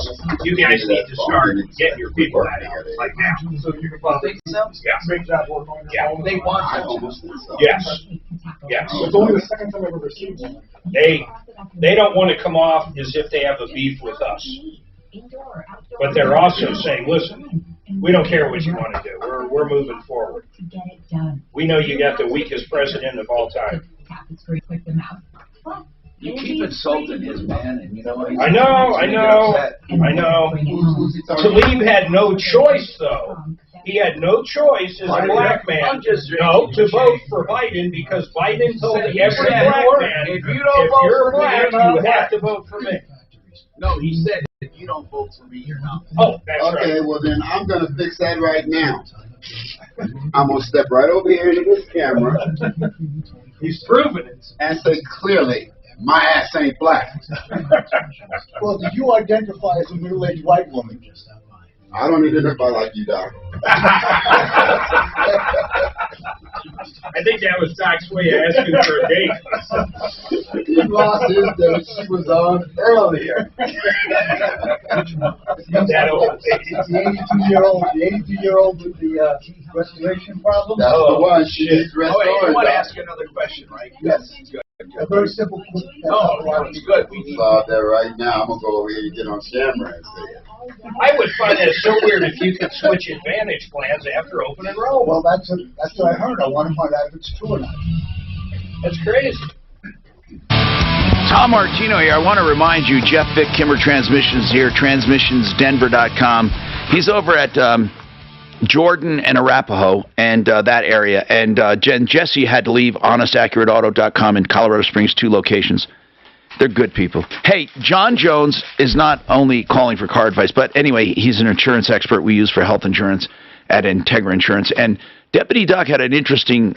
"You guys need to start getting your people out of here, like now." So you can think so? Yeah. Yeah. They want to. Yes. Yes. It's only the second time I've ever seen one. They don't want to come off as if they have a beef with us, but they're also saying, "Listen, we don't care what you want to do. We're moving forward. We know you got the weakest president of all time." You keep insulting his man, and you know what? I know. Talib had no choice, though. He had no choice as a black man to vote for Biden because Biden told every black man, if you're black, you have to vote for me. No, he said, if you don't vote for me, you're not. Oh, that's right. Okay, well then I'm going to fix that right now. I'm going to step right over here into this camera. He's proven it. And say clearly, my ass ain't black. Well, did you identify as a middle-aged white woman? I don't identify like you, Doc. I think that was Doc's way of asking for a date. He lost his date. She was on earlier. That old The 82-year-old with the restoration problem? That's the one. She needs You restoration. want to ask another question, right? Yes. Good. A very simple question. No, it's good. We need Solve that right now. I'm going to go over here and get on camera and say it. I would find that so weird if you could switch Advantage plans after open enrollment. Well, that's what I heard. I want to find out if it's true or not. That's crazy. Tom Martino here. I want to remind you, Jeff Vick, Kimmer Transmissions here, transmissionsdenver.com. He's over at Jordan and Arapahoe and that area. And Jesse had to leave honestaccurateauto.com in Colorado Springs, 2 locations. They're good people. Hey, John Jones is not only calling for car advice, but anyway, he's an insurance expert we use for health insurance at Integra Insurance. And Deputy Doc had an interesting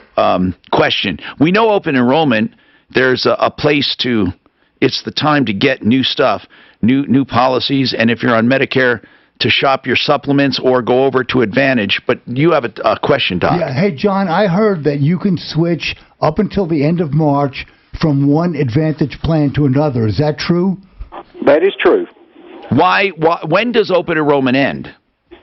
question. We know open enrollment, there's a place to, it's the time to get new stuff, new policies, and if you're on Medicare, to shop your supplements or go over to Advantage. But you have a question, Doc. Yeah. Hey, John, I heard that you can switch up until the end of March from one Advantage plan to another. Is that true? That is true. Why? When does open enrollment end?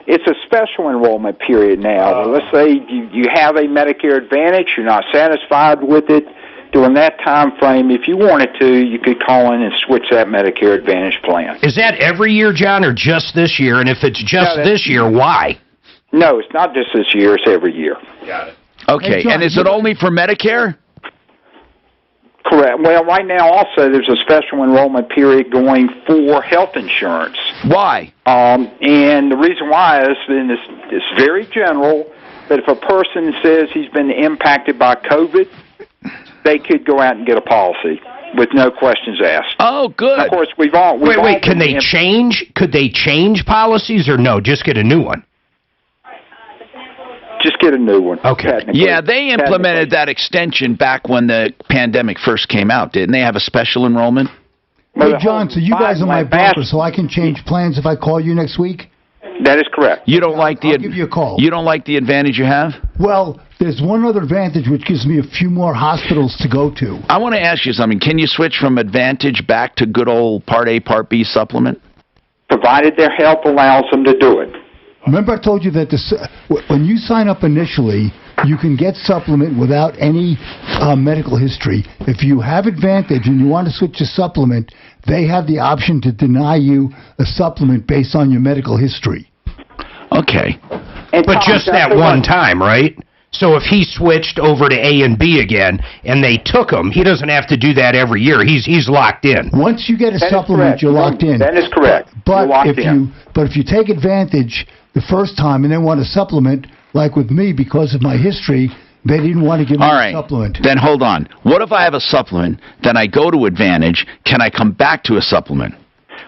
It's a special enrollment period now. Let's say you have a Medicare Advantage, you're not satisfied with it. During that time frame, if you wanted to, you could call in and switch that Medicare Advantage plan. Is that every year, John, or just this year? And if it's just this year, why? No, it's not just this year. It's every year. Got it. Okay, hey, John, and is it only for Medicare? Correct. Well, right now also there's a special enrollment period going for health insurance. Why? And the reason why is, and it's very general, but if a person says he's been impacted by COVID, they could go out and get a policy. with no questions asked. Oh, good. Of course, we've all Wait, can they change? Could they change policies or no? Just get a new one? Just get a new one. Okay. Yeah, they implemented that extension back when the pandemic first came out, didn't they? Have a special enrollment? Hey, John, so you guys are my broker, so I can change plans if I call you next week? That is correct. You don't like the I'll give you a call. You don't like the advantage you have? Well, there's one other advantage which gives me a few more hospitals to go to. I want to ask you something. Can you switch from Advantage back to good old Part A, Part B supplement? Provided their health allows them to do it. Remember I told you that when you sign up initially, you can get supplement without any medical history. If you have Advantage and you want to switch to supplement, they have the option to deny you a supplement based on your medical history. Okay. But just that one time, right? So if he switched over to A and B again, and they took him, he doesn't have to do that every year. He's locked in. Once you get a supplement, you're locked in. That is correct. But if you take Advantage the first time and then want a supplement, like with me, because of my history, they didn't want to give me a supplement. Then hold on. What if I have a supplement, then I go to Advantage, can I come back to a supplement?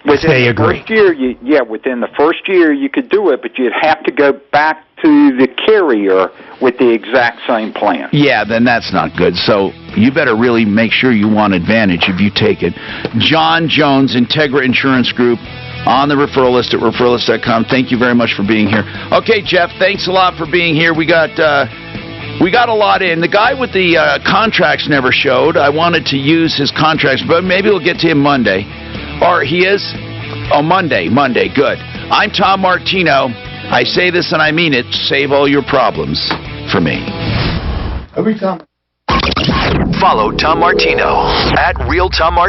Within the first year, within the first year you could do it, but you'd have to go back to the carrier with the exact same plan. Yeah, then that's not good. So you better really make sure you want Advantage if you take it. John Jones, Integra Insurance Group, on the referral list at referralist.com. Thank you very much for being here. Okay, Jeff, thanks a lot for being here. We got a lot in. The guy with the contracts never showed. I wanted to use his contracts, but maybe we'll get to him Monday. Or he is? Oh, Monday. Good. I'm Tom Martino. I say this and I mean it. Save all your problems for me. Every time. Follow Tom Martino at Real Tom Martino.